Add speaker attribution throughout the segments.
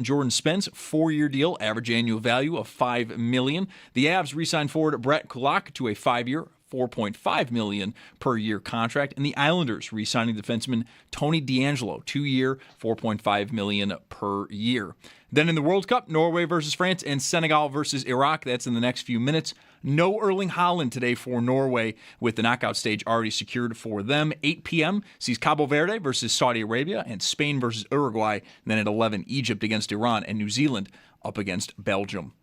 Speaker 1: Jordan Spence, 4-year deal, average annual value of $5 million. The Avs re-signed forward Brett Kulak to a 5-year, $4.5 million per year contract, and the Islanders re-signing defenseman Tony DeAngelo, 2-year, $4.5 million per year. Then in the World Cup, Norway versus France and Senegal versus Iraq. That's in the next few minutes. No Erling Haaland today for Norway, with the knockout stage already secured for them. 8 p.m. sees Cabo Verde versus Saudi Arabia and Spain versus Uruguay. And then at 11, Egypt against Iran and New Zealand up against Belgium.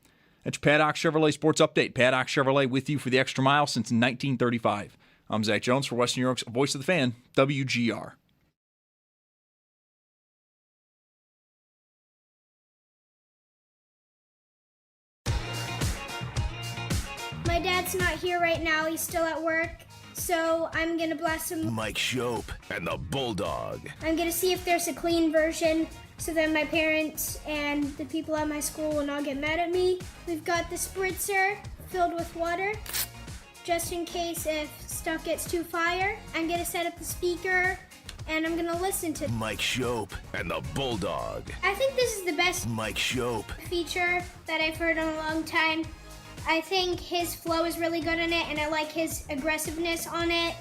Speaker 1: That's your Paddock Chevrolet Sports Update. Paddock Chevrolet with you for the extra mile since 1935. I'm Zach Jones for Western New York's Voice of the Fan, WGR.
Speaker 2: My dad's not here right now. He's still at work. So I'm going to blast him.
Speaker 3: Mike Schopp and the Bulldog.
Speaker 2: I'm going to see if there's a clean version so that my parents and the people at my school will not get mad at me. We've got the spritzer filled with water, just in case if stuff gets too fire. I'm going to set up the speaker, and I'm going to listen to
Speaker 3: Mike Schopp and the Bulldog.
Speaker 2: I think this is the best
Speaker 3: Mike Schopp
Speaker 2: feature that I've heard in a long time. I think his flow is really good in it, and I like his aggressiveness on it,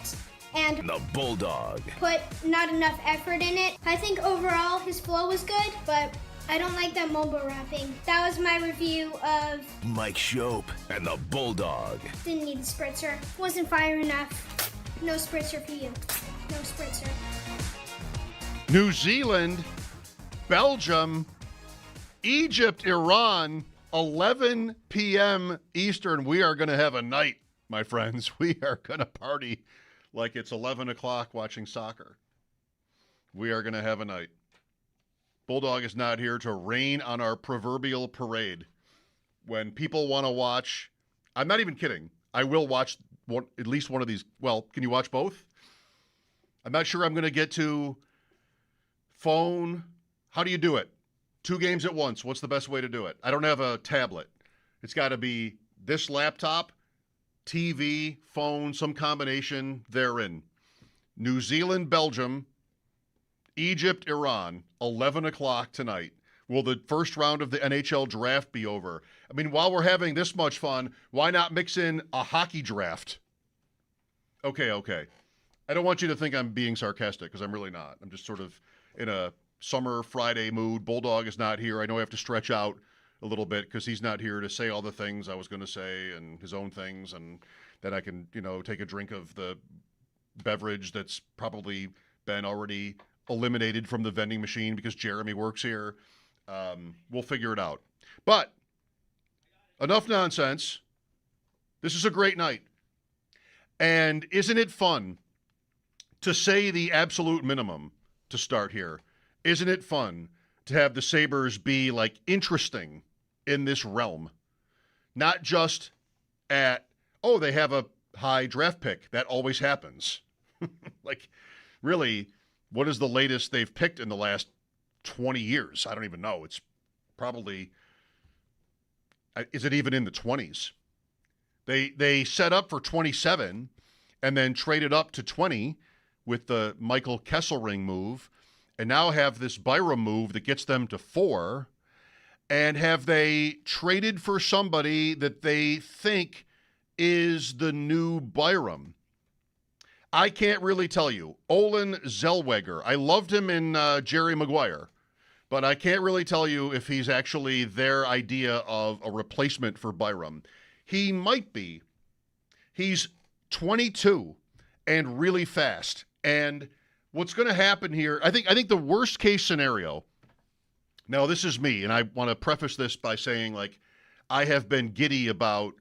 Speaker 2: and
Speaker 3: the Bulldog.
Speaker 2: Put not enough effort in it. I think overall his flow was good, but I don't like that mobile rapping. That was my review of
Speaker 3: Mike Schopp and the Bulldog.
Speaker 2: Didn't need the spritzer. Wasn't fire enough. No spritzer for you. No spritzer.
Speaker 4: New Zealand, Belgium, Egypt, Iran, 11 p.m. Eastern. We are going to have a night, my friends. We are going to party like it's 11 o'clock watching soccer. We are going to have a night. Bulldog is not here to rain on our proverbial parade. When people want to watch, I'm not even kidding. I will watch at least one of these. Well, can you watch both? I'm not sure I'm going to get to phone. How do you do it? 2 games at once. What's the best way to do it? I don't have a tablet. It's got to be this laptop, TV, phone, some combination therein. New Zealand, Belgium, Egypt, Iran, 11 o'clock tonight. Will the first round of the NHL draft be over? I mean, while we're having this much fun, why not mix in a hockey draft? Okay. I don't want you to think I'm being sarcastic, because I'm really not. I'm just sort of in a summer Friday mood. Bulldog is not here. I know I have to stretch out a little bit because he's not here to say all the things I was going to say and his own things, and that I can, take a drink of the beverage that's probably been already eliminated from the vending machine because Jeremy works here. We'll figure it out. But enough nonsense. This is a great night. And isn't it fun to say the absolute minimum to start here? Isn't it fun to have the Sabres be, interesting in this realm? Not just at, they have a high draft pick. That always happens. Really, what is the latest they've picked in the last 20 years? I don't even know. It's probably, is it even in the 20s? They set up for 27 and then traded up to 20 with the Michael Kesselring move, and now have this Byram move that gets them to 4. And have they traded for somebody that they think is the new Byram? I can't really tell you. Olan Zelwagger. I loved him in Jerry Maguire, but I can't really tell you if he's actually their idea of a replacement for Byram. He might be. He's 22 and really fast. And what's going to happen here, I think the worst case scenario, now this is me, and I want to preface this by saying, I have been giddy about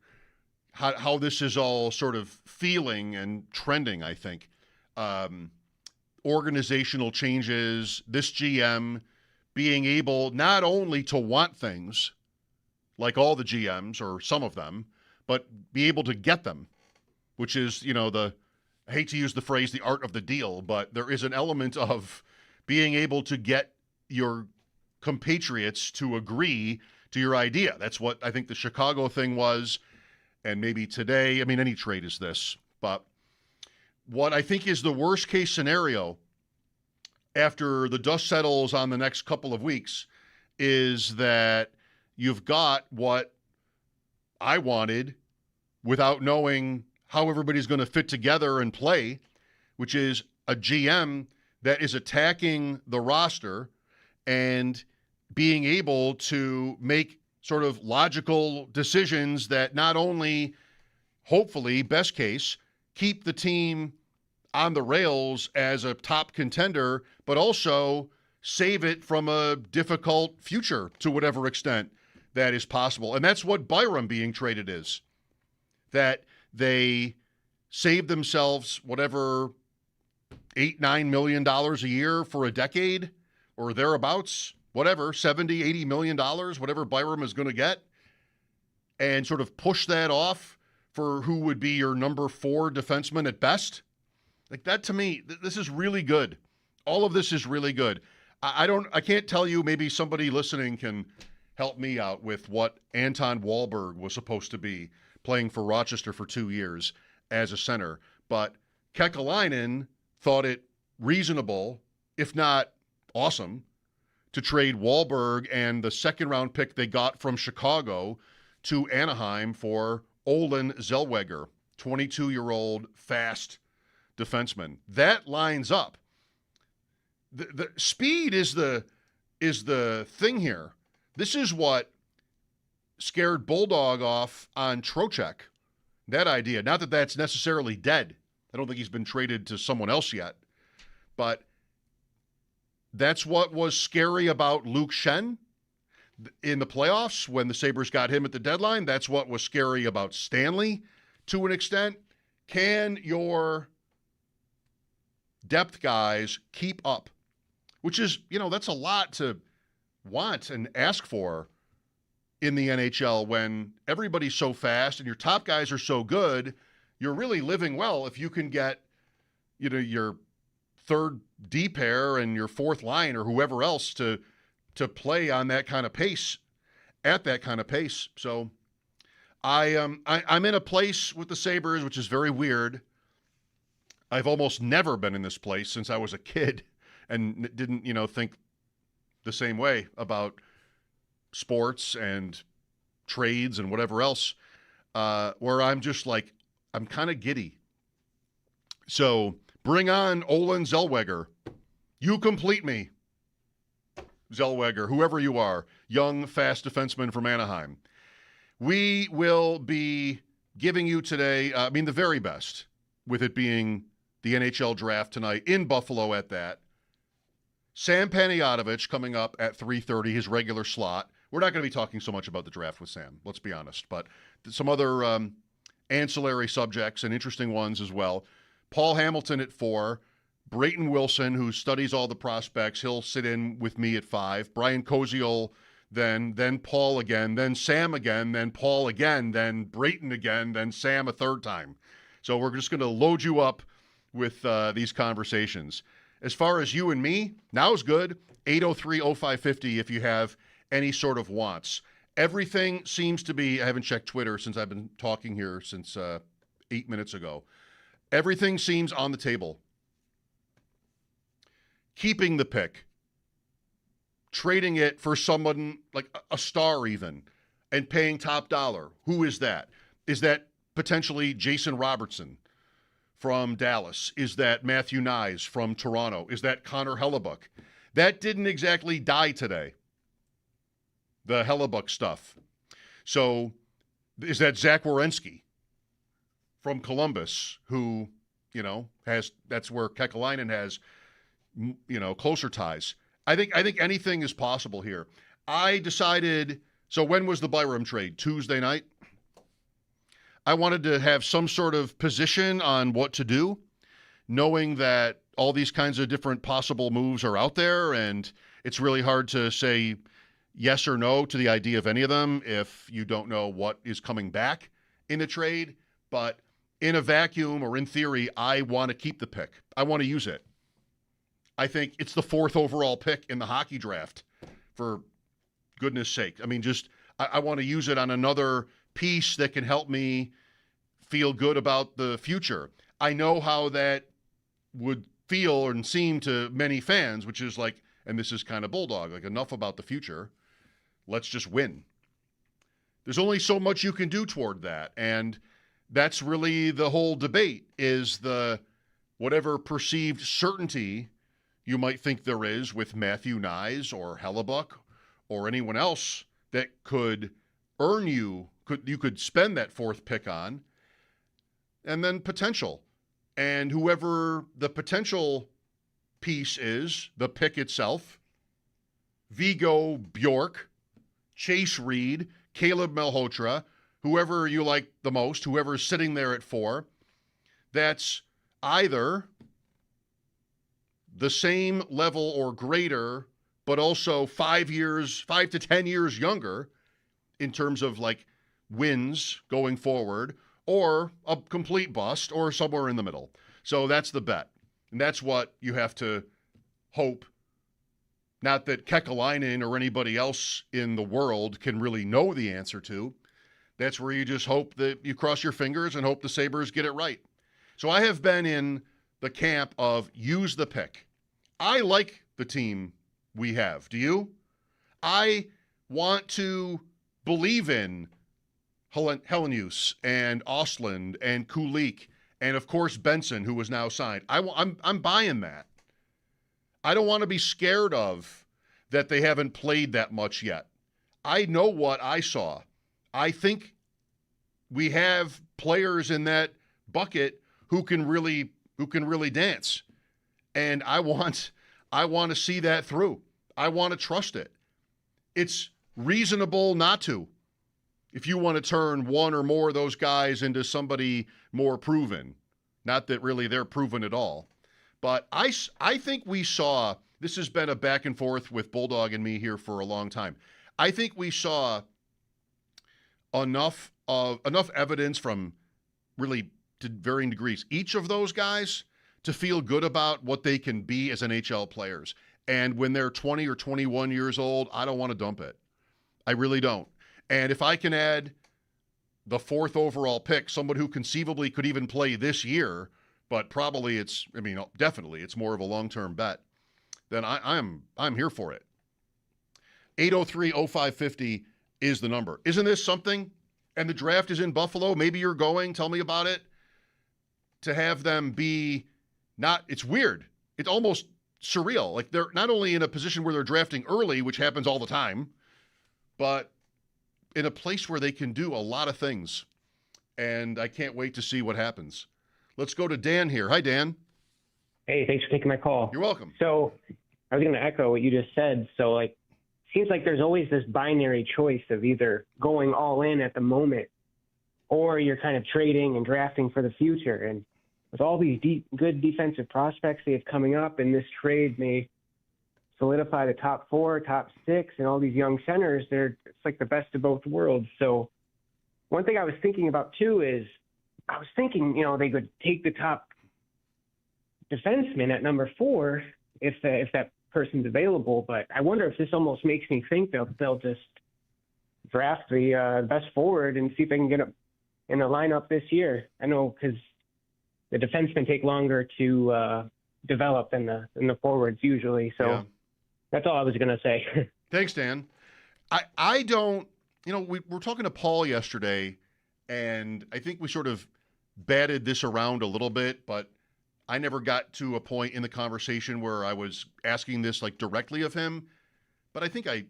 Speaker 4: how this is all sort of feeling and trending, I think. Organizational changes, this GM being able not only to want things, like all the GMs, or some of them, but be able to get them, which is, I hate to use the phrase, the art of the deal, but there is an element of being able to get your compatriots to agree to your idea. That's what I think the Chicago thing was, and maybe today, any trade is this. But what I think is the worst case scenario after the dust settles on the next couple of weeks is that you've got what I wanted without knowing how everybody's going to fit together and play, which is a GM that is attacking the roster and being able to make sort of logical decisions that not only, hopefully, best case, keep the team on the rails as a top contender, but also save it from a difficult future to whatever extent that is possible. And that's what Byram being traded is, that they save themselves whatever $8-9 million a year for a decade or thereabouts, whatever, $70-80 million, whatever Byram is going to get, and sort of push that off for who would be your number 4 defenseman at best. Like that to me, this is really good. All of this is really good. I can't tell you, maybe somebody listening can help me out with what Anton Wahlberg was supposed to be playing for Rochester for 2 years as a center. But Kekalainen thought it reasonable, if not awesome, to trade Wahlberg and the second-round pick they got from Chicago to Anaheim for Olan Zelwagger, 22-year-old fast defenseman. That lines up. The speed is the thing here. This is what scared Bulldog off on Trocheck. That idea. Not that that's necessarily dead. I don't think he's been traded to someone else yet. But that's what was scary about Luke Schenn in the playoffs when the Sabres got him at the deadline. That's what was scary about Stanley to an extent. Can your depth guys keep up? Which is, that's a lot to want and ask for in the NHL when everybody's so fast and your top guys are so good. You're really living well if you can get, your third D pair and your fourth line or whoever else to play on that kind of pace, at that kind of pace. So I'm in a place with the Sabres, which is very weird. I've almost never been in this place since I was a kid and didn't, think the same way about sports and trades and whatever else, where I'm just like, I'm kind of giddy. So bring on Olan Zelwagger. You complete me, Zelwagger, whoever you are, young, fast defenseman from Anaheim. We will be giving you today, the very best, with it being the NHL draft tonight in Buffalo at that. Sam Panayotovich coming up at 3:30, his regular slot. We're not going to be talking so much about the draft with Sam, let's be honest, but some other ancillary subjects and interesting ones as well. Paul Hamilton at 4. Brayton Wilson, who studies all the prospects, he'll sit in with me at 5. Brian Koziol, then Paul again, then Sam again, then Paul again, then Brayton again, then Sam a third time. So we're just going to load you up with these conversations. As far as you and me, now's good. 803-0550 if you have any sort of wants. Everything seems to be, I haven't checked Twitter since I've been talking here since 8 minutes ago. Everything seems on the table. Keeping the pick. Trading it for someone like a star even and paying top dollar. Who is that? Is that potentially Jason Robertson from Dallas? Is that Matthew Nyes from Toronto? Is that Connor Hellebuck? That didn't exactly die today, the Hellebuck stuff. So is that Zach Werenski from Columbus, who, that's where Kekalainen has, closer ties. I think anything is possible here. I decided, so when was the Byram trade? Tuesday night? I wanted to have some sort of position on what to do, knowing that all these kinds of different possible moves are out there, and it's really hard to say yes or no to the idea of any of them if you don't know what is coming back in a trade. But in a vacuum or in theory, I want to keep the pick. I want to use it. I think it's the 4th overall pick in the hockey draft, for goodness sake. I want to use it on another piece that can help me feel good about the future. I know how that would feel and seem to many fans, which is like, and this is kind of Bulldog, like enough about the future. let's just win. There's only so much you can do toward that. And that's really the whole debate, is the whatever perceived certainty you might think there is with Matthew Nyes or Hellebuck or anyone else that could earn you could spend that fourth pick on, and then potential. And whoever the potential piece is, the pick itself, Vigo Bjork, Chase Reed, Caleb Malhotra, whoever you like the most, whoever's sitting there at 4, that's either the same level or greater, but also 5 to 10 years younger in terms of like wins going forward, or a complete bust, or somewhere in the middle. So that's the bet. And that's what you have to hope. Not that Kekalainen or anybody else in the world can really know the answer to. That's where you just hope that you cross your fingers and hope the Sabres get it right. So I have been in the camp of use the pick. I like the team we have. Do you? I want to believe in Helenius and Ostlund and Kulik and, of course, Benson, who was now signed. I'm buying that. I don't want to be scared of that they haven't played that much yet. I know what I saw. I think we have players in that bucket who can really dance. And I want to see that through. I want to trust it. It's reasonable not to. If you want to turn one or more of those guys into somebody more proven, not that really they're proven at all. But I think we saw, this has been a back and forth with Bulldog and me here for a long time. I think we saw enough evidence from really to varying degrees, each of those guys, to feel good about what they can be as NHL players. And when they're 20 or 21 years old, I don't want to dump it. I really don't. And if I can add the 4th overall pick, someone who conceivably could even play this year, but probably definitely it's more of a long-term bet, then I'm here for it. 803-0550 is the number. Isn't this something? And the draft is in Buffalo. Maybe you're going. Tell me about it. To have them be it's weird. It's almost surreal. Like, they're not only in a position where they're drafting early, which happens all the time, but in a place where they can do a lot of things. And I can't wait to see what happens. Let's go to Dan here. Hi, Dan.
Speaker 5: Hey, thanks for taking my call.
Speaker 4: You're welcome.
Speaker 5: So I was going to echo what you just said. So, seems like there's always this binary choice of either going all in at the moment or you're kind of trading and drafting for the future. And with all these good defensive prospects they have coming up, and this trade may solidify the top 4, top 6, and all these young centers, it's like the best of both worlds. So one thing I was thinking about too is they could take the top defenseman at number 4 if that person's available. But I wonder if this almost makes me think they'll just draft the best forward and see if they can get up in the lineup this year. I know, because the defensemen take longer to develop than the forwards usually. So yeah. That's all I was going to say.
Speaker 4: Thanks, Dan. I don't, we were talking to Paul yesterday, and I think we sort of batted this around a little bit, but I never got to a point in the conversation where I was asking this directly of him. But I think I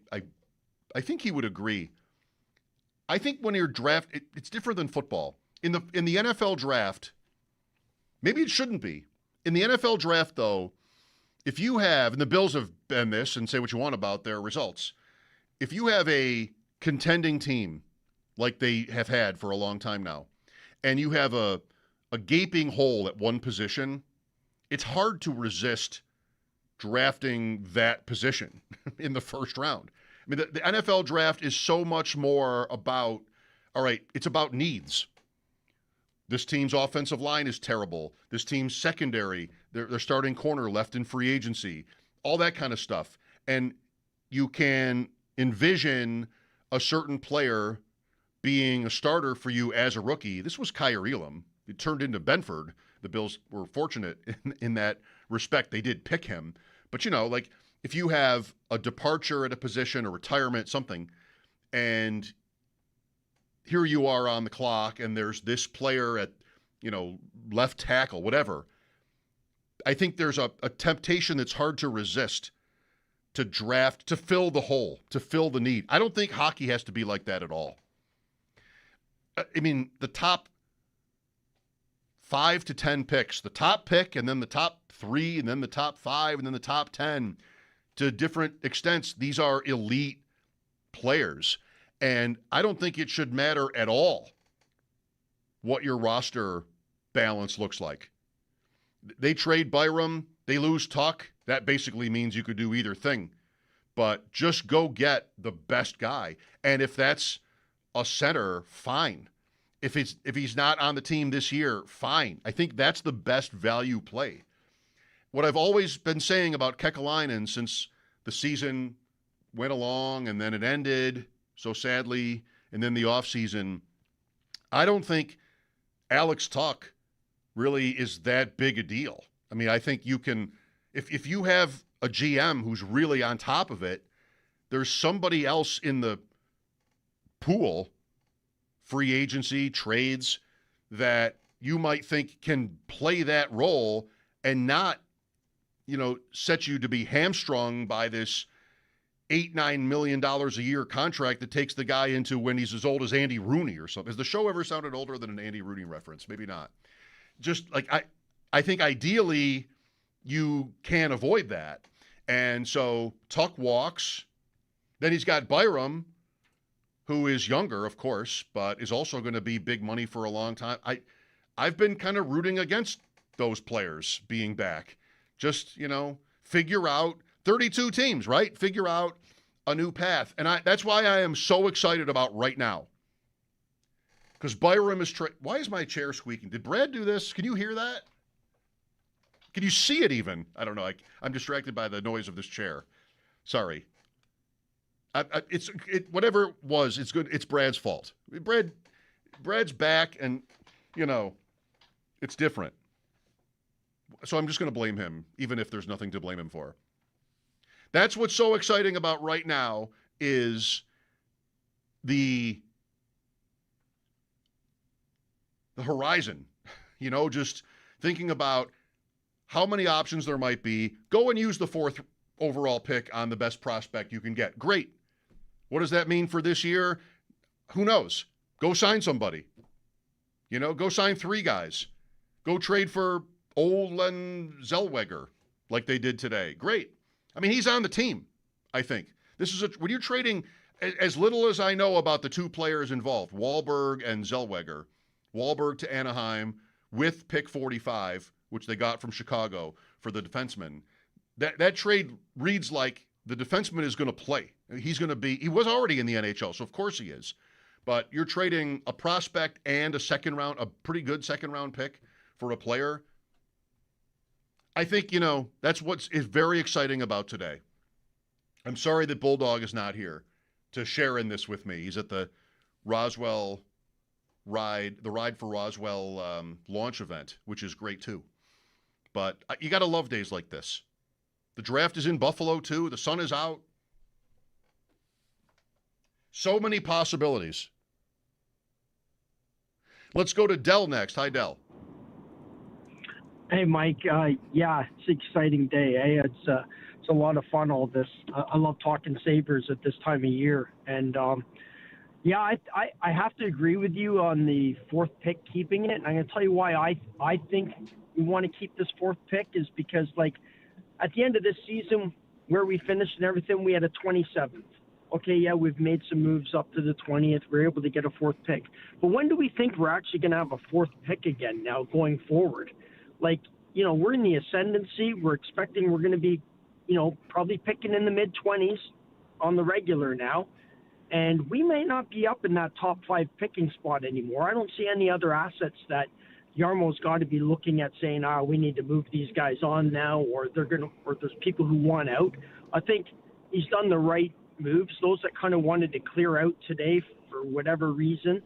Speaker 4: think he would agree. I think when you're it's different than football. In the NFL draft, maybe it shouldn't be. In the NFL draft, though, if you have, and the Bills have been this, and say what you want about their results, if you have a contending team like they have had for a long time now, and you have a gaping hole at one position, it's hard to resist drafting that position in the first round. I mean, the NFL draft is so much more about, all right, it's about needs. This team's offensive line is terrible. This team's secondary, their starting corner left in free agency, all that kind of stuff. And you can envision a certain player being a starter for you as a rookie. This was Kyer Elam. It turned into Benford. The Bills were fortunate in that respect. They did pick him. But, if you have a departure at a position, a retirement, something, and here you are on the clock, and there's this player at, left tackle, whatever. I think there's a temptation that's hard to resist to draft, to fill the hole, to fill the need. I don't think hockey has to be like that at all. I mean, the top 5 to 10 picks, the top pick, and then the top 3, and then the top 5, and then the top 10, to different extents, these are elite players. And I don't think it should matter at all what your roster balance looks like. They trade Byram, they lose Tuck. That basically means you could do either thing. But just go get the best guy. And if that's a center, fine. If he's not on the team this year, fine. I think that's the best value play. What I've always been saying about Kekalainen since the season went along and then it ended so sadly, and then the offseason, I don't think Alex Tuck really is that big a deal. I mean, I think you can, if you have a GM who's really on top of it, there's somebody else in the pool, free agency, trades, that you might think can play that role and not, set you to be hamstrung by this $8-9 million a year contract that takes the guy into when he's as old as Andy Rooney or something. Has the show ever sounded older than an Andy Rooney reference? Maybe not. Just like I think ideally you can avoid that. And so Tuck walks. Then he's got Byram, who is younger, of course, but is also going to be big money for a long time. I've been kind of rooting against those players being back. Just, figure out 32 teams, right? Figure out a new path. And that's why I am so excited about right now. Because Byram is why is my chair squeaking? Did Brad do this? Can you hear that? Can you see it even? I don't know. I'm distracted by the noise of this chair. Sorry. Whatever it was, it's good. It's Brad's fault. Brad's back, and, it's different. So I'm just going to blame him, even if there's nothing to blame him for. That's what's so exciting about right now is the horizon, just thinking about how many options there might be. Go and use the 4th overall pick on the best prospect you can get. Great. What does that mean for this year? Who knows? Go sign somebody. Go sign 3 guys. Go trade for Olan Zelwagger like they did today. Great. I mean, he's on the team, I think. This is when you're trading, as little as I know about the 2 players involved, Wahlberg and Zellweger, Wahlberg to Anaheim with pick 45, which they got from Chicago for the defenseman. That trade reads like the defenseman is going to play. He was already in the NHL, so of course he is. But you're trading a prospect and a pretty good second round pick for a player. I think, that's what is very exciting about today. I'm sorry that Bulldog is not here to share in this with me. He's at the Roswell ride, the Ride for Roswell launch event, which is great too. But you got to love days like this. The draft is in Buffalo too. The sun is out. So many possibilities. Let's go to Dell next. Hi, Dell.
Speaker 6: Hey, Mike. Yeah, it's an exciting day. Hey, it's a lot of fun, all this. I love talking Sabres at this time of year. And, yeah, I have to agree with you on the 4th pick, keeping it. And I'm going to tell you why I think we want to keep this 4th pick is because, at the end of this season, where we finished and everything, we had a 27th. Okay, yeah, we've made some moves up to the 20th. We're able to get a 4th pick. But when do we think we're actually going to have a 4th pick again now going forward? We're in the ascendancy. We're expecting we're going to be, probably picking in the mid-20s on the regular now. And we may not be up in that top 5 picking spot anymore. I don't see any other assets that Jarmo's got to be looking at saying, we need to move these guys on now, or there's people who want out. I think he's done the right moves. Those that kind of wanted to clear out today for whatever reason,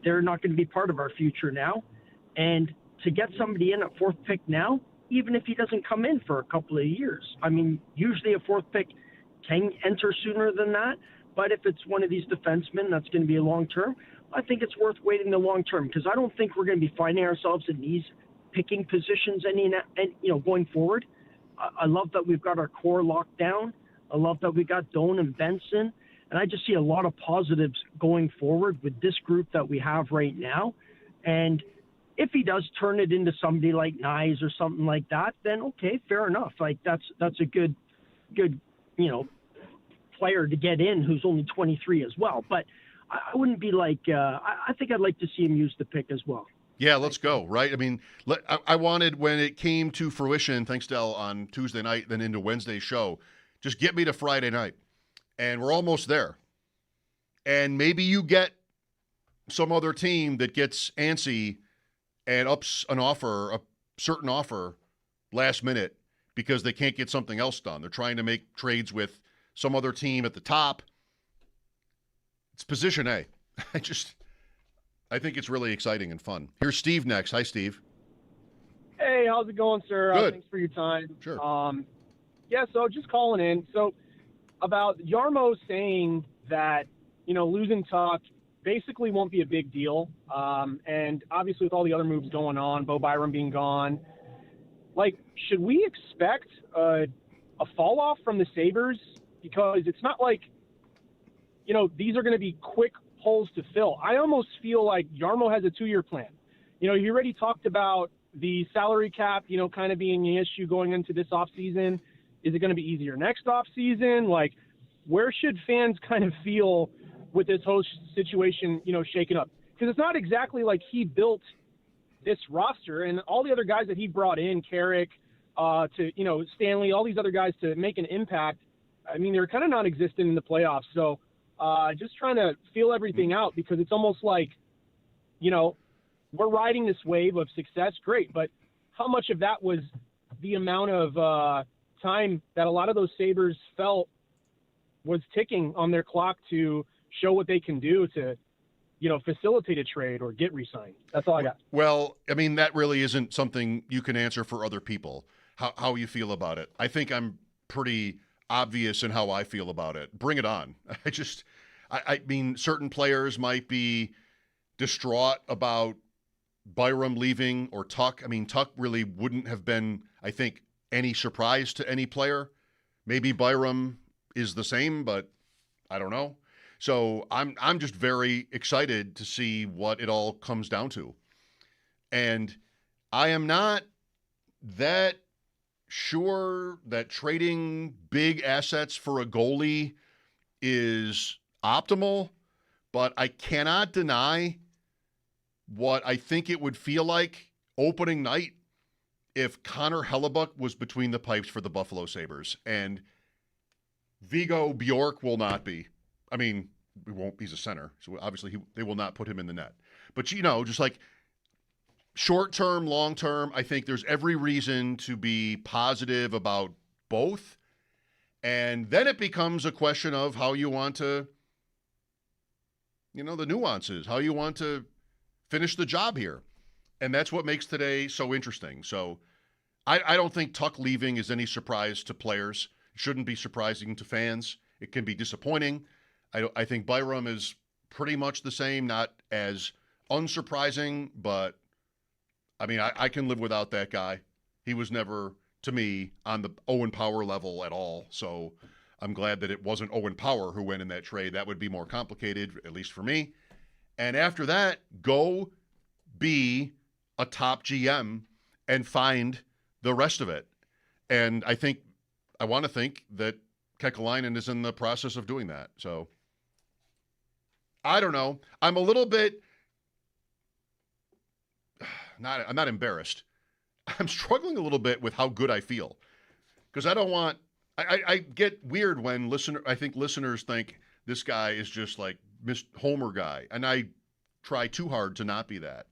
Speaker 6: they're not going to be part of our future now. And to get somebody in at 4th pick now, even if he doesn't come in for a couple of years, I mean, usually a 4th pick can enter sooner than that, But if it's one of these defensemen that's going to be a long-term, I think it's worth waiting the long term because I don't think we're going to be finding ourselves in these picking positions going forward. I love that we've got our core locked down. I love that we got Doan and Benson. And I just see a lot of positives going forward with this group that we have right now. And if he does turn it into somebody like Nyes or something like that, then okay, fair enough. Like that's a good, player to get in who's only 23 as well. But I wouldn't be like, I think I'd like to see him use the pick as well.
Speaker 4: Yeah, let's go, right? I mean, I wanted, when it came to fruition, thanks, Del, on Tuesday night, then into Wednesday's show, just get me to Friday night. And we're almost there. And maybe you get some other team that gets antsy and ups a certain offer last minute because they can't get something else done. They're trying to make trades with some other team at the top. It's position A. I think it's really exciting and fun. Here's Steve next. Hi, Steve.
Speaker 7: Hey, how's it going, sir?
Speaker 4: Good.
Speaker 7: Thanks for your time.
Speaker 4: Sure.
Speaker 7: So just calling in. So about Jarmo saying that, losing Tuck basically won't be a big deal. And obviously with all the other moves going on, Bo Byram being gone, should we expect a fall off from the Sabres? Because it's not like, these are going to be quick holes to fill. I almost feel like Jarmo has a 2-year plan. He already talked about the salary cap, kind of being an issue going into this offseason. Is it going to be easier next offseason? Where should fans kind of feel with this whole situation, shaken up? Because it's not exactly like he built this roster and all the other guys that he brought in, Carrick, Stanley, all these other guys to make an impact. I mean, they're kind of non-existent in the playoffs. So just trying to feel everything out because it's almost like, we're riding this wave of success. Great. But how much of that was the amount of time that a lot of those Sabres felt was ticking on their clock to show what they can do to, facilitate a trade or get re-signed? That's all I got.
Speaker 4: Well, I mean, that really isn't something you can answer for other people, how you feel about it. I think I'm pretty obvious in how I feel about it. Bring it on. I mean, certain players might be distraught about Byram leaving or Tuck. I mean, Tuck really wouldn't have been, I think, any surprise to any player. Maybe Byram is the same, but I don't know. So I'm just very excited to see what it all comes down to. And I am not that sure that trading big assets for a goalie is optimal, but I cannot deny what I think it would feel like opening night if Connor Hellebuck was between the pipes for the Buffalo Sabres. And Viggo Bjork will not be. I mean, he won't. He's a center, so obviously they will not put him in the net. But, just like short-term, long-term, I think there's every reason to be positive about both. And then it becomes a question of how you want to, the nuances, how you want to finish the job here. And that's what makes today so interesting. So I don't think Tuck leaving is any surprise to players. It shouldn't be surprising to fans. It can be disappointing. I think Byram is pretty much the same, not as unsurprising, but I mean, I can live without that guy. He was never, to me, on the Owen Power level at all. So I'm glad that it wasn't Owen Power who went in that trade. That would be more complicated, at least for me. And after that, go be a top GM and find the rest of it. And I want to think that Kekalainen is in the process of doing that. So I don't know. I'm a little bit I'm not embarrassed. I'm struggling a little bit with how good I feel because I get weird when I think listeners think this guy is just like Miss Homer guy. And I try too hard to not be that,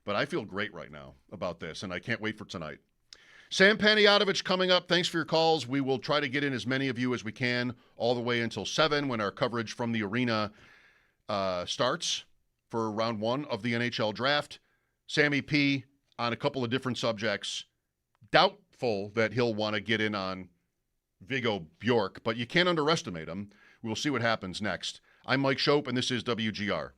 Speaker 4: but I feel great right now about this. And I can't wait for tonight. Sam Panayotovich coming up. Thanks for your calls. We will try to get in as many of you as we can all the way until 7 when our coverage from the arena starts for round 1 of the NHL draft. Sammy P on a couple of different subjects. Doubtful that he'll want to get in on Viggo Bjork, but you can't underestimate him. We'll see what happens next. I'm Mike Schopp, and this is WGR.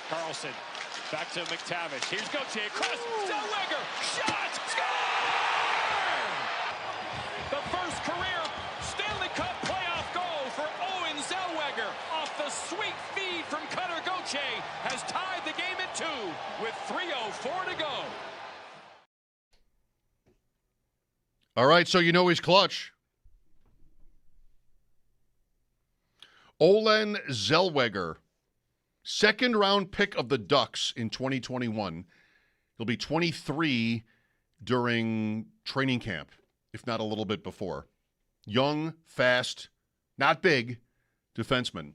Speaker 8: Carlson back to McTavish. Here's Gauthier. Cross. Zelwagger. Shot. Score! The first career Stanley Cup playoff goal for Olan Zelwagger off the sweet feed from Cutter Gauthier has tied the game at 2 with 3:04 to go.
Speaker 4: All right, so you know he's clutch. Olan Zelwagger, second-round pick of the Ducks in 2021. He'll be 23 during training camp, if not a little bit before. Young, fast, not big defenseman.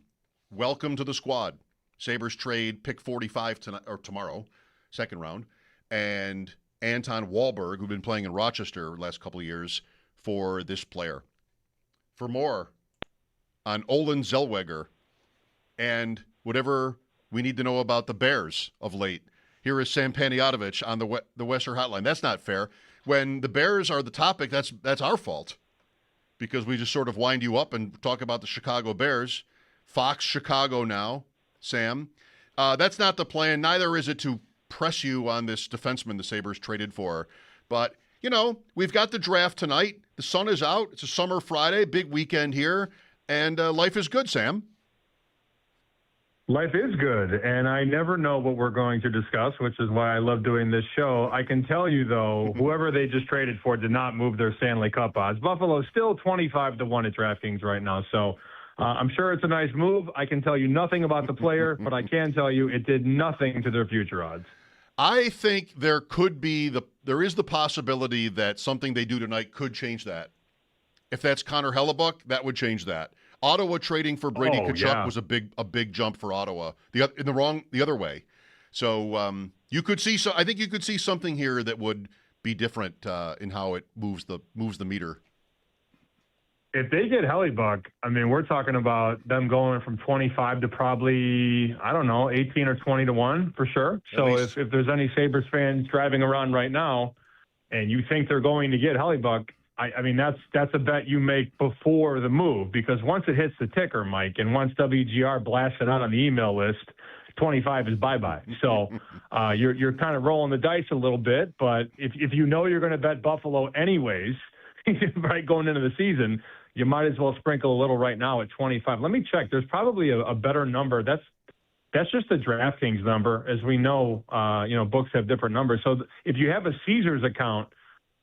Speaker 4: Welcome to the squad. Sabres trade pick 45 tonight, or tomorrow, second round, and Anton Wahlberg, who've been playing in Rochester the last couple of years, for this player. For more on Olan Zelwagger and whatever we need to know about the Bears of late, here is Sam Panayotowicz on the Western Hotline. That's not fair. When the Bears are the topic, that's our fault, because we just sort of wind you up and talk about the Chicago Bears. Fox Chicago now, Sam. That's not the plan. Neither is it to press you on this defenseman the Sabres traded for. But, you know, we've got the draft tonight. The sun is out. It's a summer Friday, big weekend here, and life is good, Sam.
Speaker 9: Life is good, and I never know what we're going to discuss, which is why I love doing this show. I can tell you, though, whoever they just traded for did not move their Stanley Cup odds. Buffalo's still 25-1 at DraftKings right now, so I'm sure it's a nice move. I can tell you nothing about the player, but I can tell you it did nothing to their future odds.
Speaker 4: I think there is the possibility that something they do tonight could change that. If that's Connor Hellebuck, that would change that. Ottawa trading for Brady Tkachuk was a big jump for Ottawa. The other way. So you could see. So I think you could see something here that would be different in how it moves the meter.
Speaker 9: If they get Hellebuck, I mean, we're talking about them going from 25 to probably, I don't know, 18 or 20-1 for sure. So if there's any Sabres fans driving around right now and you think they're going to get Hellebuck, I mean, that's a bet you make before the move, because once it hits the ticker, Mike, and once WGR blasts it out on the email list, 25 is bye-bye. So you're kind of rolling the dice a little bit, but if you know you're going to bet Buffalo anyways, right, going into the season, you might as well sprinkle a little right now at 25. Let me check. There's probably a better number. That's just the DraftKings number. As we know, books have different numbers. So if you have a Caesars account,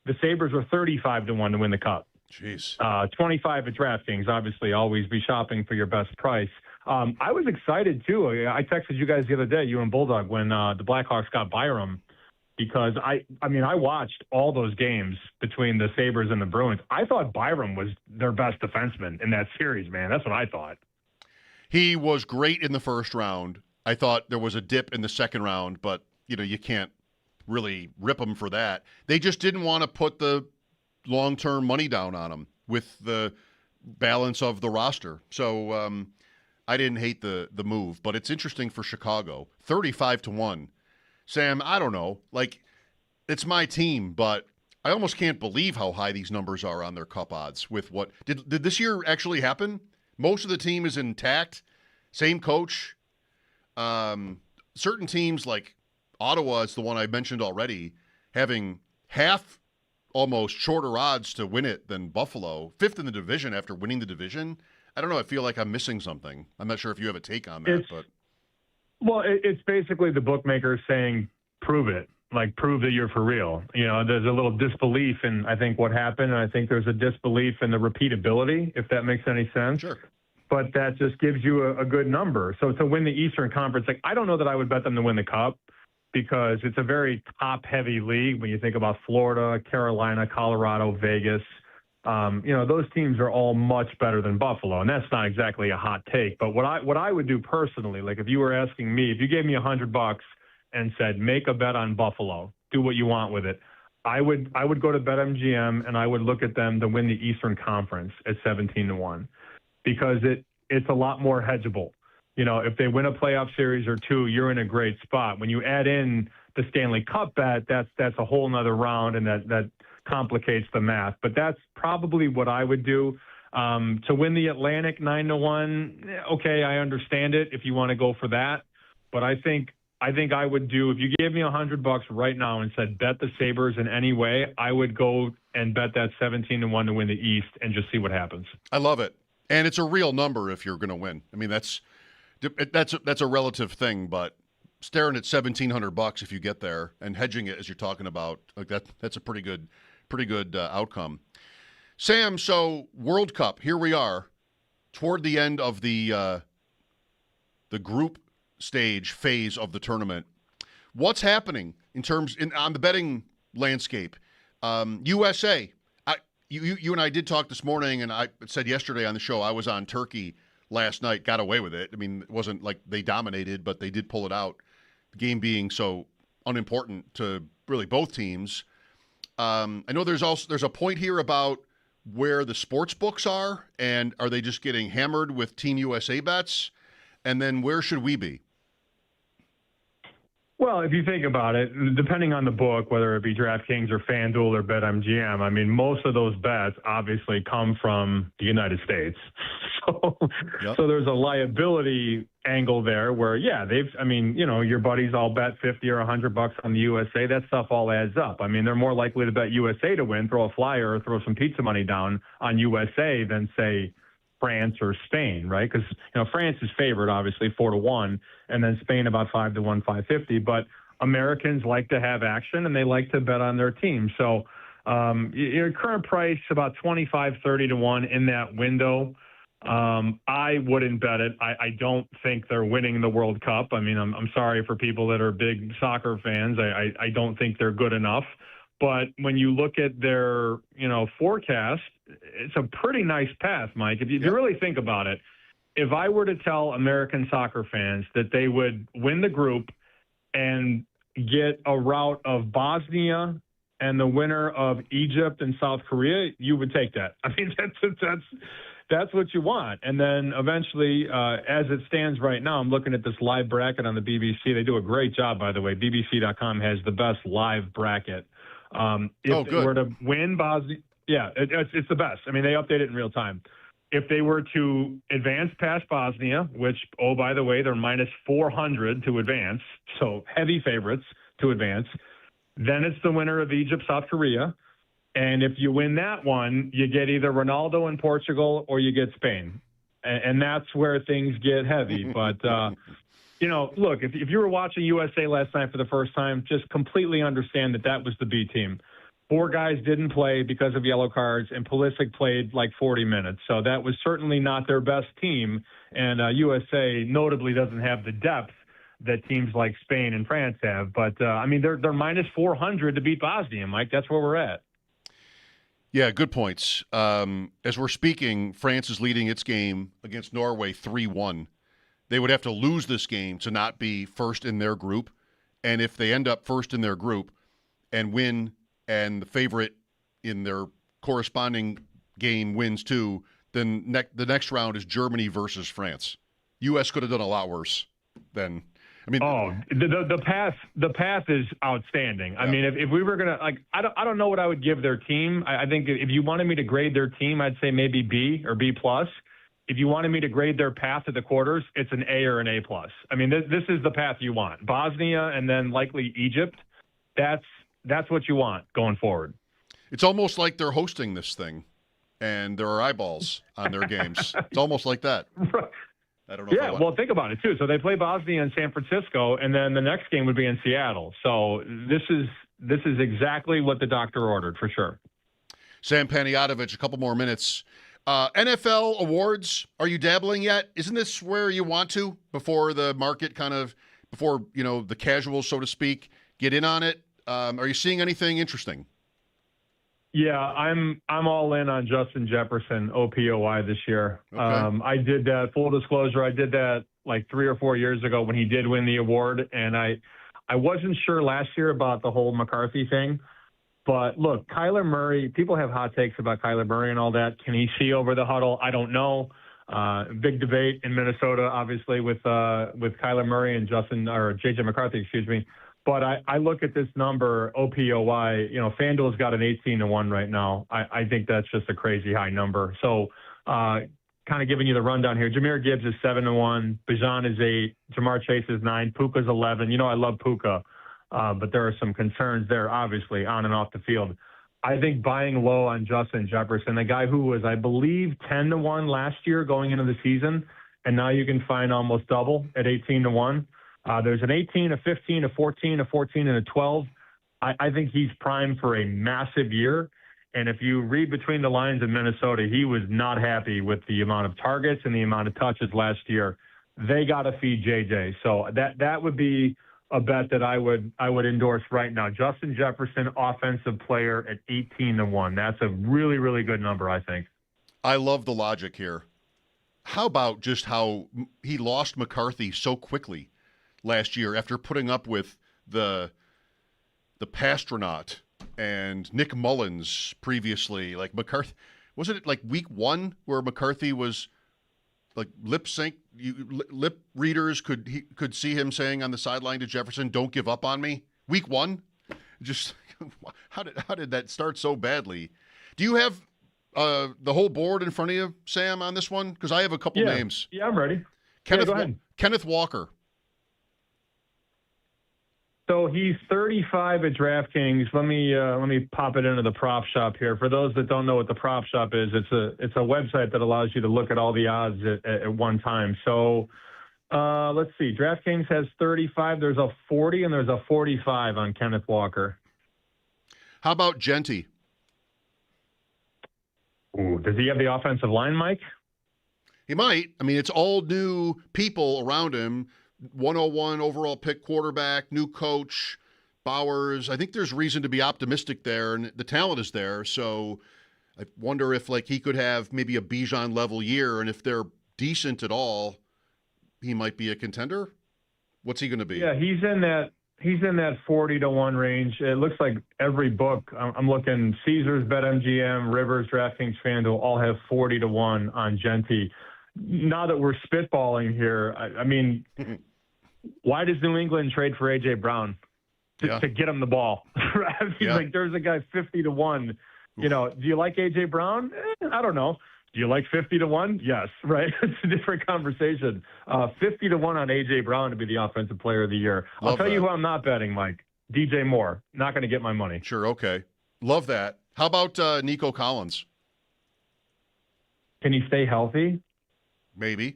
Speaker 9: the Sabres were 35-1 to win the Cup.
Speaker 4: Jeez.
Speaker 9: 25 at DraftKings. Obviously, always be shopping for your best price. I was excited, too. I texted you guys the other day, you and Bulldog, when the Blackhawks got Byram, because I watched all those games between the Sabres and the Bruins. I thought Byram was their best defenseman in that series, man. That's what I thought.
Speaker 4: He was great in the first round. I thought there was a dip in the second round, but, you can't really rip him for that. They just didn't want to put the long-term money down on him with the balance of the roster. So I didn't hate the move, but it's interesting for Chicago. 35-1. Sam, I don't know. Like, it's my team, but I almost can't believe how high these numbers are on their cup odds with what – did this year actually happen? Most of the team is intact. Same coach. Certain teams like Ottawa is the one I mentioned already, having half almost shorter odds to win it than Buffalo, fifth in the division after winning the division. I don't know. I feel like I'm missing something. I'm not sure if you have a take on that.
Speaker 9: Well, it's basically the bookmakers saying, prove it. Like, prove that you're for real. There's a little disbelief in, I think, what happened. And I think there's a disbelief in the repeatability, if that makes any sense.
Speaker 4: Sure.
Speaker 9: But that just gives you a good number. So to win the Eastern Conference, like, I don't know that I would bet them to win the Cup, because it's a very top-heavy league when you think about Florida, Carolina, Colorado, Vegas. Those teams are all much better than Buffalo, and that's not exactly a hot take. But what I would do personally, like if you were asking me, if you gave me $100 and said, make a bet on Buffalo, do what you want with it, I would go to BetMGM and I would look at them to win the Eastern Conference at 17-1, because it's a lot more hedgeable. If they win a playoff series or two, you're in a great spot. When you add in the Stanley Cup bet, that's a whole nother round, and that complicates the math. But that's probably what I would do. To win the Atlantic 9-1, okay, I understand it if you want to go for that. But I think I think I would do, if you gave me $100 right now and said bet the Sabres in any way, I would go and bet that 17-1 to win the East and just see what happens.
Speaker 4: I love it. And it's a real number if you're going to win. I mean, that's a relative thing, but staring at $1,700 if you get there and hedging it as you're talking about, like that's a pretty good outcome. Sam, so World Cup, here we are toward the end of the group stage phase of the tournament. What's happening on the betting landscape? USA, you and I did talk this morning, and I said yesterday on the show I was on Turkey last night, got away with it. I mean, it wasn't like they dominated, but they did pull it out, the game being so unimportant to really both teams. I know there's a point here about where the sports books are, and are they just getting hammered with Team USA bets? And then where should we be?
Speaker 9: Well, if you think about it, depending on the book, whether it be DraftKings or FanDuel or BetMGM, I mean, most of those bets obviously come from the United States. So there's a liability angle there where, your buddies all bet 50 or $100 on the USA. That stuff all adds up. I mean, they're more likely to bet USA to win, throw a flyer or throw some pizza money down on USA than, say, France or Spain, right? Because France is favored obviously 4-1, and then Spain about 5-1, 550. But Americans like to have action and they like to bet on their team. So your current price about 25-30-1 in that window. I wouldn't bet it. I don't think they're winning the World Cup. I mean, I'm sorry for people that are big soccer fans. I don't think they're good enough. But when you look at their, forecast, it's a pretty nice path, Mike. If you really think about it, if I were to tell American soccer fans that they would win the group and get a route of Bosnia and the winner of Egypt and South Korea, you would take that. I mean, that's what you want. And then eventually, as it stands right now, I'm looking at this live bracket on the BBC. They do a great job, by the way. BBC.com has the best live bracket. If they were to win Bosnia, it's the best. I mean, they update it in real time. If they were to advance past Bosnia, which, oh, by the way, they're minus 400 to advance, so heavy favorites to advance, then it's the winner of Egypt, South Korea. And if you win that one, you get either Ronaldo in Portugal or you get Spain. And that's where things get heavy. But, look, if you were watching USA last night for the first time, just completely understand that was the B team. 4 guys didn't play because of yellow cards, and Pulisic played like 40 minutes. So that was certainly not their best team. And USA notably doesn't have the depth that teams like Spain and France have. But, they're minus 400 to beat Bosnia, Mike. That's where we're at.
Speaker 4: Yeah, good points. As we're speaking, France is leading its game against Norway 3-1. They would have to lose this game to not be first in their group. And if they end up first in their group and win, and the favorite in their corresponding game wins too, then the next round is Germany versus France. U.S. could have done a lot worse than. The path is outstanding. Yeah. I mean, if we were gonna I don't know what I would give their team. I think if you wanted me to grade their team, I'd say maybe B or B plus. If you wanted me to grade their path to the quarters, it's an A or an A plus. I mean, this is the path you want. Bosnia and then likely Egypt. That's what you want going forward. It's almost like they're hosting this thing, and there are eyeballs on their games. It's almost like that. I don't know.
Speaker 9: Yeah, well, think about it too. So they play Bosnia in San Francisco, and then the next game would be in Seattle. So this is exactly what the doctor ordered for sure.
Speaker 4: Sam Panayotovich, a couple more minutes. NFL awards, are you dabbling yet? Isn't this where you want to before the market before the casuals, so to speak, get in on it? Are you seeing anything interesting?
Speaker 9: Yeah, I'm all in on Justin Jefferson, OPOY this year. Okay. I did that, full disclosure, I did that like 3 or 4 years ago when he did win the award, and I wasn't sure last year about the whole McCarthy thing. But look, Kyler Murray, people have hot takes about Kyler Murray and all that. Can he see over the huddle? I don't know. Big debate in Minnesota, obviously, with Kyler Murray and JJ McCarthy, excuse me. But I look at this number, OPOY, FanDuel's got an 18-1 right now. I think that's just a crazy high number. So kind of giving you the rundown here. Jahmyr Gibbs is 7-1. Bijan is 8. Jamar Chase is 9. Puka's 11. I love Puka, but there are some concerns there, obviously, on and off the field. I think buying low on Justin Jefferson, a guy who was, I believe, 10-1 last year going into the season, and now you can find almost double at 18-1. There's an 18, a 15, a 14, a 14, and a 12. I think he's primed for a massive year. And if you read between the lines in Minnesota, he was not happy with the amount of targets and the amount of touches last year. They got to feed JJ. So that would be a bet that I would endorse right now. Justin Jefferson, offensive player at 18-1. That's a really, really good number, I think.
Speaker 4: I love the logic here. How about just how he lost McCarthy so quickly last year after putting up with the Pastronaut and Nick Mullins previously? Like McCarthy, wasn't it like week 1 where McCarthy was like lip readers could see him saying on the sideline to Jefferson, "Don't give up on me." Week 1, just how did that start so badly? Do you have the whole board in front of you, Sam, on this one? Because I have a couple names.
Speaker 9: Yeah, I'm ready.
Speaker 4: Kenneth,
Speaker 9: go ahead.
Speaker 4: Kenneth Walker.
Speaker 9: So he's 35 at DraftKings. Let me pop it into the prop shop here. For those that don't know what the prop shop is, it's a website that allows you to look at all the odds at one time. So let's see. DraftKings has 35. There's a 40 and there's a 45 on Kenneth Walker.
Speaker 4: How about Genty?
Speaker 9: Ooh, does he have the offensive line, Mike?
Speaker 4: He might. I mean, it's all new people around him. 101 overall pick quarterback, new coach, Bowers. I think there's reason to be optimistic there, and the talent is there. So I wonder if he could have maybe a Bijan level year, and if they're decent at all, he might be a contender. What's he going to be?
Speaker 9: Yeah, he's in that 40-1 range. It looks like every book I'm looking. Caesars, BetMGM, Rivers, DraftKings, FanDuel all have 40-1 on Genty. Now that we're spitballing here, I mean. Why does New England trade for A.J. Brown to get him the ball? Like, there's a guy 50-1. Do you like A.J. Brown? I don't know. Do you like 50-1? Yes, right? It's a different conversation. 50-1 on A.J. Brown to be the offensive player of the year. I'll tell you who I'm not betting, Mike. DJ Moore. Not going to get my money.
Speaker 4: Sure, okay. Love that. How about Nico Collins?
Speaker 9: Can he stay healthy?
Speaker 4: Maybe.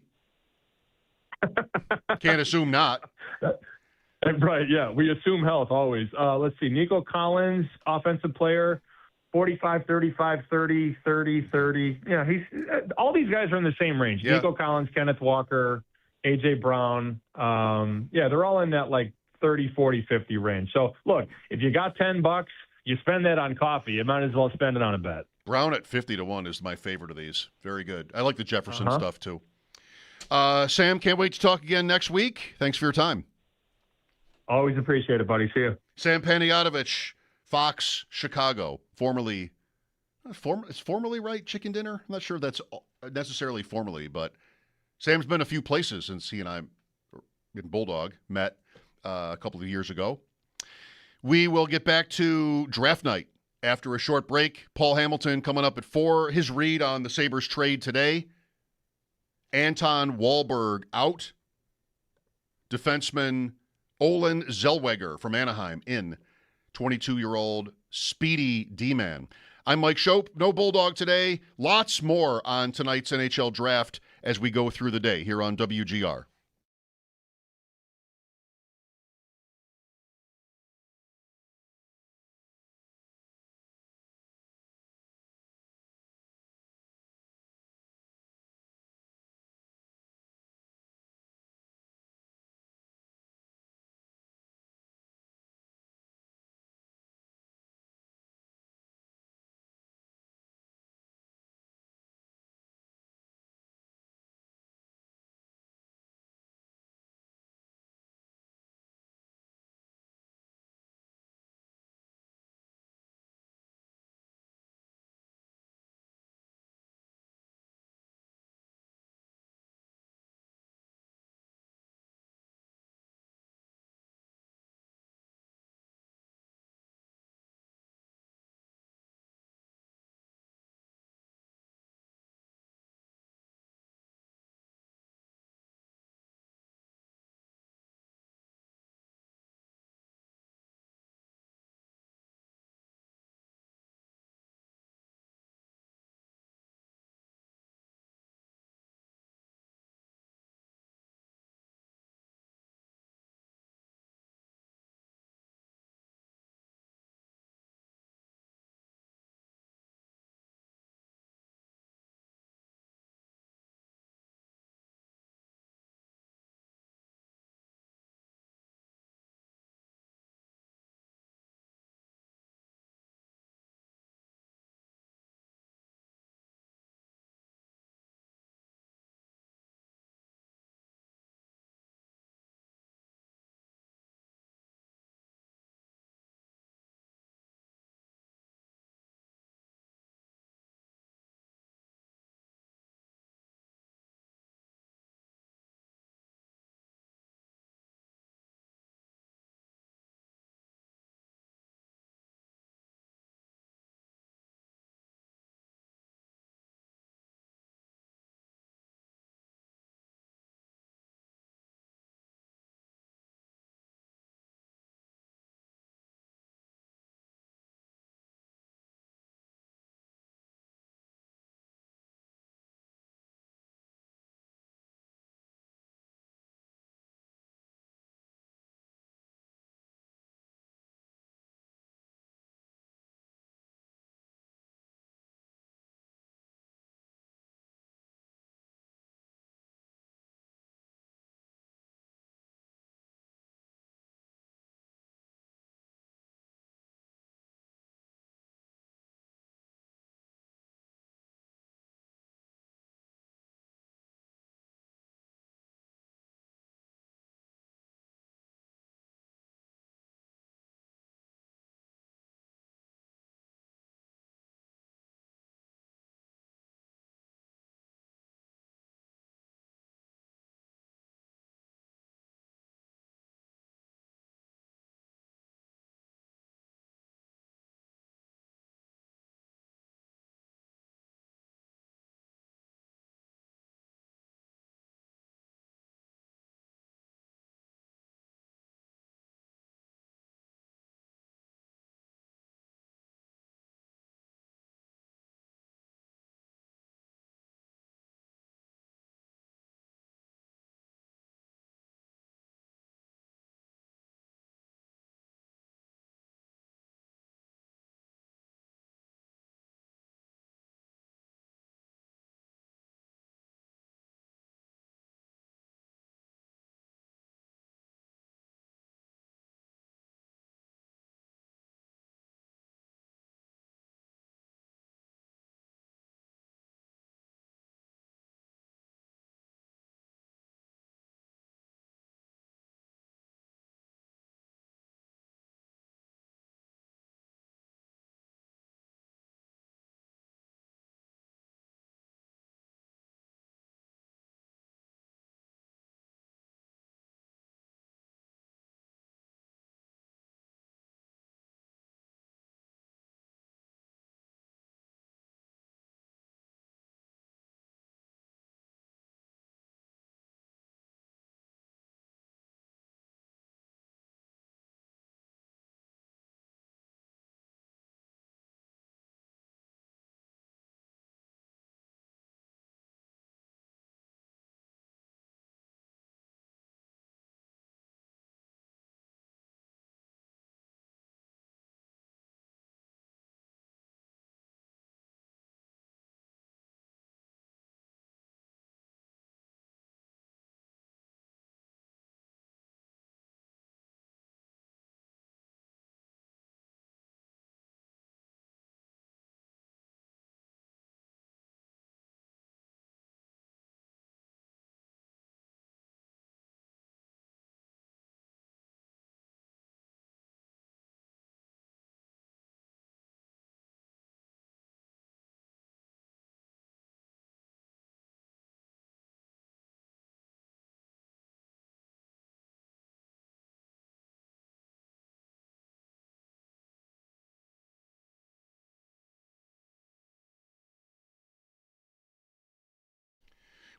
Speaker 4: Can't assume not.
Speaker 9: Right, yeah. We assume health always. Let's see. Nico Collins, offensive player, 45, 35, 30, 30, 30. Yeah, all these guys are in the same range.
Speaker 4: Yeah.
Speaker 9: Nico Collins, Kenneth Walker, A.J. Brown. They're all in that 30, 40, 50 range. So, look, if you got $10, you spend that on coffee. You might as well spend it on a bet.
Speaker 4: Brown at 50-1 is my favorite of these. Very good. I like the Jefferson stuff, too. Sam, can't wait to talk again next week. Thanks for your time.
Speaker 9: Always appreciate it, buddy. See you.
Speaker 4: Sam Panayotovich, Fox Chicago, formerly right, Chicken Dinner? I'm not sure if that's necessarily formally, but Sam's been a few places since he and I in Bulldog met a couple of years ago. We will get back to draft night after a short break. Paul Hamilton coming up at 4. His read on the Sabres trade today. Anton Wahlberg out. Defenseman Olan Zelwagger from Anaheim in. 22-year-old speedy D-man. I'm Mike Schopp. No Bulldog today. Lots more on tonight's NHL draft as we go through the day here on WGR.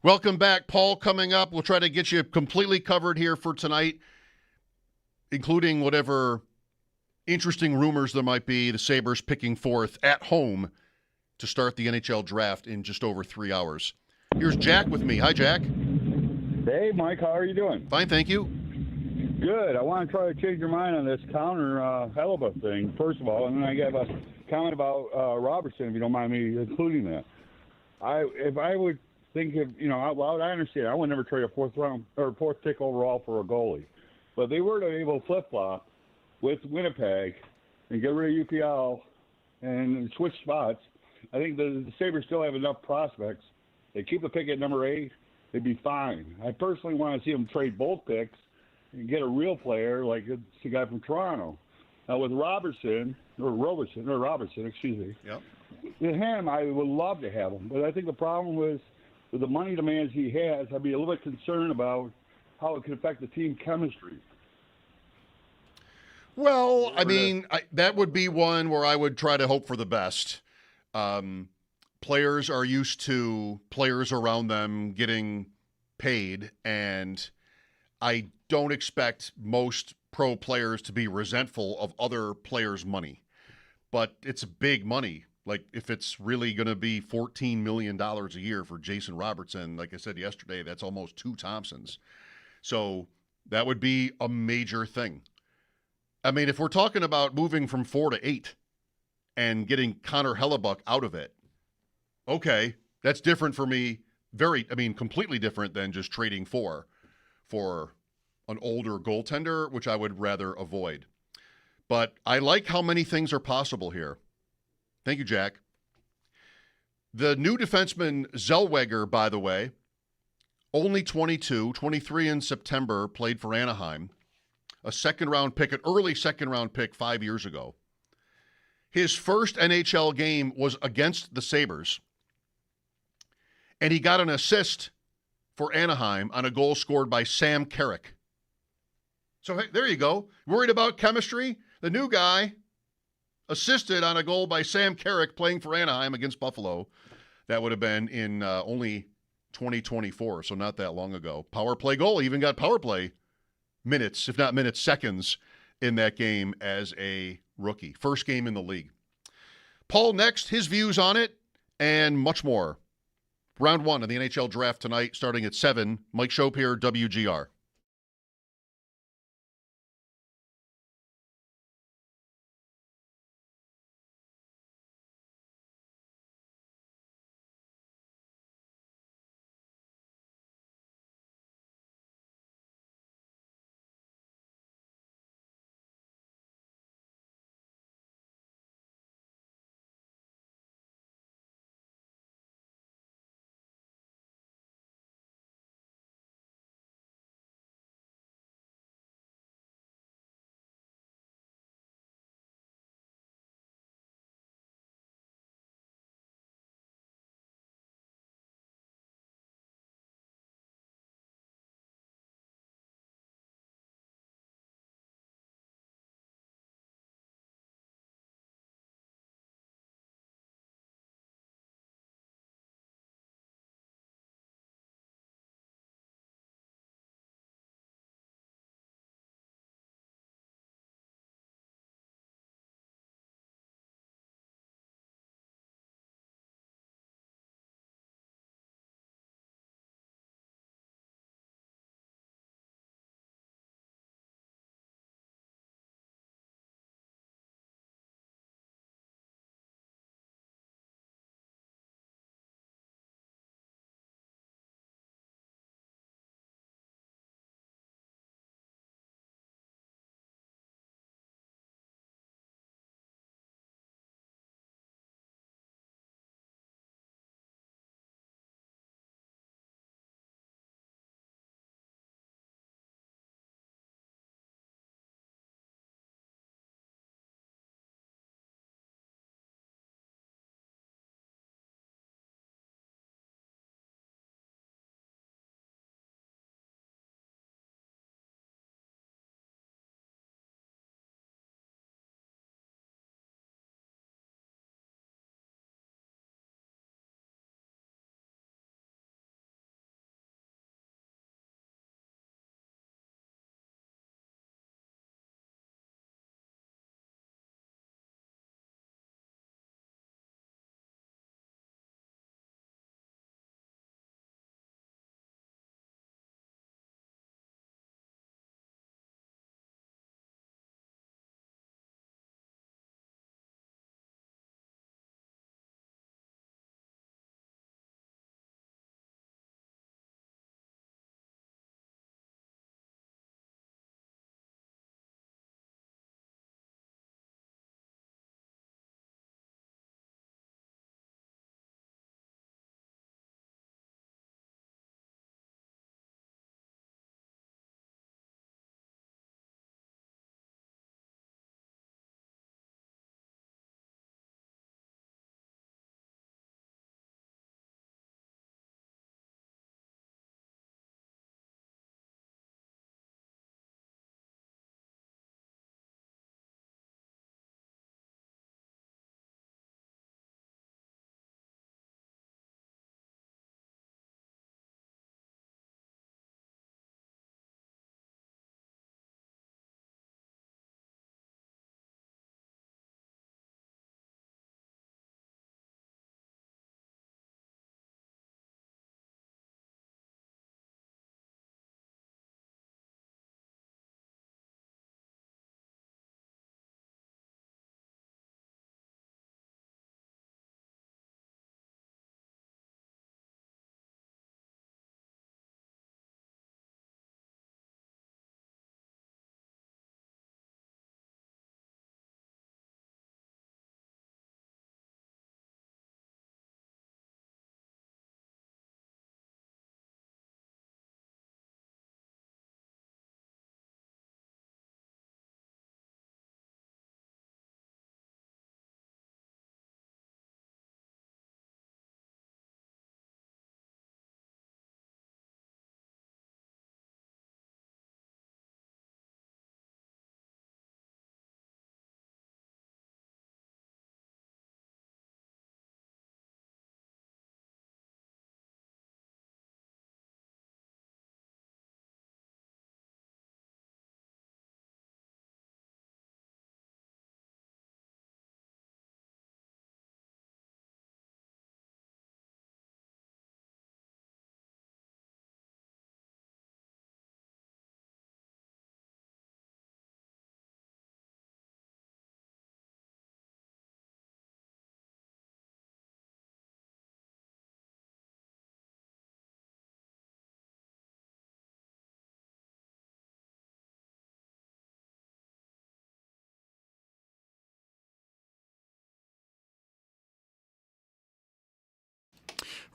Speaker 4: Welcome back, Paul. Coming up, we'll try to get you completely covered here for tonight, including whatever interesting rumors there might be. The Sabres picking fourth at home to start the NHL draft in just over 3 hours. Here's Jack with me. Hi, Jack.
Speaker 10: Hey, Mike. How are you doing?
Speaker 4: Fine, thank you.
Speaker 10: Good. I want to try to change your mind on this counter Hellebuck thing, first of all, and then I got a comment about Robertson, if you don't mind me including that. If I would think of, out loud, I understand. I would never trade a fourth pick overall for a goalie. But if they were to be able to flip-flop with Winnipeg and get rid of UPL and switch spots, I think the Sabres still have enough prospects. They keep the pick at number 8, they'd be fine. I personally want to see them trade both picks and get a real player like the guy from Toronto. Now with Robertson, excuse me.
Speaker 4: Yep.
Speaker 10: With him, I would love to have him, but I think the problem with the money demands he has, I'd be a little bit concerned about how it could affect the team chemistry.
Speaker 4: Well, I mean, that would be one where I would try to hope for the best. Players are used to players around them getting paid, and I don't expect most pro players to be resentful of other players' money. But it's big money. Like, if it's really going to be $14 million a year for Jason Robertson, like I said yesterday, that's almost 2 Thompsons. So that would be a major thing. I mean, if we're talking about moving from 4 to 8 and getting Connor Hellebuck out of it, okay, that's different for me. Completely different than just trading for an older goaltender, which I would rather avoid. But I like how many things are possible here. Thank you, Jack. The new defenseman, Zelwagger, by the way, only 22, 23 in September, played for Anaheim. A second-round pick, an early second-round pick 5 years ago. His first NHL game was against the Sabres, and he got an assist for Anaheim on a goal scored by Sam Carrick. So, hey, there you go. Worried about chemistry? The new guy assisted on a goal by Sam Carrick playing for Anaheim against Buffalo. That would have been in only 2024, so not that long ago. Power play goal. He even got power play minutes, if not minutes, seconds in that game as a rookie. First game in the league. Paul next, his views on it, and much more. Round 1 of the NHL draft tonight, starting at 7. Mike Schopp here, WGR.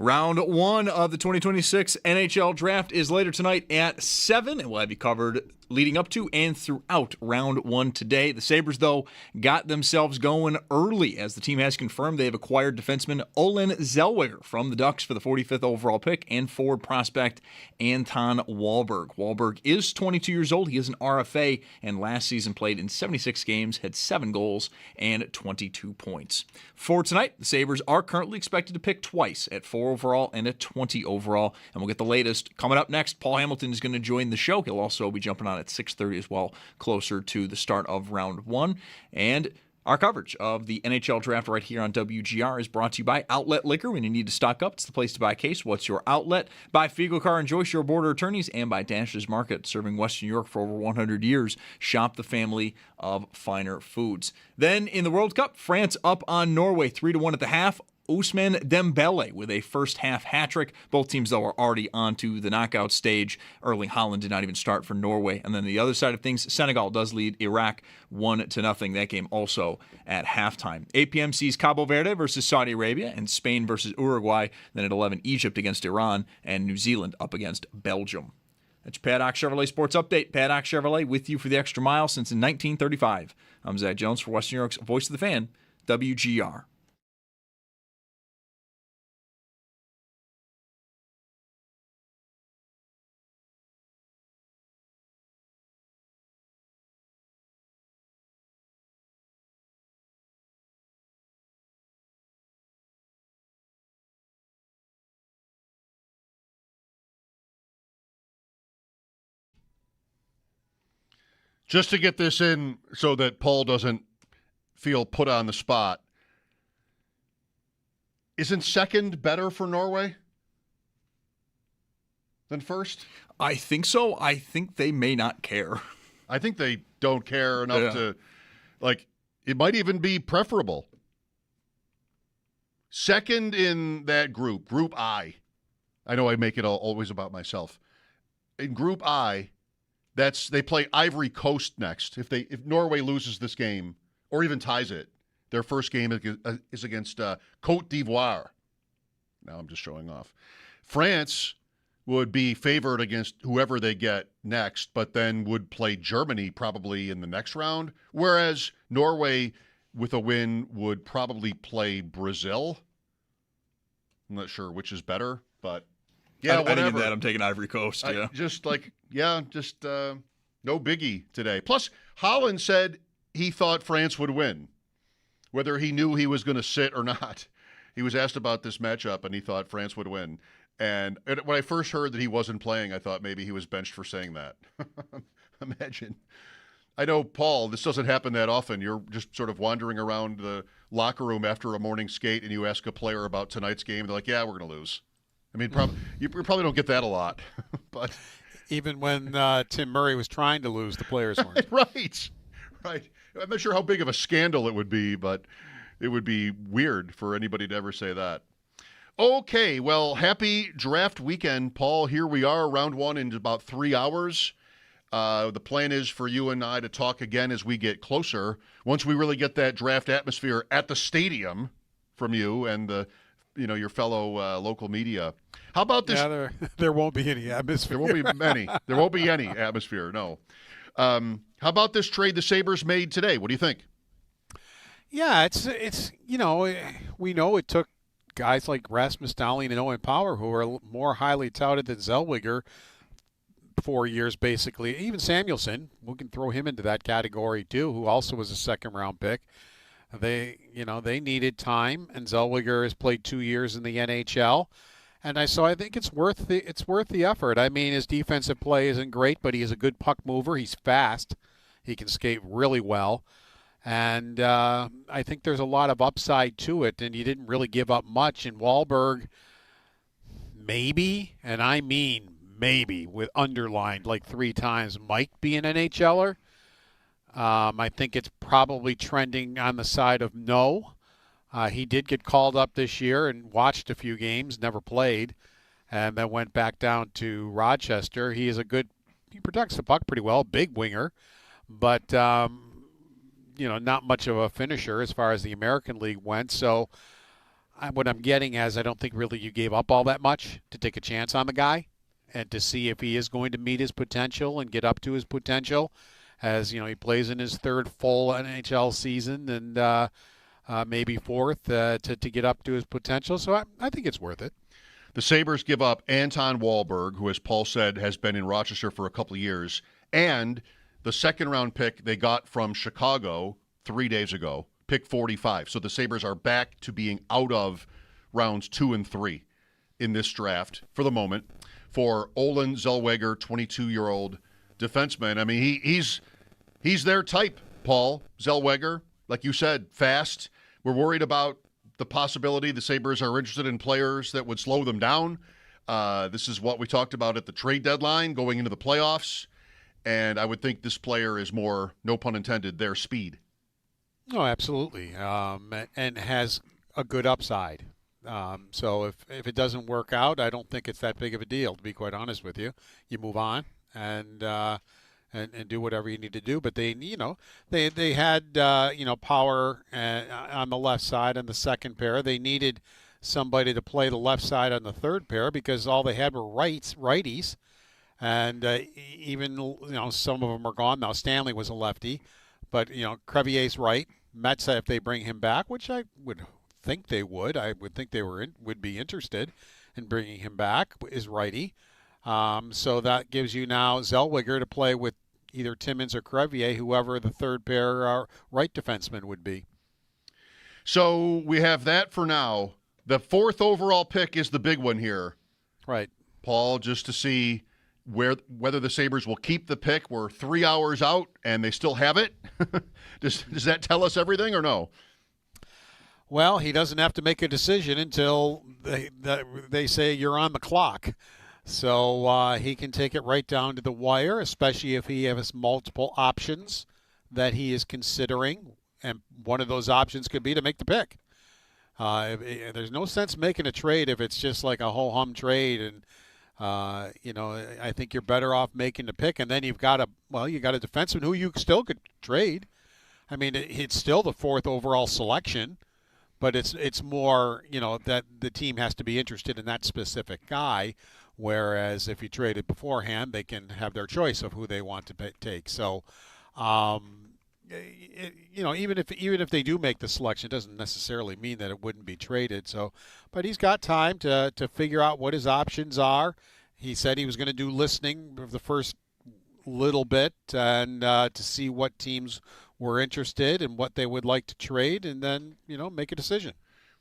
Speaker 1: Round one of the 2026 NHL Draft is later tonight at 7, and we'll have you covered leading up to and throughout round one today. The Sabres, though, got themselves going early as the team has confirmed they have acquired defenseman Olan Zelwagger from the Ducks for the 45th overall pick and forward prospect Anton Wahlberg. Wahlberg is 22 years old. He is an RFA and last season played in 76 games, had 7 goals and 22 points. For tonight, the Sabres are currently expected to pick twice at 4 overall and at 20 overall, and we'll get the latest coming up next. Paul Hamilton is going to join the show. He'll also be jumping on at 6:30 as well, closer to the start of round one. And our coverage of the NHL Draft right here on WGR is brought to you by Outlet Liquor. When you need to stock up, it's the place to buy a case. What's your outlet? By Fiegel Car and Joyce, your border attorneys, and by Dash's Market, serving Western New York for over 100 years. Shop the family of finer foods. Then in the World Cup, France up on Norway 3-1 at the half. Ousmane Dembele with a first-half hat-trick. Both teams, though, are already on to the knockout stage. Erling Haaland did not even start for Norway. And then the other side of things, Senegal does lead Iraq 1-0. That game also at halftime. 8 p.m. sees Cabo Verde versus Saudi Arabia and Spain versus Uruguay. Then at 11, Egypt against Iran and New Zealand up against Belgium. That's your Paddock Chevrolet Sports Update. Paddock Chevrolet with you for the extra mile since 1935. I'm Zach Jones for Western New York's Voice of the Fan, WGR.
Speaker 4: Just to get this in so that Paul doesn't feel put on the spot, isn't second better for Norway than first?
Speaker 1: I think so. I think they may not care.
Speaker 4: I think they don't care enough to, it might even be preferable. Second in that group, Group I. I know I make it always about myself. In Group I, they play Ivory Coast next. If Norway loses this game or even ties it, their first game is against Côte d'Ivoire. Now I'm just showing off. France would be favored against whoever they get next, but then would play Germany probably in the next round, whereas Norway, with a win, would probably play Brazil. I'm not sure which is better, but yeah, whatever.
Speaker 1: I think in that I'm taking Ivory Coast, yeah.
Speaker 4: No biggie today. Plus, Holland said he thought France would win, whether he knew he was going to sit or not. He was asked about this matchup, and he thought France would win. And when I first heard that he wasn't playing, I thought maybe he was benched for saying that. Imagine. I know, Paul, this doesn't happen that often. You're just sort of wandering around the locker room after a morning skate, and you ask a player about tonight's game. They're like, yeah, we're going to lose. I mean, you probably don't get that a lot. But
Speaker 11: even when Tim Murray was trying to lose, the players weren't.
Speaker 4: Right. I'm not sure how big of a scandal it would be, but it would be weird for anybody to ever say that. Okay, well, happy draft weekend, Paul. Here we are, round one in about 3 hours. The plan is for you and I to talk again as we get closer. Once we really get that draft atmosphere at the stadium from you and your fellow local media. How about this?
Speaker 11: Yeah, there won't be any atmosphere.
Speaker 4: There won't be many. There won't be any atmosphere, no. How about this trade the Sabres made today? What do you think?
Speaker 11: Yeah, it's we know it took guys like Rasmus Dahlin and Owen Power, who are more highly touted than Zellweger, 4 years basically. Even Samuelson, we can throw him into that category too, who also was a second-round pick. They needed time, and Zellweger has played 2 years in the NHL, and I think it's worth the effort. I mean, his defensive play isn't great, but he is a good puck mover. He's fast. He can skate really well, and I think there's a lot of upside to it. And you didn't really give up much. And Wahlberg, maybe, and I mean maybe, with underlined like 3 times, might be an NHLer. I think it's probably trending on the side of no. He did get called up this year and watched a few games, never played, and then went back down to Rochester. He protects the puck pretty well, big winger, but not much of a finisher as far as the American League went. So what I'm getting is I don't think really you gave up all that much to take a chance on the guy and to see if he is going to meet his potential and get up to his potential. As he plays in his third full NHL season and maybe fourth to get up to his potential. So I think it's worth it.
Speaker 4: The Sabres give up Anton Wahlberg, who, as Paul said, has been in Rochester for a couple of years, and the second-round pick they got from Chicago 3 days ago, pick 45. So the Sabres are back to being out of rounds 2 and 3 in this draft for the moment for Olan Zelwagger, 22-year-old defenseman. I mean, he's their type, Paul Zelwagger. Like you said, fast. We're worried about the possibility the Sabres are interested in players that would slow them down. This is what we talked about at the trade deadline going into the playoffs. And I would think this player is more, no pun intended, their speed.
Speaker 11: Oh, absolutely. And has a good upside. So if it doesn't work out, I don't think it's that big of a deal, to be quite honest with you. You move on and do whatever you need to do. But they had power on the left side on the second pair. They needed somebody to play the left side on the third pair because all they had were righties, and even some of them are gone now. Stanley was a lefty, but Crevier's right. Metsa, if they bring him back, which I would think they would, I would think they would be interested in bringing him back, is righty. So that gives you now Zelwagger to play with either Timmins or Crevier, whoever the third pair right defenseman would be.
Speaker 4: So we have that for now. The 4th overall pick is the big one here.
Speaker 11: Right.
Speaker 4: Paul, just to see whether the Sabres will keep the pick. We're 3 hours out, and they still have it. Does that tell us everything or no?
Speaker 11: Well, he doesn't have to make a decision until they say you're on the clock. So he can take it right down to the wire, especially if he has multiple options that he is considering. And one of those options could be to make the pick. There's no sense making a trade if it's just like a ho-hum trade. And, I think you're better off making the pick. And then you got a defenseman who you still could trade. I mean, it's still the 4th overall selection. But it's more, that the team has to be interested in that specific guy. Whereas if you trade it beforehand, they can have their choice of who they want to take. So, even if they do make the selection, it doesn't necessarily mean that it wouldn't be traded. So, but he's got time to figure out what his options are. He said he was going to do listening of the first little bit and to see what teams were interested and what they would like to trade, and then make a decision.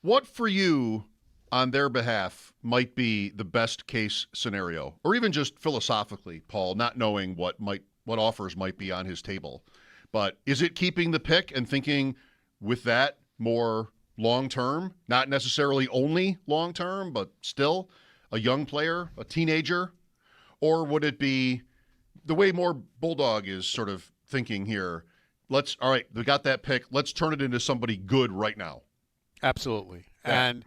Speaker 4: What for you, on their behalf, might be the best case scenario, or even just philosophically, Paul, not knowing what offers might be on his table? But is it keeping the pick and thinking with that more long-term, not necessarily only long-term, but still a young player, a teenager? Or would it be the way more Bulldog is sort of thinking here? All right, we got that pick. Let's turn it into somebody good right now.
Speaker 11: Absolutely.
Speaker 4: Yeah.
Speaker 11: And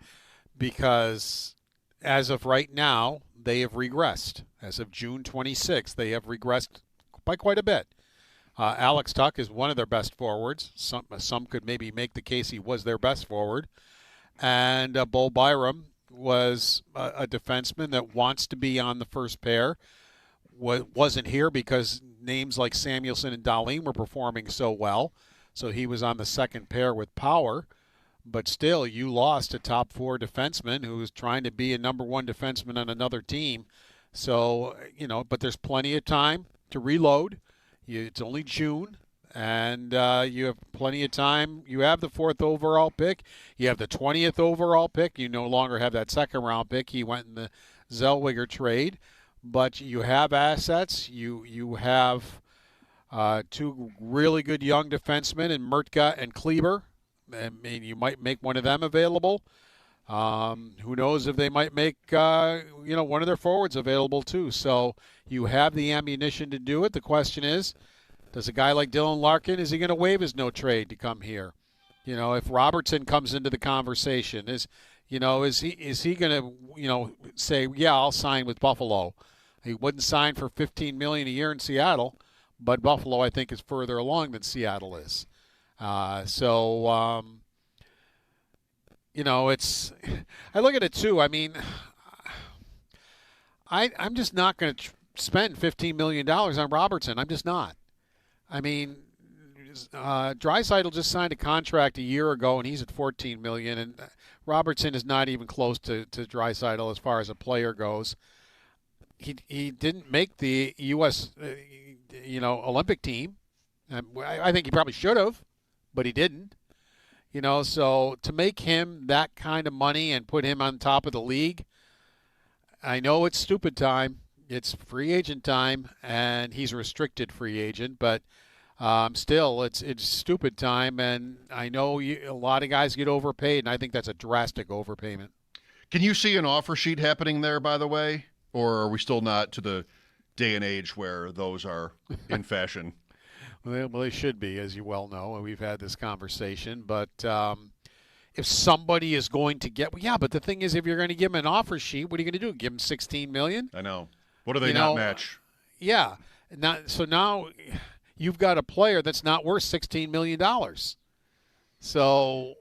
Speaker 11: because as of right now, they have regressed. As of June 26th, they have regressed by quite a bit. Alex Tuck is one of their best forwards. Some could maybe make the case he was their best forward. And Bo Byram was a defenseman that wants to be on the first pair. Wasn't here because names like Samuelson and Dahlin were performing so well. So he was on the second pair with Power. But still, you lost a top 4 defenseman who was trying to be a number 1 defenseman on another team. So, but there's plenty of time to reload. It's only June, and you have plenty of time. You have the 4th overall pick. You have the 20th overall pick. You no longer have that second-round pick. He went in the Zellweger trade. But you have assets. You have 2 really good young defensemen in Mertka and Kleber. I mean, you might make one of them available. Who knows if they might make one of their forwards available too. So you have the ammunition to do it. The question is, does a guy like Dylan Larkin, is he going to waive his no trade to come here? If Robertson comes into the conversation, is he going to say, yeah, I'll sign with Buffalo? He wouldn't sign for $15 million a year in Seattle, but Buffalo I think is further along than Seattle is. it's – I look at it too. I mean, I'm just not going to spend $15 million on Robertson. I'm just not. I mean, Draisaitl just signed a contract a year ago, and he's at $14 million, and Robertson is not even close to Draisaitl as far as a player goes. He didn't make the U.S. Olympic team. I think he probably should have, but he didn't. So to make him that kind of money and put him on top of the league, I know it's stupid time. It's free agent time, and he's a restricted free agent, but still, it's stupid time, and I know a lot of guys get overpaid, and I think that's a drastic overpayment.
Speaker 4: Can you see an offer sheet happening there, by the way, or are we still not to the day and age where those are in fashion?
Speaker 11: Well, they should be, as you well know, and we've had this conversation, but if somebody is going to get – yeah, but the thing is, if you're going to give him an offer sheet, what are you going to do? Give him $16 million?
Speaker 4: I know. What do they not match?
Speaker 11: Yeah. So now you've got a player that's not worth $16 million. So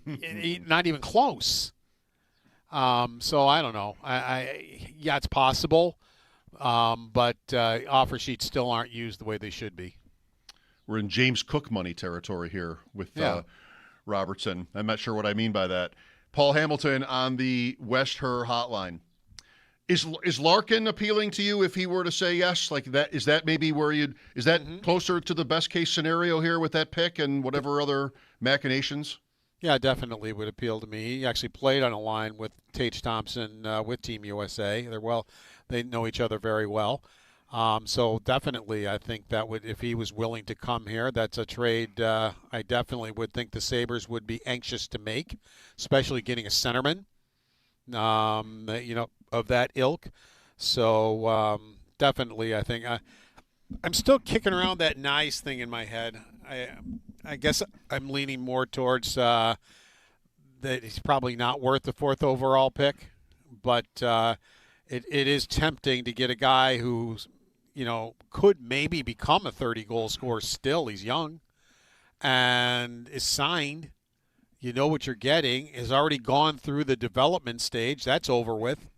Speaker 11: not even close. So I don't know. Yeah, it's possible, but offer sheets still aren't used the way they should be.
Speaker 4: We're in James Cook money territory here with Robertson. I'm not sure what I mean by that. Paul Hamilton on the West Her hotline. Is Larkin appealing to you if he were to say yes? Like that, is that maybe where is that closer to the best case scenario here with that pick and whatever other machinations?
Speaker 11: Yeah, definitely would appeal to me. He actually played on a line with Tage Thompson with Team USA. They know each other very well. So definitely, I think that would, if he was willing to come here, that's a trade I definitely would think the Sabres would be anxious to make, especially getting a centerman, of that ilk. So definitely, I think I'm still kicking around that nice thing in my head. I guess I'm leaning more towards that he's probably not worth the 4th overall pick, but it is tempting to get a guy who's, could maybe become a 30-goal scorer still. He's young and is signed. You know what you're getting, has already gone through the development stage. That's over with.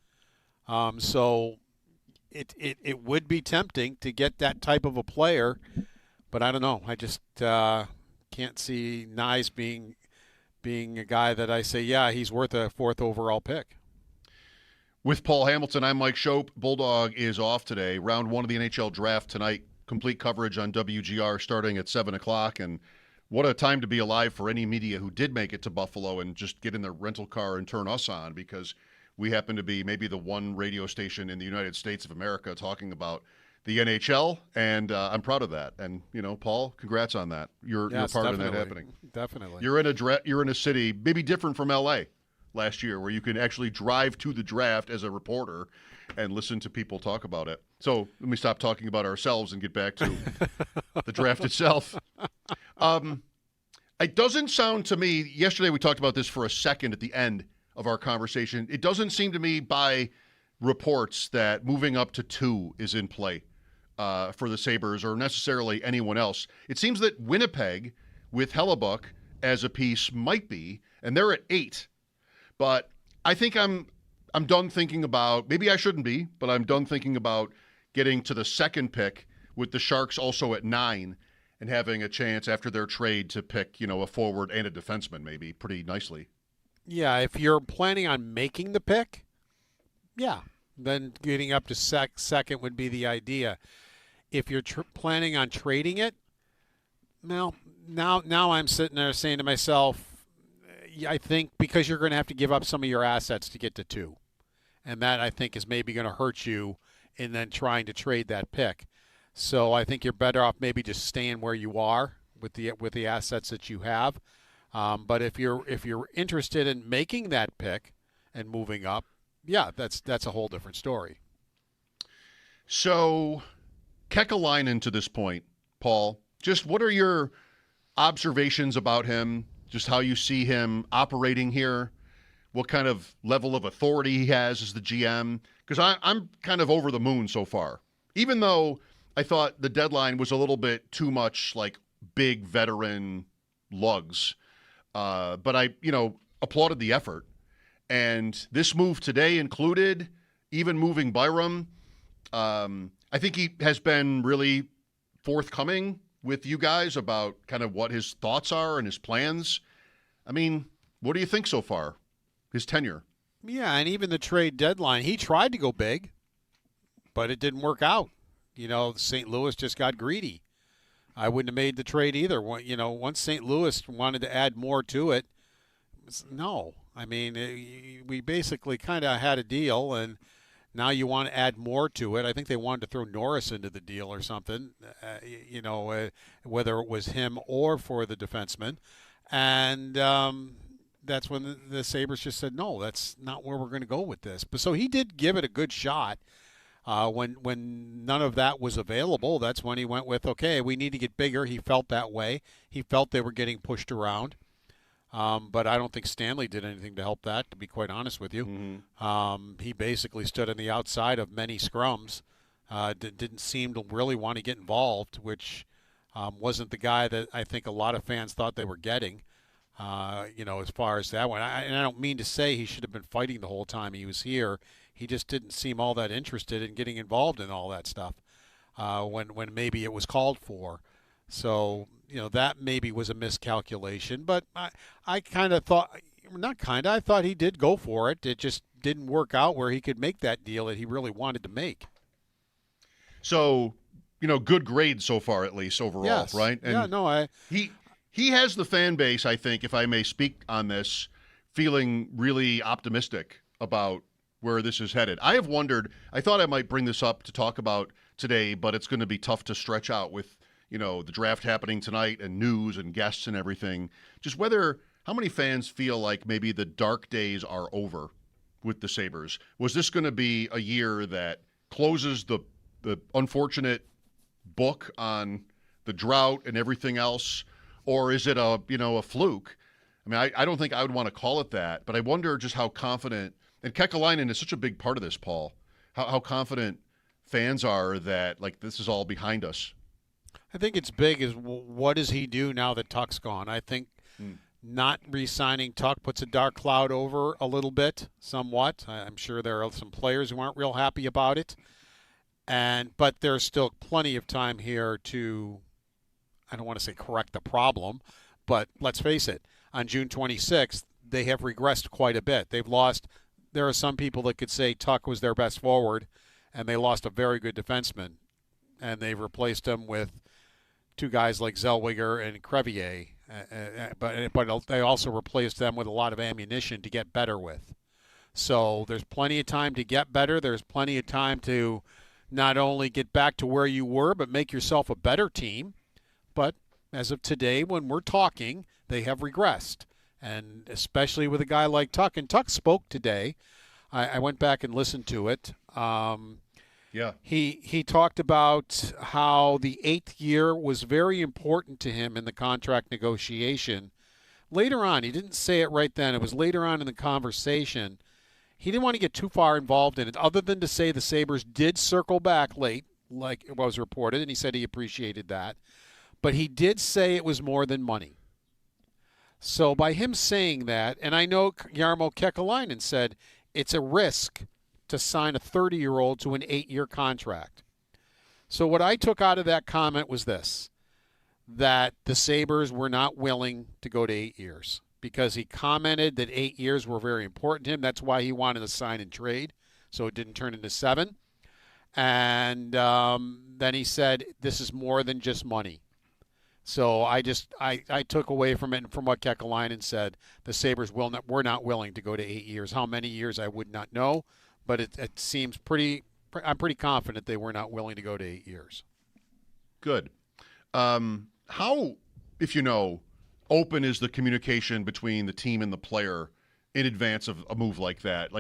Speaker 11: So it would be tempting to get that type of a player, but I don't know. I just can't see Nyes being a guy that I say, yeah, he's worth a 4th overall pick.
Speaker 4: With Paul Hamilton, I'm Mike Schopp. Bulldog is off today. Round 1 of the NHL draft tonight. Complete coverage on WGR starting at 7 o'clock. And what a time to be alive for any media who did make it to Buffalo and just get in their rental car and turn us on, because we happen to be maybe the one radio station in the United States of America talking about the NHL, and I'm proud of that. And, Paul, congrats on that. You're part of that happening.
Speaker 11: Definitely.
Speaker 4: You're in a city maybe different from L.A. last year, where you can actually drive to the draft as a reporter and listen to people talk about it. So let me stop talking about ourselves and get back to the draft itself. It doesn't sound to me, yesterday we talked about this for a second at the end of our conversation. It doesn't seem to me by reports that moving up to 2 is in play for the Sabres or necessarily anyone else. It seems that Winnipeg with Hellebuck as a piece might be, and they're at 8. But I think I'm done thinking about, maybe I shouldn't be, but I'm done thinking about getting to the 2nd pick with the Sharks also at 9 and having a chance after their trade to pick, a forward and a defenseman maybe pretty nicely.
Speaker 11: Yeah, if you're planning on making the pick, yeah, then getting up to second would be the idea. If you're planning on trading it, now I'm sitting there saying to myself, I think because you're going to have to give up some of your assets to get to 2. And that, I think, is maybe going to hurt you in then trying to trade that pick. So I think you're better off maybe just staying where you are with the assets that you have. But if you're interested in making that pick and moving up, yeah, that's a whole different story.
Speaker 4: So Kekalainen to this point, Paul, just what are your observations about him? Just how you see him operating here, what kind of level of authority he has as the GM. Because I'm kind of over the moon so far, even though I thought the deadline was a little bit too much like big veteran lugs. But applauded the effort. And this move today included, even moving Byram, I think he has been really forthcoming with you guys about kind of what his thoughts are and his plans. I mean, what do you think so far, his tenure?
Speaker 11: Yeah, and even the trade deadline, he tried to go big, but it didn't work out. You know, St. Louis just got greedy. I wouldn't have made the trade either. You know, once St. Louis wanted to add more to it, no. I mean, we basically kind of had a deal, and now you want to add more to it. I think they wanted to throw Norris into the deal or something, whether it was him or for the defenseman. And that's when the Sabres just said, no, that's not where we're going to go with this. But so he did give it a good shot. When none of that was available, that's when he went with, okay, we need to get bigger. He felt that way. He felt they were getting pushed around. But I don't think Stanley did anything to help that, to be quite honest with you. Mm-hmm. He basically stood on the outside of many scrums, didn't seem to really want to get involved, which wasn't the guy that I think a lot of fans thought they were getting, as far as that went. And I don't mean to say he should have been fighting the whole time he was here. He just didn't seem all that interested in getting involved in all that stuff when maybe it was called for. So, that maybe was a miscalculation. But I kind of thought, I thought he did go for it. It just didn't work out where he could make that deal that he really wanted to make.
Speaker 4: So, good grade so far, at least overall,
Speaker 11: yes.
Speaker 4: Right? And he has the fan base, I think, if I may speak on this, feeling really optimistic about where this is headed. I have wondered, I thought I might bring this up to talk about today, but it's going to be tough to stretch out with, the draft happening tonight and news and guests and everything. Just how many fans feel like maybe the dark days are over with the Sabres? Was this going to be a year that closes the unfortunate book on the drought and everything else? Or is it a fluke? I mean, I don't think I would want to call it that, but I wonder just how confident, and Kekalainen is such a big part of this, Paul, how confident fans are that, this is all behind us.
Speaker 11: I think it's big is what does he do now that Tuck's gone? I think not re-signing Tuck puts a dark cloud over a little bit, somewhat. I'm sure there are some players who aren't real happy about it. But there's still plenty of time here to, I don't want to say correct the problem, but let's face it, on June 26th, they have regressed quite a bit. There are some people that could say Tuck was their best forward, and they lost a very good defenseman, and they've replaced him with two guys like Zelwagger and Crevier, but they also replaced them with a lot of ammunition to get better with. So there's plenty of time to get better. There's plenty of time to not only get back to where you were, but make yourself a better team. But as of today, when we're talking, they have regressed, and especially with a guy like Tuck. And Tuck spoke today. I went back and listened to it.
Speaker 4: Yeah.
Speaker 11: He talked about how the 8th year was very important to him in the contract negotiation. Later on, he didn't say it right then. It was later on in the conversation. He didn't want to get too far involved in it, other than to say the Sabres did circle back late, like it was reported, and he said he appreciated that. But he did say it was more than money. So by him saying that, and I know Jarmo Kekalainen said it's a risk to sign a 30-year-old to an 8-year contract. So what I took out of that comment was this, that the Sabres were not willing to go to 8 years because he commented that 8 years were very important to him. That's why he wanted to sign and trade, so it didn't turn into 7. And then he said, this is more than just money. So I took away from it and from what Kekalainen said, the Sabres were not willing to go to 8 years. How many years, I would not know. But it seems I'm pretty confident they were not willing to go to 8 years.
Speaker 4: Good. How, if you know, open is the communication between the team and the player in advance of a move like that?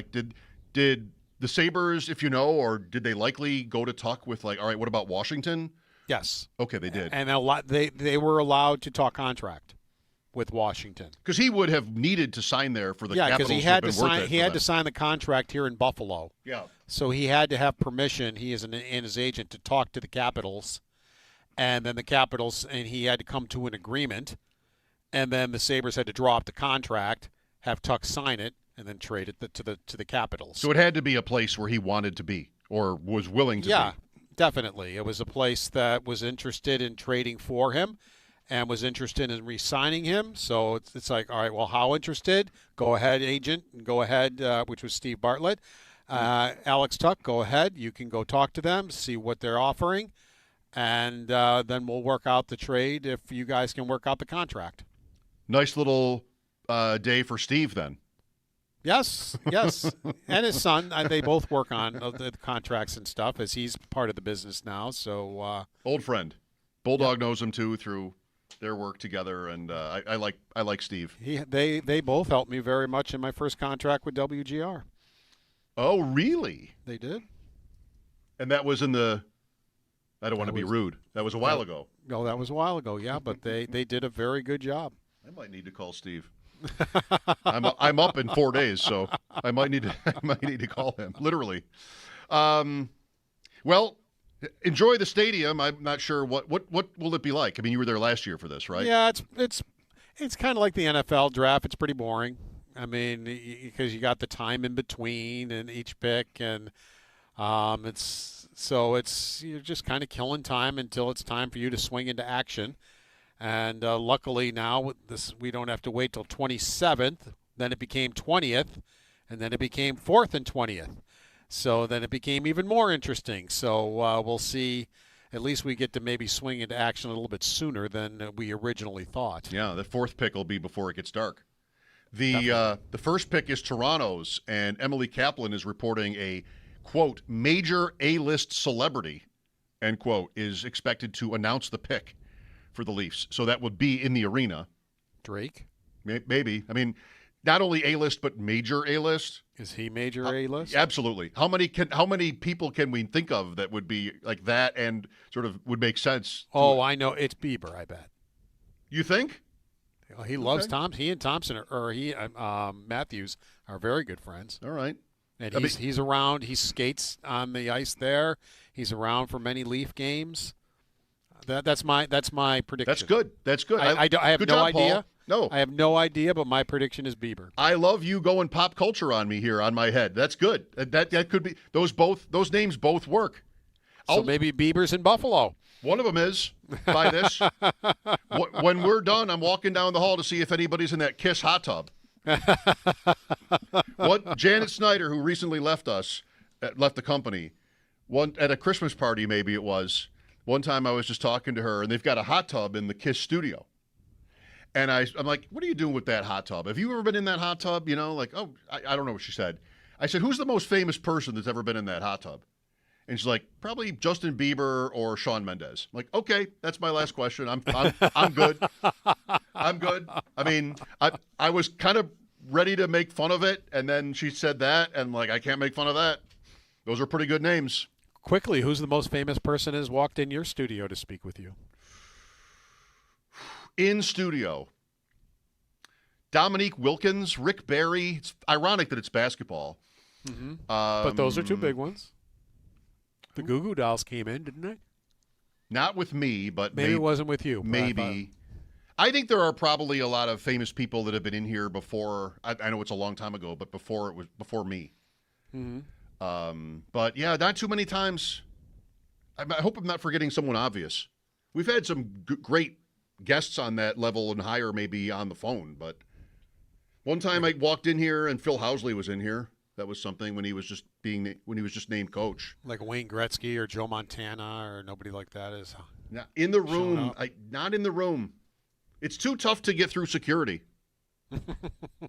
Speaker 4: Did the Sabres, if you know, or did they likely go to Tuck with all right, what about Washington?
Speaker 11: Yes.
Speaker 4: Okay, they did.
Speaker 11: And they were allowed to talk contract with Washington.
Speaker 4: Because he would have needed to sign there for the Capitals.
Speaker 11: Yeah, because he had to sign the contract here in Buffalo.
Speaker 4: Yeah.
Speaker 11: So he had to have permission, he and his agent, to talk to the Capitals. And then the Capitals, and he had to come to an agreement. And then the Sabres had to draw up the contract. have Tuck sign it, and then trade it to the Capitals.
Speaker 4: So it had to be a place where he wanted to be or was willing to be.
Speaker 11: Yeah, definitely. It was a place that was interested in trading for him and was interested in re-signing him. So it's like, all right, well, how interested? Go ahead, agent, and go ahead, which was Steve Bartlett. Alex Tuck, go ahead. You can go talk to them, see what they're offering, and then we'll work out the trade if you guys can work out the contract.
Speaker 4: Nice little day for Steve then.
Speaker 11: Yes, and his son. They both work on the contracts and stuff as he's part of the business now. So
Speaker 4: old friend, Bulldog knows him too through their work together, and I like Steve.
Speaker 11: They both helped me very much in my first contract with WGR.
Speaker 4: Oh, really?
Speaker 11: They did.
Speaker 4: And that was in the. I don't want to be rude. That was a while ago.
Speaker 11: No, that was a while ago. Yeah, but they did a very good job.
Speaker 4: I might need to call Steve. I'm up in 4 days, so I might need to call him literally. Well, enjoy the stadium. I'm not sure what will it be like. I mean, you were there last year for this, right?
Speaker 11: Yeah, it's kind of like the NFL draft. It's pretty boring. I mean, because you got the time in between and each pick, and you're just kind of killing time until it's time for you to swing into action. And luckily now we don't have to wait till 27th. Then it became 20th, and then it became 4th and 20th. So then it became even more interesting. So we'll see. At least we get to maybe swing into action a little bit sooner than we originally thought.
Speaker 4: Yeah, the 4th pick will be before it gets dark. The first pick is Toronto's, and Emily Kaplan is reporting a, quote, major A-list celebrity, end quote, is expected to announce the pick for the Leafs. So that would be in the arena.
Speaker 11: Drake?
Speaker 4: Maybe. I mean, not only A-list, but major A-list.
Speaker 11: Is he major A-list?
Speaker 4: Absolutely. How many people can we think of that would be like that and sort of would make sense?
Speaker 11: I know. It's Bieber, I bet.
Speaker 4: You think?
Speaker 11: Well, he loves Tom. He and Thompson, Matthews, are very good friends.
Speaker 4: All right.
Speaker 11: And he's around. He skates on the ice there. He's around for many Leaf games. That's my prediction.
Speaker 4: That's good.
Speaker 11: I have no idea.
Speaker 4: Paul. No,
Speaker 11: I have no idea, but my prediction is Bieber.
Speaker 4: I love you going pop culture on me here on my head. That's good. That could be those names both work.
Speaker 11: So maybe Bieber's in Buffalo.
Speaker 4: One of them is by this. When we're done, I'm walking down the hall to see if anybody's in that Kiss hot tub. What Janet Snyder, who recently left the company, at a Christmas party, maybe it was. One time I was just talking to her, and they've got a hot tub in the Kiss studio. And I'm like, what are you doing with that hot tub? Have you ever been in that hot tub? You know, like, oh, I don't know what she said. I said, who's the most famous person that's ever been in that hot tub? And she's like, probably Justin Bieber or Shawn Mendes. I'm like, okay, that's my last question. I'm good. I'm good. I mean, I was kind of ready to make fun of it, and then she said that, and like, I can't make fun of that. Those are pretty good names.
Speaker 11: Quickly, who's the most famous person has walked in your studio to speak with you?
Speaker 4: In studio, Dominique Wilkins, Rick Barry. It's ironic that it's basketball.
Speaker 11: Mm-hmm. But those are two big ones. The Goo Goo Dolls came in, didn't they?
Speaker 4: Not with me, but
Speaker 11: maybe it wasn't with you.
Speaker 4: Maybe. I think there are probably a lot of famous people that have been in here before. I know it's a long time ago, but before me.
Speaker 11: Mm-hmm.
Speaker 4: But yeah, not too many times. I hope I'm not forgetting someone obvious. We've had some great guests on that level and higher, maybe on the phone. But one time I walked in here and Phil Housley was in here. That was something when he was just named coach.
Speaker 11: Like Wayne Gretzky or Joe Montana or nobody like that is.
Speaker 4: Not in the room. Not in the room. It's too tough to get through security.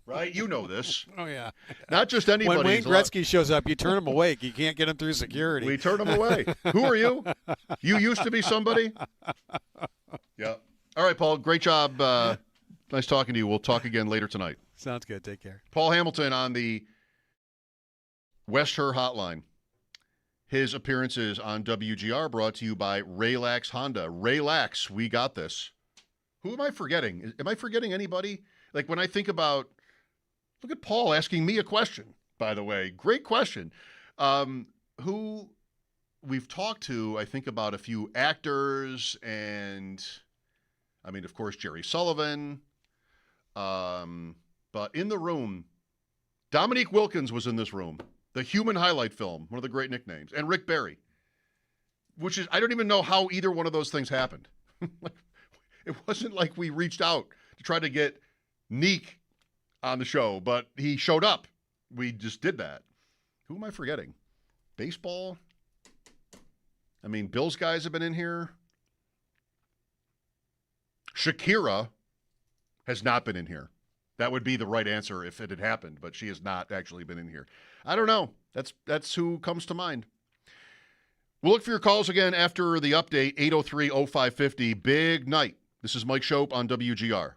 Speaker 4: Right? You know this.
Speaker 11: Oh, yeah.
Speaker 4: Not just anybody.
Speaker 11: When Wayne Gretzky shows up, you turn him away. You can't get him through security.
Speaker 4: We turn him away. Who are you? You used to be somebody? Yeah. All right, Paul. Great job. Nice talking to you. We'll talk again later tonight.
Speaker 11: Sounds good. Take care.
Speaker 4: Paul Hamilton on the West Her Hotline. His appearances on WGR brought to you by Raylax Honda. Raylax, we got this. Who am I forgetting? Am I forgetting anybody? Like when I think about, look at Paul asking me a question, by the way. Great question. Who we've talked to, I think about a few actors and, I mean, of course, Jerry Sullivan. But in the room, Dominique Wilkins was in this room. The Human Highlight Film, one of the great nicknames, and Rick Barry, which is, I don't even know how either one of those things happened. It wasn't like we reached out to try to get Neek on the show, but he showed up. We just did that. Who am I forgetting? Baseball? I mean, Bills guys have been in here. Shakira has not been in here. That would be the right answer if it had happened, but she has not actually been in here. I don't know. That's who comes to mind. We'll look for your calls again after the update, 803-0550. Big night. This is Mike Schopp on WGR.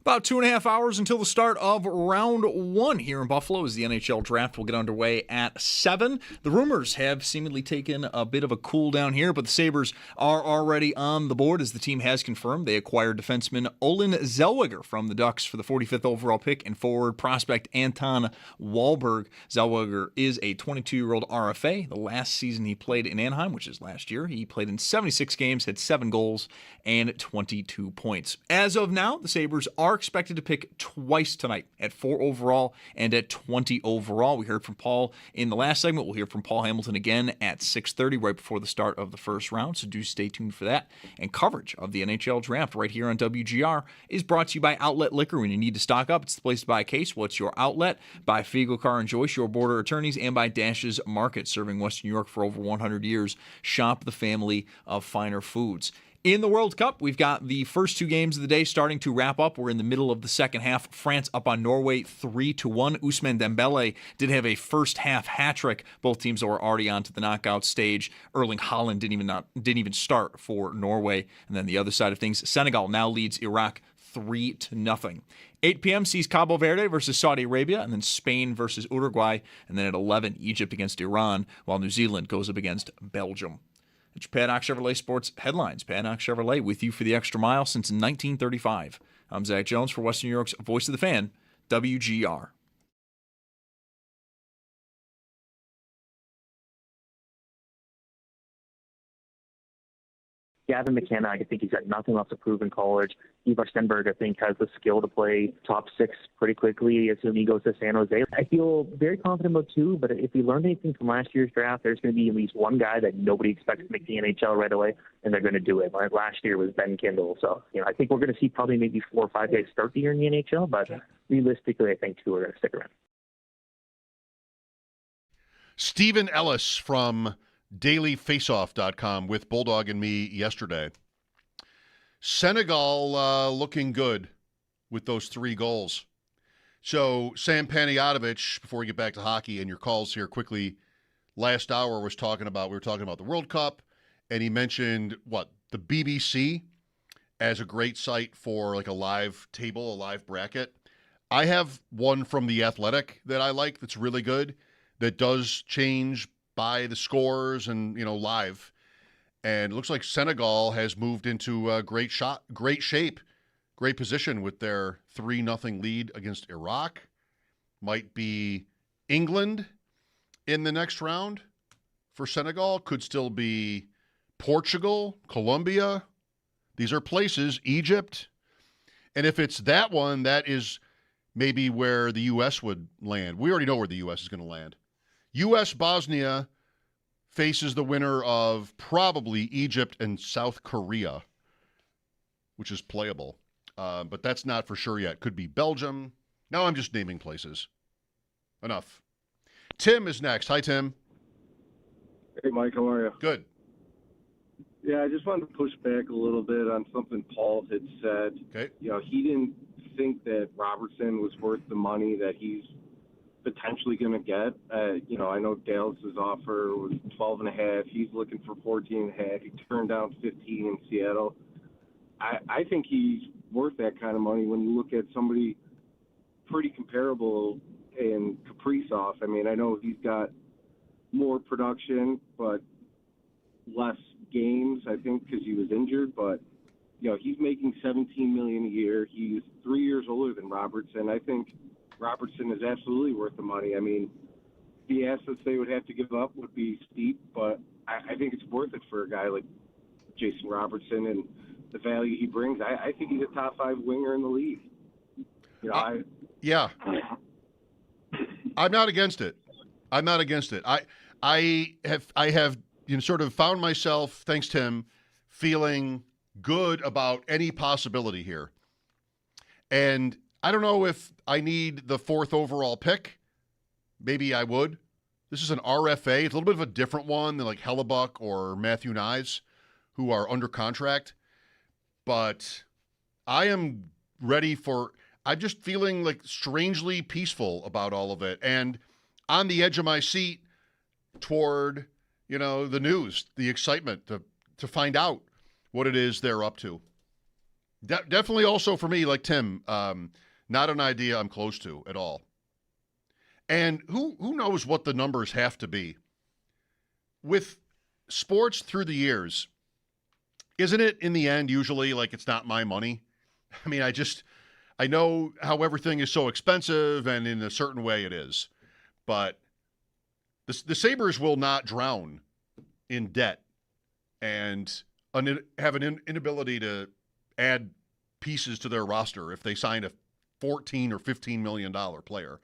Speaker 1: About 2.5 hours until the start of round one here in Buffalo as the NHL draft will get underway at 7. The rumors have seemingly taken a bit of a cool down here, but the Sabres are already on the board as the team has confirmed. They acquired defenseman Olan Zelwagger from the Ducks for the 45th overall pick and forward prospect Anton Wahlberg. Zelwagger is a 22-year-old RFA. The last season he played in Anaheim, which is last year, he played in 76 games, had 7 goals and 22 points. As of now, the Sabres are expected to pick twice tonight at 4 overall and at 20 overall. We heard from Paul in the last segment. We'll hear from Paul Hamilton again at 6:30 right before the start of the first round, so do stay tuned for that. And coverage of the NHL draft right here on WGR is brought to you by Outlet Liquor. When you need to stock up, it's the place to buy a case. What's your outlet? By Fiegel Car and Joyce, your border attorneys, and by Dash's Market, serving Western New York for over 100 years. Shop the family of finer foods. In the World Cup, we've got the first 2 games of the day starting to wrap up. We're in the middle of the second half. France up on Norway 3-1. Ousmane Dembele did have a first half hat trick. Both teams are already on to the knockout stage. Erling Haaland didn't even start for Norway. And then the other side of things, Senegal now leads Iraq 3-0. 8 p.m. sees Cabo Verde versus Saudi Arabia, and then Spain versus Uruguay. And then at 11, Egypt against Iran, while New Zealand goes up against Belgium. It's your Paddock Chevrolet Sports Headlines. Paddock Chevrolet with you for the extra mile since 1935. I'm Zach Jones for Western New York's Voice of the Fan, WGR.
Speaker 12: Gavin McKenna, I think he's got nothing left to prove in college. Ivar Stenberg, I think, has the skill to play top 6 pretty quickly, assuming he goes to San Jose. I feel very confident about 2, but if we learned anything from last year's draft, there's going to be at least one guy that nobody expects to make the NHL right away, and they're going to do it. Like last year was Ben Kindle. So, I think we're going to see probably maybe 4 or 5 guys start the year in the NHL, but realistically, I think 2 are going to stick around.
Speaker 4: Stephen Ellis from dailyfaceoff.com with Bulldog and me yesterday. Senegal looking good with those 3 goals. So Sam Panayotovich, before we get back to hockey and your calls here quickly, last hour we were talking about the World Cup, and he mentioned the BBC as a great site for like a live table, a live bracket. I have one from The Athletic that I like that's really good, that does change by the scores and, live. And it looks like Senegal has moved into great shape, great position with their 3-0 lead against Iraq. Might be England in the next round for Senegal. Could still be Portugal, Colombia. These are places, Egypt. And if it's that one, that is maybe where the U.S. would land. We already know where the U.S. is going to land. U.S. Bosnia faces the winner of probably Egypt and South Korea, which is playable. But that's not for sure yet. Could be Belgium. Now I'm just naming places. Enough. Tim is next. Hi, Tim.
Speaker 13: Hey, Mike. How are you?
Speaker 4: Good.
Speaker 13: Yeah, I just wanted to push back a little bit on something Paul had said.
Speaker 4: Okay.
Speaker 13: He didn't think that Robertson was worth the money that he's potentially going to get. I know Dallas's offer was 12.5. He's looking for 14.5. He turned down 15 in Seattle. I think he's worth that kind of money when you look at somebody pretty comparable in Kaprizov. I mean, I know he's got more production, but less games, I think, because he was injured. But, he's making $17 million a year. He's 3 years older than Robertson. I think Robertson is absolutely worth the money. I mean, the assets they would have to give up would be steep, but I think it's worth it for a guy like Jason Robertson and the value he brings. I think he's a top 5 winger in the league.
Speaker 4: Yeah. I'm not against it. I have sort of found myself, thanks Tim, feeling good about any possibility here. And I don't know if I need the 4th overall pick. Maybe I would. This is an RFA. It's a little bit of a different one than like Hellebuck or Matthew Nyes, who are under contract. But I am ready I'm just feeling like strangely peaceful about all of it. And on the edge of my seat toward, the news, the excitement to find out what it is they're up to. Definitely also for me, like Tim, not an idea I'm close to at all. And who knows what the numbers have to be? With sports through the years, isn't it in the end usually like it's not my money? I mean, I know how everything is so expensive, and in a certain way it is. But the Sabres will not drown in debt and have an inability to add pieces to their roster if they sign a $14 or $15 million player.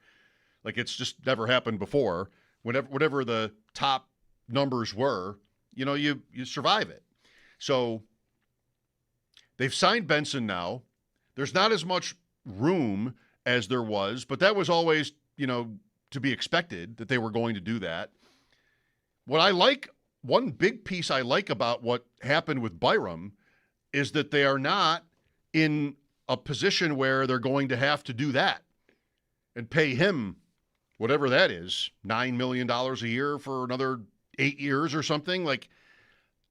Speaker 4: Like, it's just never happened before. Whatever the top numbers were, you survive it. So they've signed Benson now. There's not as much room as there was, but that was always, to be expected that they were going to do that. One big piece I like about what happened with Byram is that they are not in a position where they're going to have to do that and pay him whatever that is, $9 million a year for another 8 years or something. Like,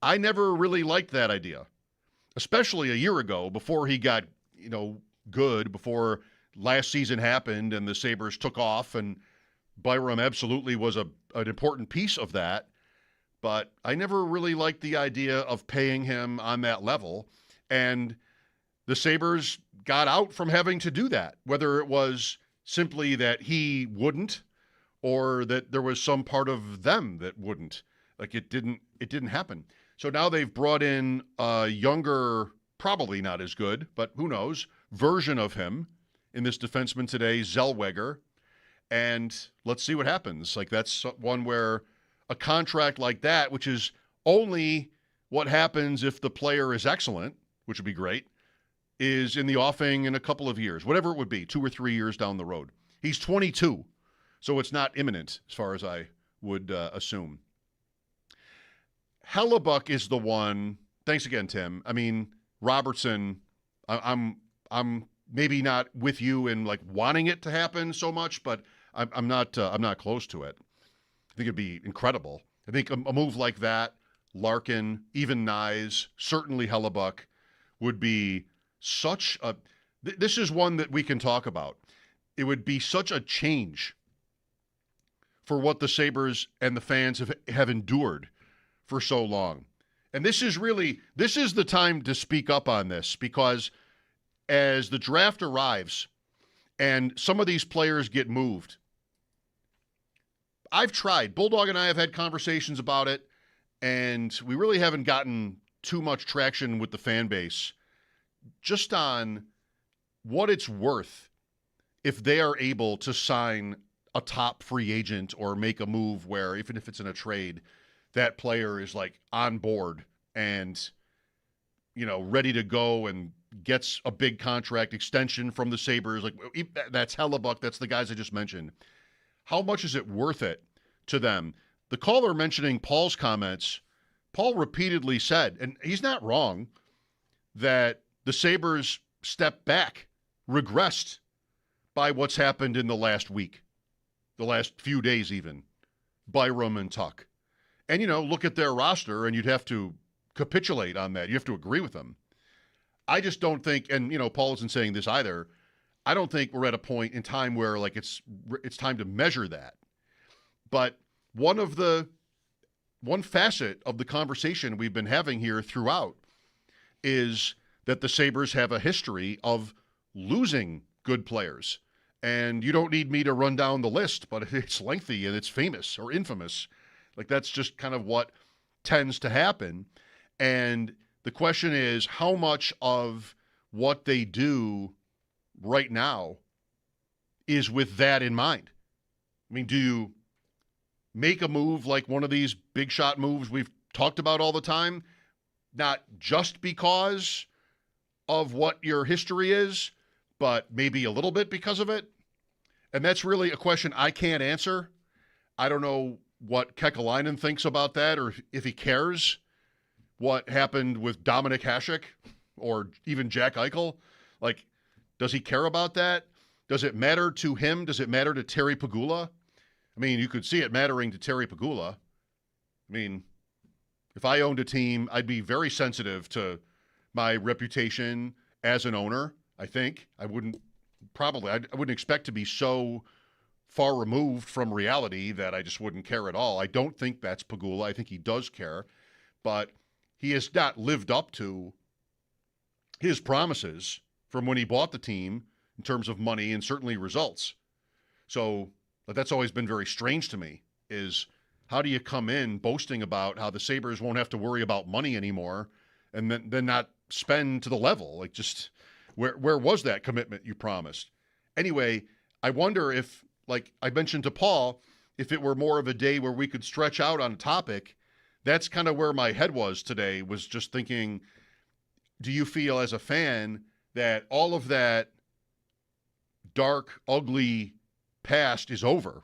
Speaker 4: I never really liked that idea, especially a year ago before he got, good, before last season happened and the Sabres took off, and Byram absolutely was an important piece of that. But I never really liked the idea of paying him on that level. And the Sabres got out from having to do that, whether it was simply that he wouldn't or that there was some part of them that wouldn't. Like, it didn't happen. So now they've brought in a younger, probably not as good, but who knows, version of him in this defenseman today, Zelwagger. And let's see what happens. Like, that's one where a contract like that, which is only what happens if the player is excellent, which would be great, is in the offing in a couple of years, whatever it would be, 2 or 3 years down the road. He's 22, so it's not imminent as far as I would assume. Hellebuck is the one. Thanks again, Tim. I mean, Robertson, I'm maybe not with you in like wanting it to happen so much, but I'm not close to it. I think it'd be incredible. I think a move like that, Larkin, even Nyes, certainly Hellebuck, would be such a. This is one that we can talk about. It would be such a change for what the Sabres and the fans have endured for so long. And this is the time to speak up on this, because as the draft arrives and some of these players get moved, I've tried. Bulldog and I have had conversations about it, and we really haven't gotten too much traction with the fan base just on what it's worth if they are able to sign a top free agent or make a move where, even if it's in a trade, that player is like on board and, ready to go and gets a big contract extension from the Sabres. Like, that's Hellebuck. That's the guys I just mentioned. How much is it worth it to them? The caller mentioning Paul's comments, Paul repeatedly said, and he's not wrong, that the Sabres stepped back, regressed by what's happened in the last week, the last few days even, Byram and Tuck. And, look at their roster, and you'd have to capitulate on that. You have to agree with them. I just don't think, and, Paul isn't saying this either, I don't think we're at a point in time where, like, it's time to measure that. But one facet of the conversation we've been having here throughout is that the Sabres have a history of losing good players. And you don't need me to run down the list, but it's lengthy and it's famous or infamous. Like, that's just kind of what tends to happen. And the question is, how much of what they do right now is with that in mind? I mean, do you make a move like one of these big shot moves we've talked about all the time, not just because of what your history is, but maybe a little bit because of it? And that's really a question I can't answer. I don't know what Kekalainen thinks about that, or if he cares what happened with Dominik Hasek or even Jack Eichel. Like, does he care about that? Does it matter to him? Does it matter to Terry Pegula? I mean, you could see it mattering to Terry Pegula. I mean, if I owned a team, I'd be very sensitive to my reputation as an owner. I think I wouldn't expect to be so far removed from reality that I just wouldn't care at all. I don't think that's Pegula. I think he does care, but he has not lived up to his promises from when he bought the team in terms of money and certainly results. So that's always been very strange to me, is how do you come in boasting about how the Sabres won't have to worry about money anymore and then not spend to the level? Like, just where was that commitment you promised? Anyway, I wonder if, like I mentioned to Paul, if it were more of a day where we could stretch out on a topic. That's kind of where my head was today, was just thinking, do you feel as a fan that all of that dark, ugly past is over?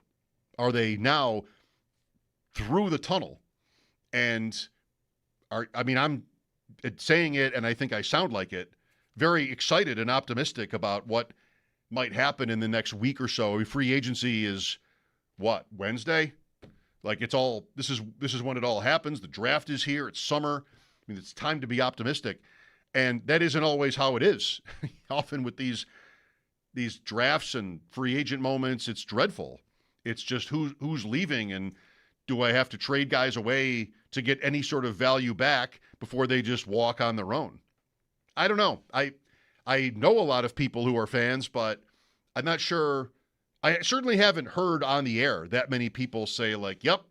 Speaker 4: Are they now through the tunnel? And I'm saying it, and I think I sound like it, very excited and optimistic about what might happen in the next week or so. Free agency is what, Wednesday? Like, it's all, this is when it all happens. The draft is here. It's summer. I mean, it's time to be optimistic. And that isn't always how it is. Often with these drafts and free agent moments, it's dreadful. It's just who's leaving, and do I have to trade guys away to get any sort of value back before they just walk on their own? I don't know. I know a lot of people who are fans, but I'm not sure. I certainly haven't heard on the air that many people say, like, yep,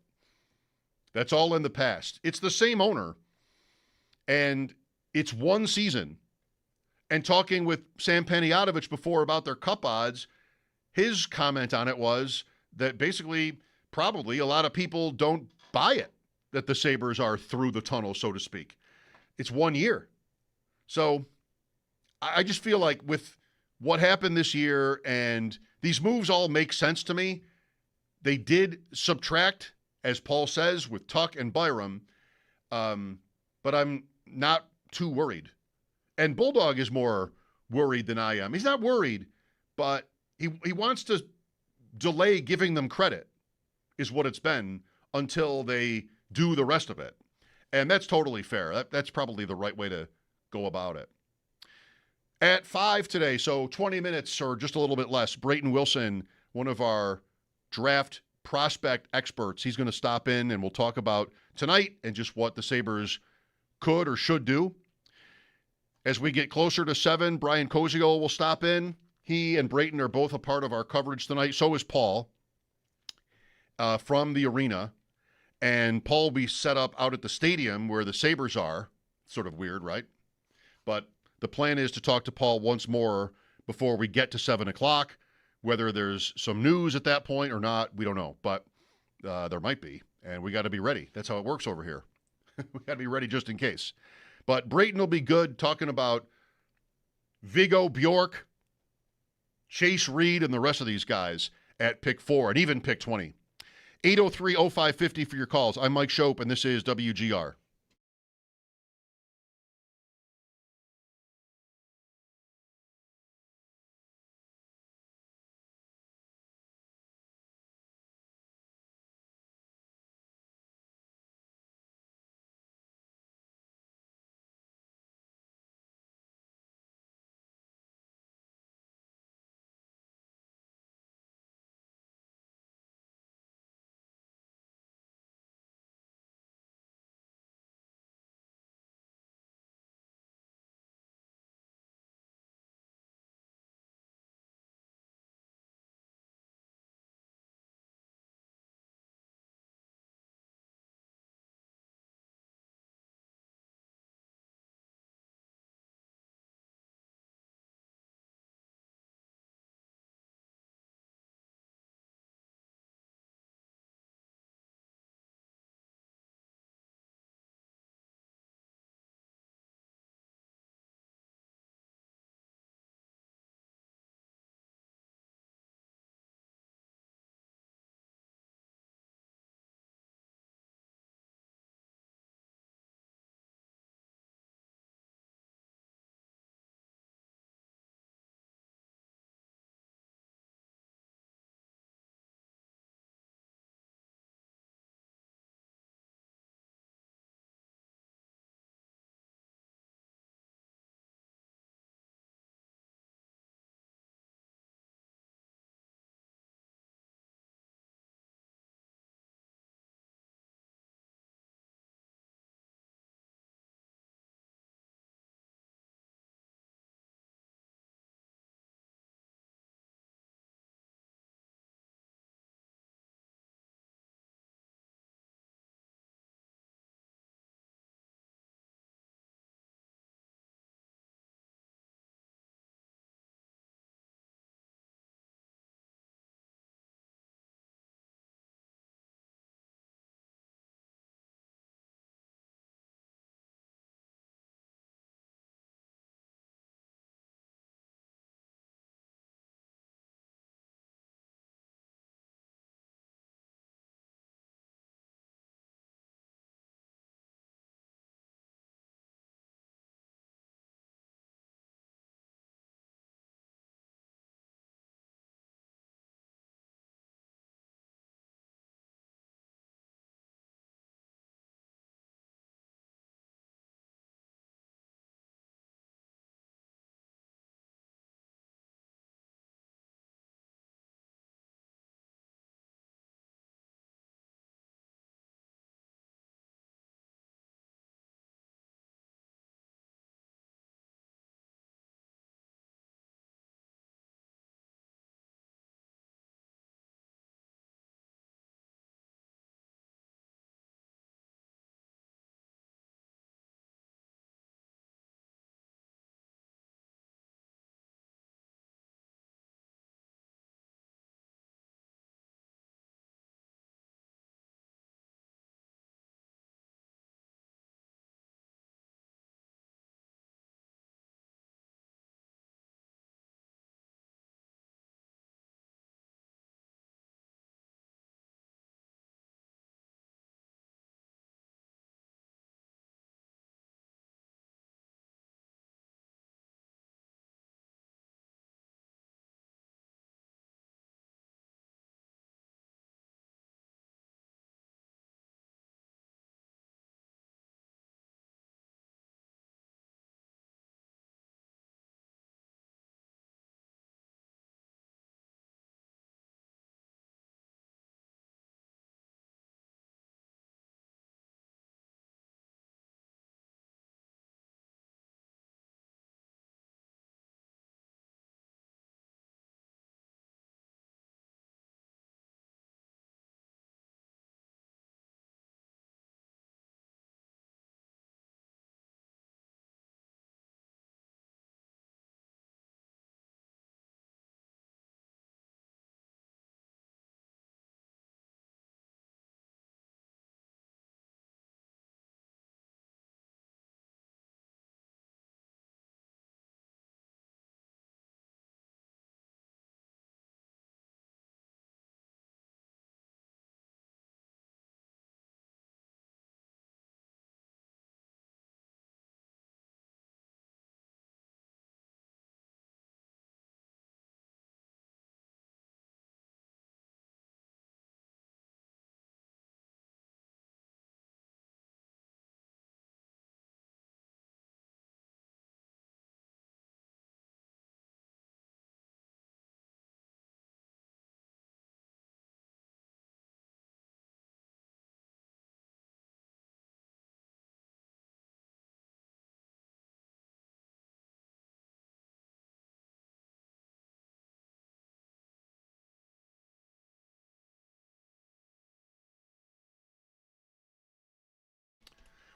Speaker 4: that's all in the past. It's the same owner, and it's one season. And talking with Sam Panayotovich before about their cup odds, his comment on it was that basically probably a lot of people don't buy it, that the Sabres are through the tunnel, so to speak. It's 1 year. So I just feel like with what happened this year, and these moves all make sense to me. They did subtract, as Paul says, with Tuck and Byram, but I'm not too worried. And Bulldog is more worried than I am. He's not worried, but he wants to delay giving them credit, is what it's been, until they do the rest of it. And that's totally fair. That's probably the right way to go about it. At 5 today, so 20 minutes or just a little bit less, Brayton Wilson, one of our draft prospect experts, he's going to stop in and we'll talk about tonight and just what the Sabres could or should do. As we get closer to 7, Brian Koziol will stop in. He and Brayton are both a part of our coverage tonight. So is Paul from the arena. And Paul will be set up out at the stadium where the Sabres are. Sort of weird, right? But the plan is to talk to Paul once more before we get to 7 o'clock. Whether there's some news at that point or not, we don't know. But there might be, and we got to be ready. That's how it works over here. We got to be ready just in case. But Brayton will be good talking about Viggo Bjork, Chase Reed, and the rest of these guys at pick 4 and even pick 20. 803-0550 for your calls. I'm Mike Schopp, and this is WGR.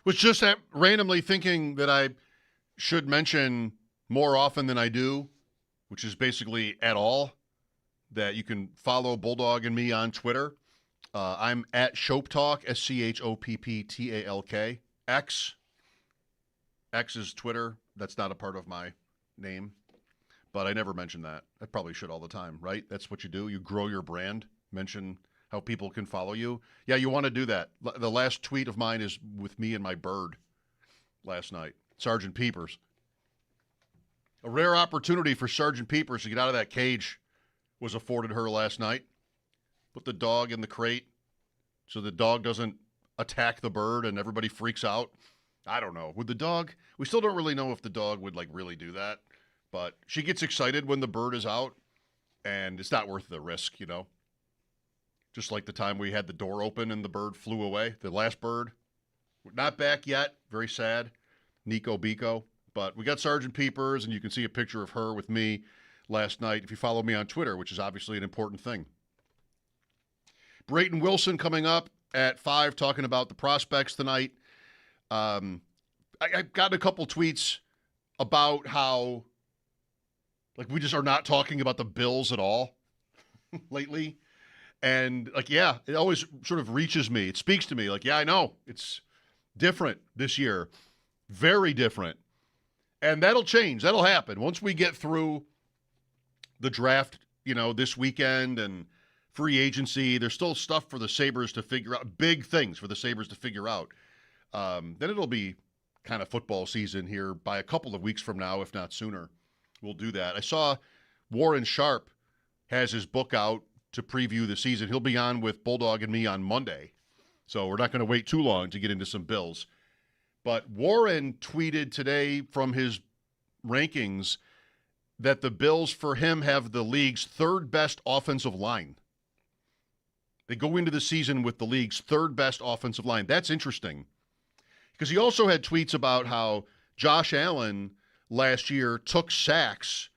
Speaker 4: Was just randomly thinking that I should mention more often than I do, which is basically at all, that you can follow Bulldog and me on Twitter. I'm at Schopp Talk, SCHOPPTALK. X is Twitter. That's not a part of my name, but I never mention that. I probably should all the time, right? That's what you do. You grow your brand, mention how people can follow you. Yeah, you want to do that. The last tweet of mine is with me and my bird last night, Sergeant Peepers. A rare opportunity for Sergeant Peepers to get out of that cage was afforded her last night. Put the dog in the crate so the dog doesn't attack the bird and everybody freaks out. I don't know. Would the dog, we still don't really know if the dog would like really do that, but she gets excited when the bird is out and it's not worth the risk, you know? Just like the time we had the door open and the bird flew away, the last bird. Not back yet. Very sad. Nico Biko. But we got Sergeant Peepers, and you can see a picture of her with me last night if you follow me on Twitter, which is obviously an important thing. Brayton Wilson coming up at 5, talking about the prospects tonight. I've gotten a couple tweets about how, like, we just are not talking about the Bills at all lately. And, like, yeah, it always sort of reaches me. It speaks to me. Like, yeah, I know. It's different this year. Very different. And that'll change. That'll happen. Once we get through the draft, you know, this weekend and free agency, there's still stuff for the Sabres to figure out, big things for the Sabres to figure out. Then it'll be kind of football season here by a couple of weeks from now, if not sooner. We'll do that. I saw Warren Sharp has his book out to preview the season. He'll be on with Bulldog and me on Monday. So we're not going to wait too long to get into some Bills. But Warren tweeted today from his rankings that the Bills, for him, have the league's third best offensive line. They go into the season with the league's third best offensive line. That's interesting. Because he also had tweets about how Josh Allen last year took sacks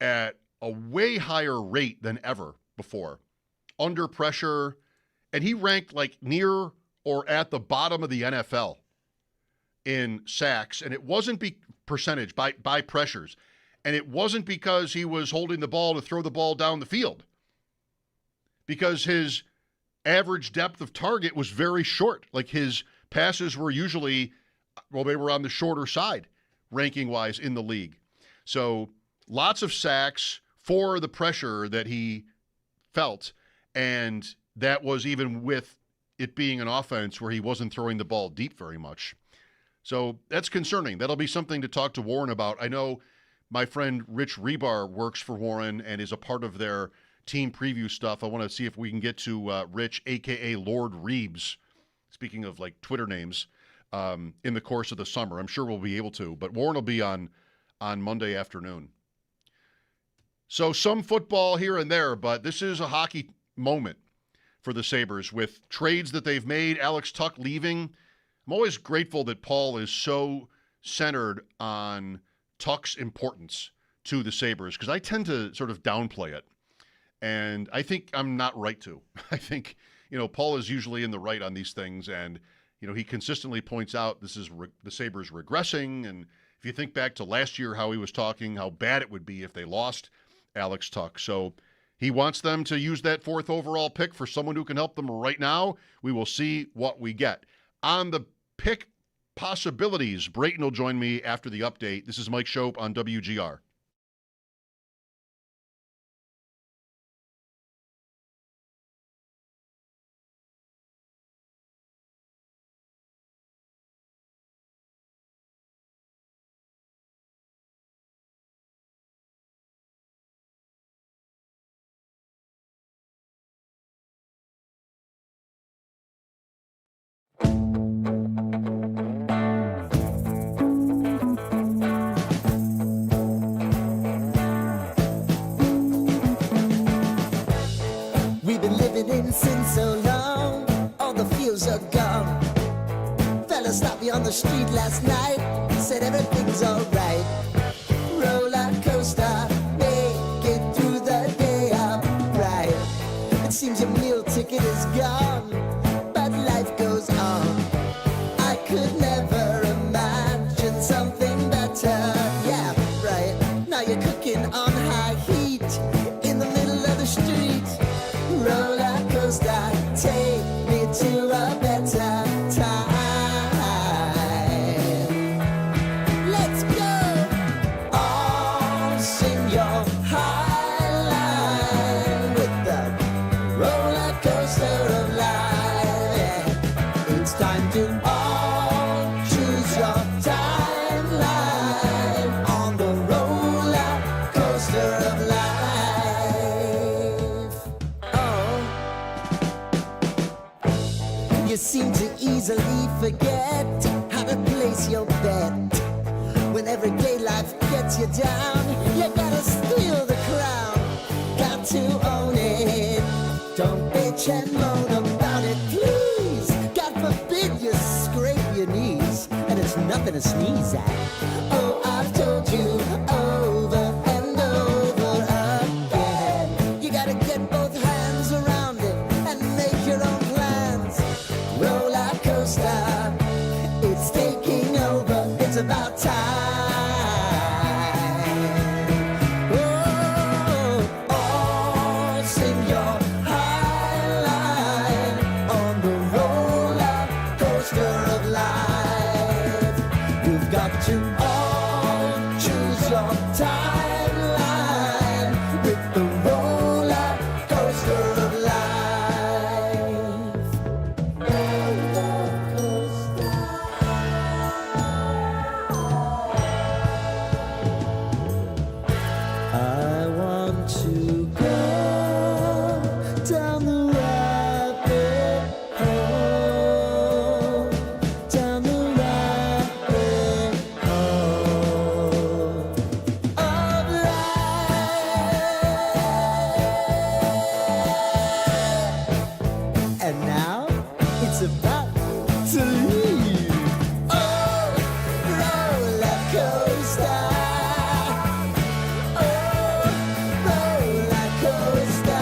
Speaker 4: at a way higher rate than ever before, under pressure, and he ranked like near or at the bottom of the NFL in sacks, and it wasn't percentage by pressures, and it wasn't because he was holding the ball to throw the ball down the field, because his average depth of target was very short. Like his passes were usually, well, they were on the shorter side, ranking-wise in the league. So lots of sacks for the pressure that he felt, and that was even with it being an offense where he wasn't throwing the ball deep very much. So that's concerning. That'll be something to talk to Warren about. I know my friend Rich Rebar works for Warren and is a part of their team preview stuff. I want to see if we can get to Rich, a.k.a. Lord Reeves, speaking of like Twitter names, in the course of the summer. I'm sure we'll be able to, but Warren will be on Monday afternoon. So some football here and there, but this is a hockey moment for the Sabres with trades that they've made. Alex Tuch leaving. I'm always grateful that Paul is so centered on Tuch's importance to the Sabres because I tend to sort of downplay it. And I think I'm not right to. I think, you know, Paul is usually in the right on these things. And, you know, he consistently points out this is the Sabres regressing. And if you think back to last year, how he was talking, how bad it would be if they lost Alex Tuch. So he wants them to use that 4th overall pick for someone who can help them right now. We will see what we get. On the pick possibilities, Brayton will join me after the update. This is Mike Schopp on WGR.
Speaker 14: Sin so long, all the fields are gone. Fella stopped me on the street last night, said everything's alright. Roller coaster, make it through the day alright. It seems your meal ticket is gone, but life goes on. I could never coaster, take me to a better time. Let's go. All sing your high line with the roller coaster of life. Yeah. It's time to all choose your timeline on the roller coaster of life. Oh, you seem to easily forget how to place your bet. When everyday life gets you down, you gotta steal the crown. Got to own it. Don't bitch and moan about it, please. God forbid you scrape your knees, and it's nothing to sneeze at. Oh, I've told you over and over again. You gotta get both hands around it and make your own plans. Roller coaster, it's taking over. It's about time. Oh, all sing your high line on the roller coaster of life. You've got to all choose your timeline with the roller coaster of life. Roller coaster. I want to go down the rabbit hole, down the rabbit hole of life. And now it's about to leave. Oh, roller coaster. Roller coaster.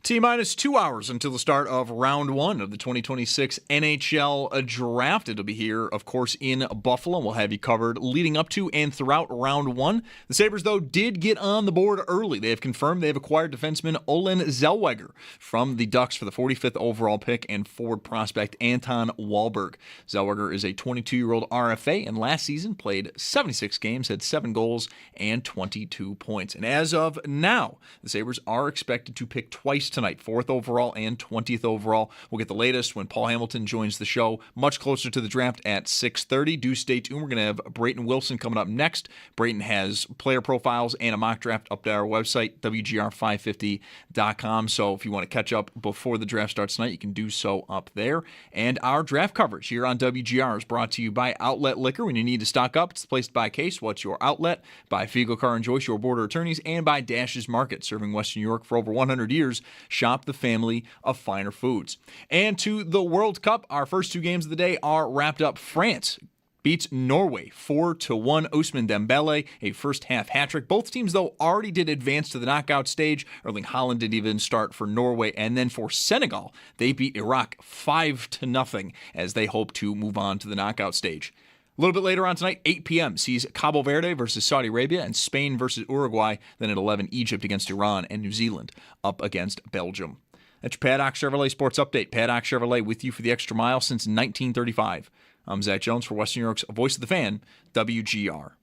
Speaker 1: T-minus 2 hours until the start of round one of the 2026 NHL draft. It'll be here, of course, in Buffalo. We'll have you covered leading up to and throughout round one. The Sabres, though, did get on the board early. They have confirmed they have acquired defenseman Olan Zelwagger from the Ducks for the 45th overall pick and forward prospect Anton Wahlberg. Zelwagger is a 22-year-old RFA and last season played 76 games, had 7 goals and 22 points. And as of now, the Sabres are expected to pick twice twice tonight, 4th overall and 20th overall. We'll get the latest when Paul Hamilton joins the show much closer to the draft at 6:30. Do stay tuned. We're going to have Brayton Wilson coming up next. Brayton has player profiles and a mock draft up to our website, WGR550.com. So if you want to catch up before the draft starts tonight, you can do so up there. And our draft coverage here on WGR is brought to you by Outlet Liquor. When you need to stock up, it's placed by Case. What's your outlet? By Fiegel Car and Joyce, your border attorneys, and by Dash's Market, serving Western New York for over 100 years. Shop the family of finer foods. And to the World Cup, our first two games of the day are wrapped up. France beats Norway 4-1. Ousmane Dembele, a first-half hat-trick. Both teams, though, already did advance to the knockout stage. Erling Haaland didn't even start for Norway. And then for Senegal, they beat Iraq 5-0 as they hope to move on to the knockout stage. A little bit later on tonight, 8 p.m. sees Cabo Verde versus Saudi Arabia and Spain versus Uruguay. Then at 11, Egypt against Iran and New Zealand up against Belgium. That's your Paddock Chevrolet Sports Update. Paddock Chevrolet with you for the extra mile since 1935. I'm Zach Jones for Western New York's Voice of the Fan, WGR.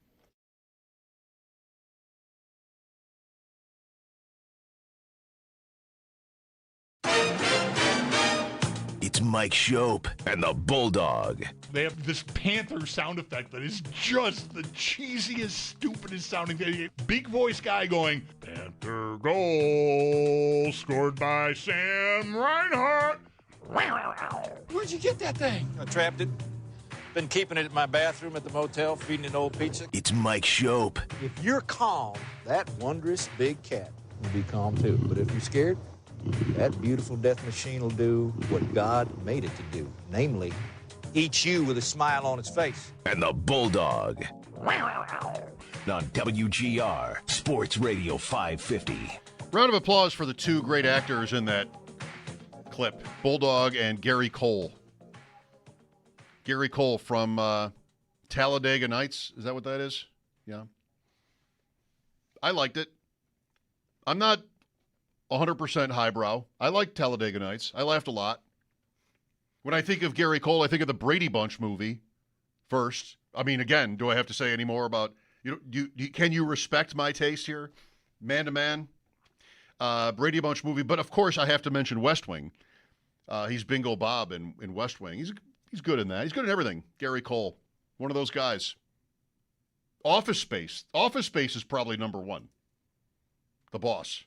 Speaker 3: It's Mike Schopp and the Bulldog.
Speaker 4: They have this Panther sound effect that is just the cheesiest, stupidest sounding thing. Big voice guy going, Panther goal scored by Sam Reinhart.
Speaker 15: Where'd you get that thing? I trapped it. Been keeping it in my bathroom at the motel, feeding it old pizza.
Speaker 3: It's Mike Schopp.
Speaker 15: If you're calm, that wondrous big cat will be calm too. But if you're scared, that beautiful death machine will do what God made it to do. Namely, eat you with a smile on its face.
Speaker 3: And the Bulldog. On WGR Sports Radio 550.
Speaker 4: Round of applause for the two great actors in that clip, Bulldog and Gary Cole. Gary Cole from Talladega Nights. Is that what that is? Yeah. I liked it. I'm not 100% highbrow. I like Talladega Nights. I laughed a lot. When I think of Gary Cole, I think of the Brady Bunch movie first. I mean, again, do I have to say any more about, can you respect my taste here? Man to man. Brady Bunch movie. But, of course, I have to mention West Wing. He's Bingo Bob in West Wing. He's good in that. He's good in everything. Gary Cole, one of those guys. Office Space. Office Space is probably number one. The Boss.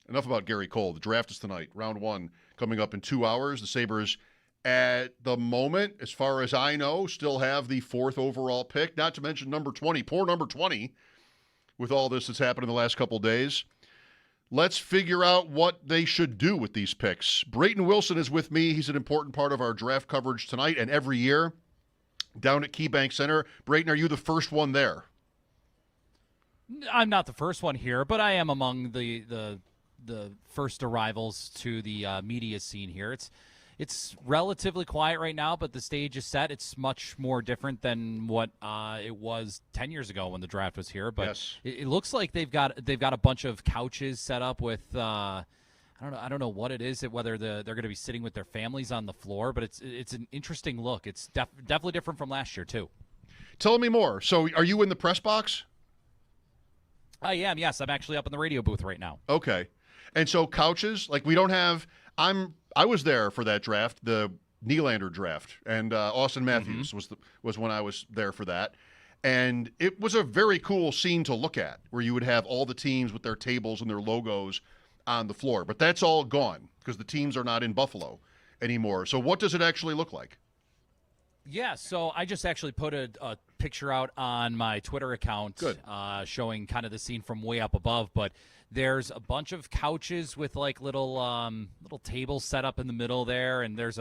Speaker 4: Enough about Gary Cole. The draft is tonight. Round 1 coming up in 2 hours. The Sabres, at the moment, as far as I know, still have the 4th overall pick. Not to mention number 20. Poor number 20 with all this that's happened in the last couple days. Let's figure out what they should do with these picks. Brayton Wilson is with me. He's an important part of our draft coverage tonight and every year down at KeyBank Center. Brayton, are you the first one there?
Speaker 16: I'm not the first one here, but I am among the first arrivals to the media scene here. It's relatively quiet right now, but the stage is set. It's much more different than what it was 10 years ago when the draft was here. But
Speaker 4: yes.
Speaker 16: it looks like they've got a bunch of couches set up with I don't know what it is, whether they're going to be sitting with their families on the floor. But it's an interesting look. It's definitely different from last year too. Tell
Speaker 4: me more. So, are you in the press box?
Speaker 16: I am. Yes, I'm actually up in the radio booth right now.
Speaker 4: Okay, and so couches like we don't have. I was there for that draft, the Nylander draft, and Austin Matthews was when I was there for that. And it was a very cool scene to look at, where you would have all the teams with their tables and their logos on the floor. But that's all gone because the teams are not in Buffalo anymore. So what does it actually look like?
Speaker 16: Yeah, so I just actually put a picture out on my Twitter account showing kind of the scene from way up above, but there's a bunch of couches with like little tables set up in the middle there, and there's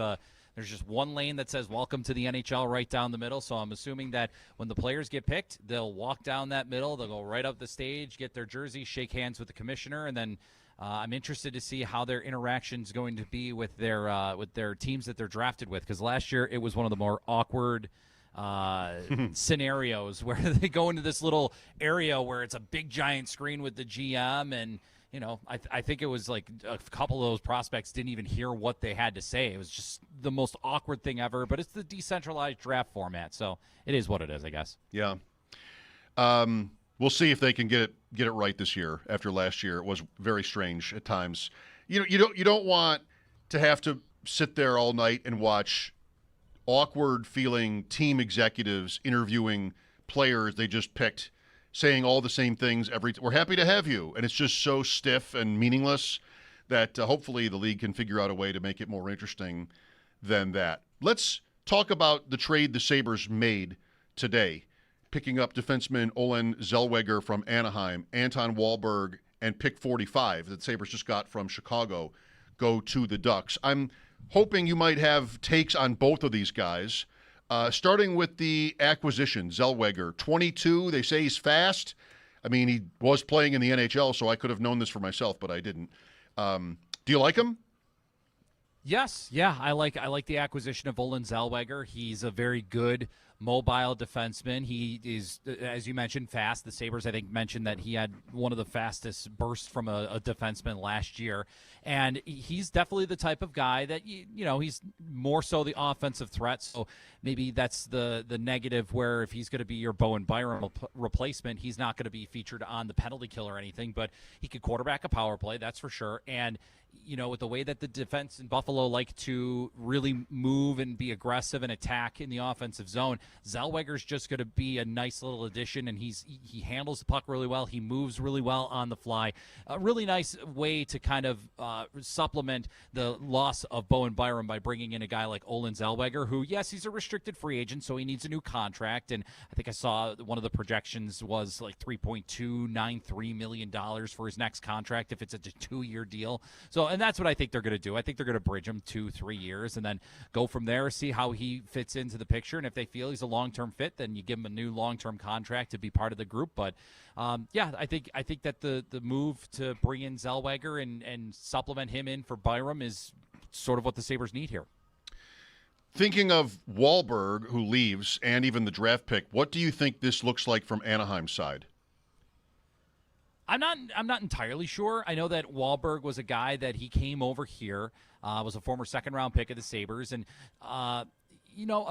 Speaker 16: just one lane that says welcome to the NHL right down the middle. So I'm assuming that when the players get picked, they'll walk down that middle, they'll go right up the stage, get their jersey, shake hands with the commissioner, and then I'm interested to see how their interaction's going to be with their teams that they're drafted with, because last year it was one of the more awkward scenarios where they go into this little area where it's a big giant screen with the GM, and I think it was like a couple of those prospects didn't even hear what they had to say. It was just the most awkward thing ever, but it's the decentralized draft format, so it is what it is, I guess.
Speaker 4: Yeah. We'll see if they can get it get it right this year after last year. It was very strange at times. You don't want to have to sit there all night and watch awkward feeling team executives interviewing players they just picked, saying all the same things we're happy to have you, and it's just so stiff and meaningless that hopefully the league can figure out a way to make it more interesting than that. Let's talk about the trade the Sabres made today, picking up defenseman Olan Zelwagger from Anaheim, Anton Wahlberg, and pick 45 that Sabres just got from Chicago go to the Ducks. I'm hoping you might have takes on both of these guys, starting with the acquisition. Zelwagger, 22, they say he's fast. I mean, he was playing in the NHL, so I could have known this for myself, but I didn't. Do you like him?
Speaker 16: Yes, yeah, I like the acquisition of Olan Zelwagger. He's a very good mobile defenseman. He is, as you mentioned, fast. The Sabres, I think, mentioned that he had one of the fastest bursts from a defenseman last year. And he's definitely the type of guy that, he's more so the offensive threat. So maybe that's the negative, where if he's going to be your Bowen Byram replacement, he's not going to be featured on the penalty kill or anything, but he could quarterback a power play, that's for sure. And with the way that the defense in Buffalo like to really move and be aggressive and attack in the offensive zone, Zellweger's just going to be a nice little addition, and he handles the puck really well. He moves really well on the fly. A really nice way to kind of supplement the loss of Bowen Byram by bringing in a guy like Olan Zelwagger, who, yes, he's a restricted free agent, so he needs a new contract, and I think I saw one of the projections was like $3.293 million for his next contract if it's a 2-year deal. So, and that's what I think they're going to do. I think they're going to bridge him 2-3 years and then go from there, see how he fits into the picture. And if they feel he's a long-term fit, then you give him a new long-term contract to be part of the group. But I think that the move to bring in Zellweger and supplement him in for Byram is sort of what the Sabres need here.
Speaker 4: Thinking of Wahlberg, who leaves, and even the draft pick, what do you think this looks like from Anaheim's side?
Speaker 16: I'm not entirely sure. I know that Wahlberg was a guy that he came over here, was a former second-round pick of the Sabres, and a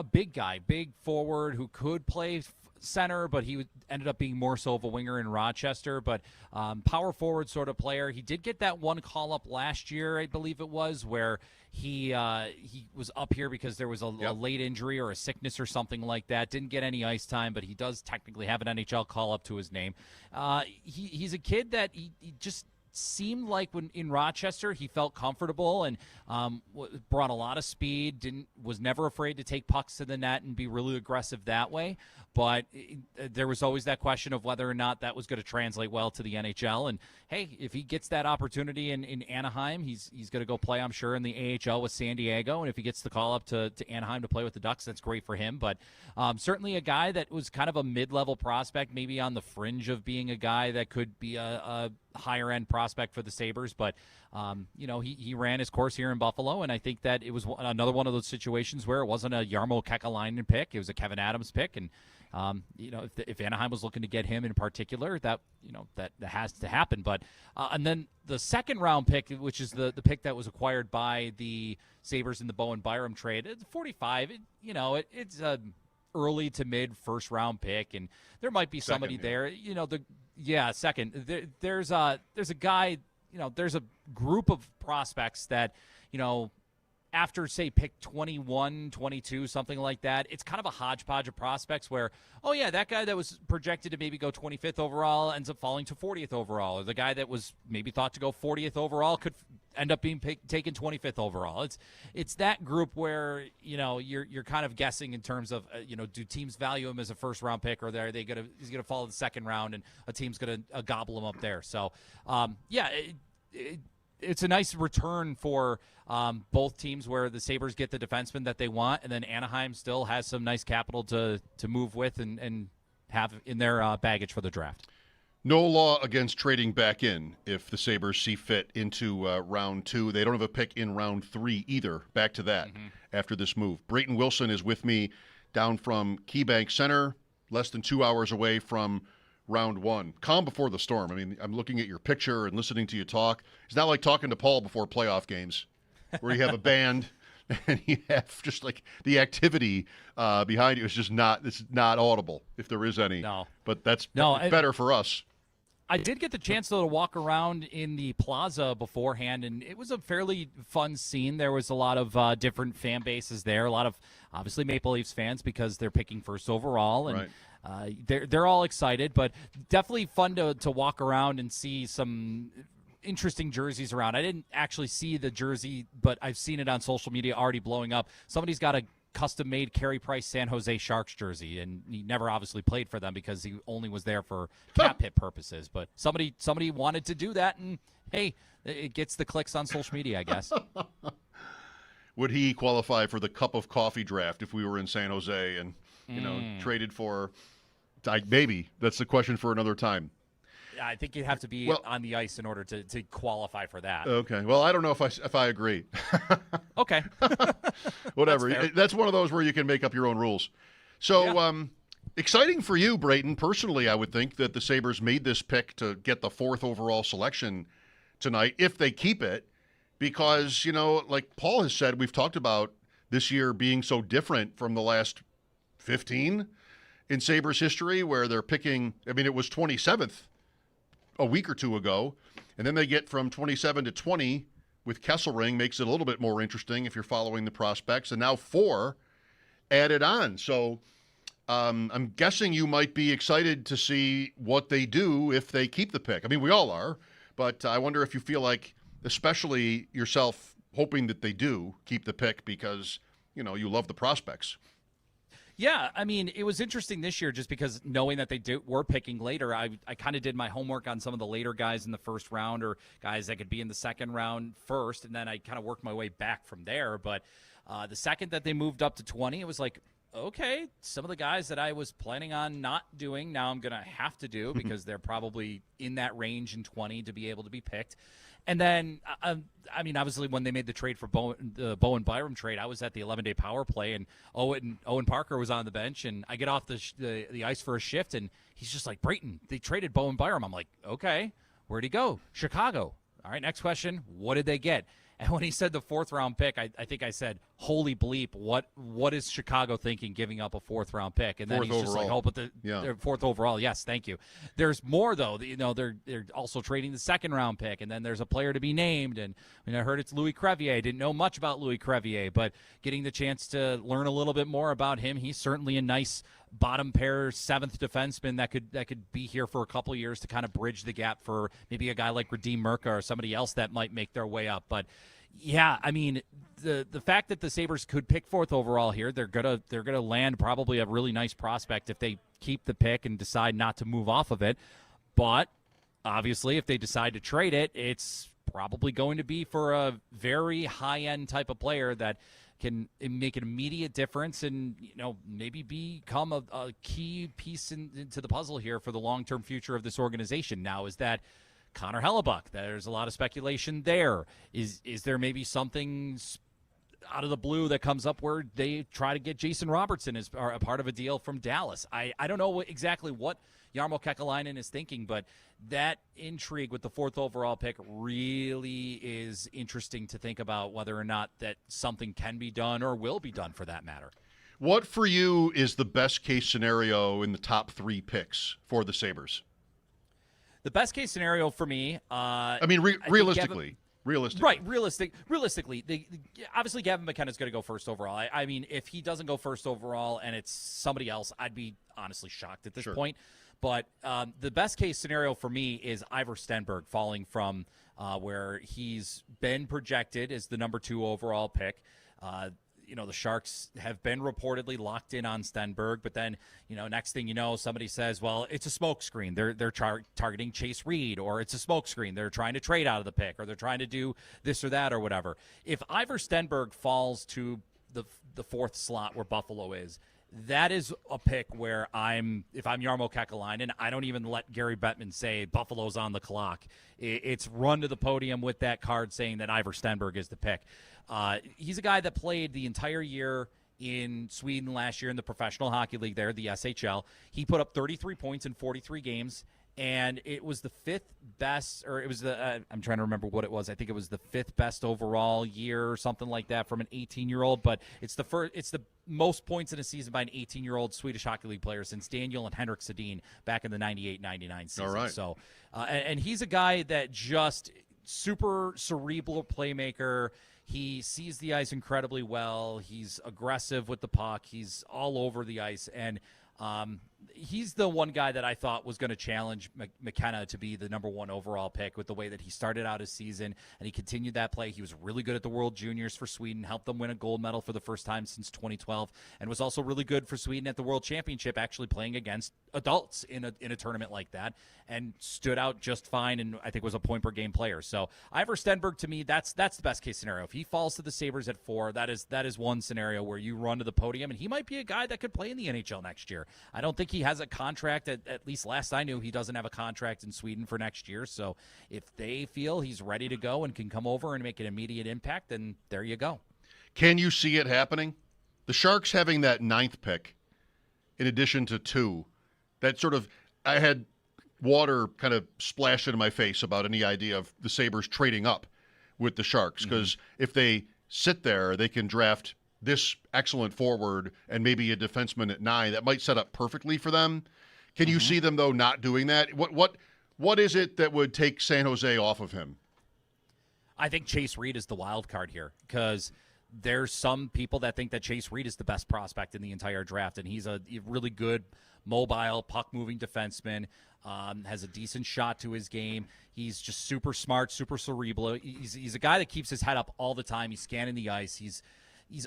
Speaker 16: big guy, big forward who could play center, but he ended up being more so of a winger in Rochester, but power forward sort of player. He did get that one call-up last year, I believe it was, where he was up here because there was a late injury or a sickness or something like that. Didn't get any ice time, but he does technically have an NHL call-up to his name. He's a kid that he just seemed like when in Rochester he felt comfortable and brought a lot of speed, was never afraid to take pucks to the net and be really aggressive that way. But there was always that question of whether or not that was going to translate well to the NHL. And hey, if he gets that opportunity in Anaheim, he's going to go play, I'm sure, in the AHL with San Diego. And if he gets the call up to Anaheim to play with the Ducks, that's great for him. But certainly a guy that was kind of a mid-level prospect, maybe on the fringe of being a guy that could be a higher-end prospect for the Sabres. But he ran his course here in Buffalo, and I think that it was another one of those situations where it wasn't a Jarmo Kekalainen pick, it was a Kevin Adams pick, and if Anaheim was looking to get him in particular, that has to happen. But and then the second round pick, which is the pick that was acquired by the Sabres in the Bowen Byram trade, it's 45. It's a early to mid first round pick, and there might be somebody there. Second. There's a guy. There's a group of prospects that after, say, pick 21, 22, something like that, it's kind of a hodgepodge of prospects where, oh, yeah, that guy that was projected to maybe go 25th overall ends up falling to 40th overall. Or the guy that was maybe thought to go 40th overall could end up being taken 25th overall. It's that group where, you're kind of guessing in terms of, do teams value him as a first-round pick, or he's going to fall in the second round and a team's going to gobble him up there. So, it's a nice return for both teams, where the Sabres get the defenseman that they want, and then Anaheim still has some nice capital to move with and have in their baggage for the draft.
Speaker 4: No law against trading back in if the Sabres see fit into round 2. They don't have a pick in round 3 either. Back to that after this move. Brayton Wilson is with me down from KeyBank Center, less than 2 hours away from round 1. Calm before the storm. I mean, I'm looking at your picture and listening to you talk. It's not like talking to Paul before playoff games where you have a band and you have just like the activity behind you. It's not audible if there is any.
Speaker 16: No.
Speaker 4: But that's better for us.
Speaker 16: I did get the chance, though, to walk around in the plaza beforehand, and it was a fairly fun scene. There was a lot of different fan bases there, a lot of, obviously, Maple Leafs fans because they're picking first overall, and they're all excited, but definitely fun to walk around and see some interesting jerseys around. I didn't actually see the jersey, but I've seen it on social media already blowing up. Somebody's got a custom-made Carey Price San Jose Sharks jersey, and he never obviously played for them because he only was there for cap hit purposes. But somebody wanted to do that, and hey, it gets the clicks on social media, I guess.
Speaker 4: Would he qualify for the cup of coffee draft if we were in San Jose and traded for? Maybe that's the question for another time.
Speaker 16: I think you'd have to be on the ice in order to qualify for that.
Speaker 4: Okay. Well, I don't know if I agree.
Speaker 16: Okay.
Speaker 4: Whatever. That's one of those where you can make up your own rules. So exciting for you, Brayton. Personally, I would think that the Sabres made this pick to get the 4th overall selection tonight, if they keep it, because, like Paul has said, we've talked about this year being so different from the last 15 in Sabres history, where they're picking, it was 27th a week or two ago, and then they get from 27 to 20 with Kesselring, makes it a little bit more interesting if you're following the prospects, and now 4 added on. So I'm guessing you might be excited to see what they do if they keep the pick. We all are, but I wonder if you feel like, especially yourself, hoping that they do keep the pick because, you love the prospects.
Speaker 16: Yeah, it was interesting this year just because knowing that they were picking later, I kind of did my homework on some of the later guys in the first round or guys that could be in the second round first, and then I kind of worked my way back from there. But the second that they moved up to 20, it was like, okay, some of the guys that I was planning on not doing, now I'm going to have to do because they're probably in that range in 20 to be able to be picked. And then, obviously, when they made the trade for the Bowen Byram trade, I was at the 11-day power play, and Owen Parker was on the bench, and I get off the ice for a shift, and he's just like, Brayton, they traded Bowen Byram. I'm like, okay, where'd he go? Chicago. All right, next question, what did they get? And when he said the 4th-round pick, I think I said, holy bleep, what is Chicago thinking giving up a 4th-round pick? And then he's just like, but they're 4th overall. Yes, thank you. There's more, though. They're also trading the 2nd-round pick, and then there's a player to be named. And I heard it's Louis Crevier. Didn't know much about Louis Crevier, but getting the chance to learn a little bit more about him, he's certainly a nice bottom pair 7th defenseman that could be here for a couple of years to kind of bridge the gap for maybe a guy like Radim Murka or somebody else that might make their way up. But yeah, the fact that the Sabres could pick 4th overall here, they're gonna land probably a really nice prospect if they keep the pick and decide not to move off of it. But obviously, if they decide to trade it, it's probably going to be for a very high-end type of player that can make an immediate difference and maybe become a key piece into the puzzle here for the long-term future of this organization. Now, is that Connor Hellebuck? There's a lot of speculation there. Is there maybe something out of the blue that comes up where they try to get Jason Robertson as a part of a deal from Dallas? I don't know exactly what Jarmo Kekalainen is thinking, but that intrigue with the 4th overall pick really is interesting to think about whether or not that something can be done or will be done for that matter.
Speaker 4: What for you is the best case scenario in the top 3 picks for the Sabres?
Speaker 16: The best case scenario for me,
Speaker 4: realistically.
Speaker 16: Right, realistically, obviously Gavin McKenna's going to go 1st overall. If he doesn't go 1st overall and it's somebody else, I'd be honestly shocked at this point. But the best case scenario for me is Ivor Stenberg falling from where he's been projected as the number 2 overall pick. The Sharks have been reportedly locked in on Stenberg, but then, next thing you know, somebody says, well, it's a smokescreen. They're targeting Chase Reed, or it's a smokescreen. They're trying to trade out of the pick, or they're trying to do this or that or whatever. If Ivor Stenberg falls to the 4th slot where Buffalo is, that is a pick where if I'm Jarmo Kekalainen, I don't even let Gary Bettman say Buffalo's on the clock. It's run to the podium with that card saying that Ivor Stenberg is the pick. He's a guy that played the entire year in Sweden last year in the Professional Hockey League there, the SHL. He put up 33 points in 43 games, and it was the fifth best, or it was the I'm trying to remember what it was. I think it was the fifth best overall year or something like that from an 18-year-old. But it's the most points in a season by an 18-year-old Swedish Hockey League player since Daniel and Henrik Sedin back in the 98-99 season.
Speaker 4: All right.
Speaker 16: So, and he's a guy that just super cerebral playmaker. He sees the ice incredibly well. He's aggressive with the puck. He's all over the ice, and he's the one guy that I thought was going to challenge McKenna to be the number one overall pick with the way that he started out his season, and he continued that play. He was really good at the World Juniors for Sweden, helped them win a gold medal for the first time since 2012, and was also really good for Sweden at the World Championship, actually playing against adults in a tournament like that, and stood out just fine, and I think was a point-per-game player. So Ivar Stenberg, to me, that's the best-case scenario. If he falls to the Sabres at 4, that is one scenario where you run to the podium, and he might be a guy that could play in the NHL next year. I don't think he has a contract, at least last I knew, he doesn't have a contract in Sweden for next year. So if they feel he's ready to go and can come over and make an immediate impact, then there you go.
Speaker 4: Can you see it happening? The Sharks having that 9th pick in addition to 2, that sort of, I had water kind of splashed into my face about any idea of the Sabres trading up with the Sharks, because if they sit there, they can draft this excellent forward and maybe a defenseman at 9. That might set up perfectly for them. Can you see them, though, not doing that? What is it that would take San Jose off of him?
Speaker 16: I think Chase Reed is the wild card here, because there's some people that think that Chase Reed is the best prospect in the entire draft, and he's a really good mobile, puck-moving defenseman, has a decent shot to his game. He's just super smart, super cerebral. He's a guy that keeps his head up all the time. He's scanning the ice. He's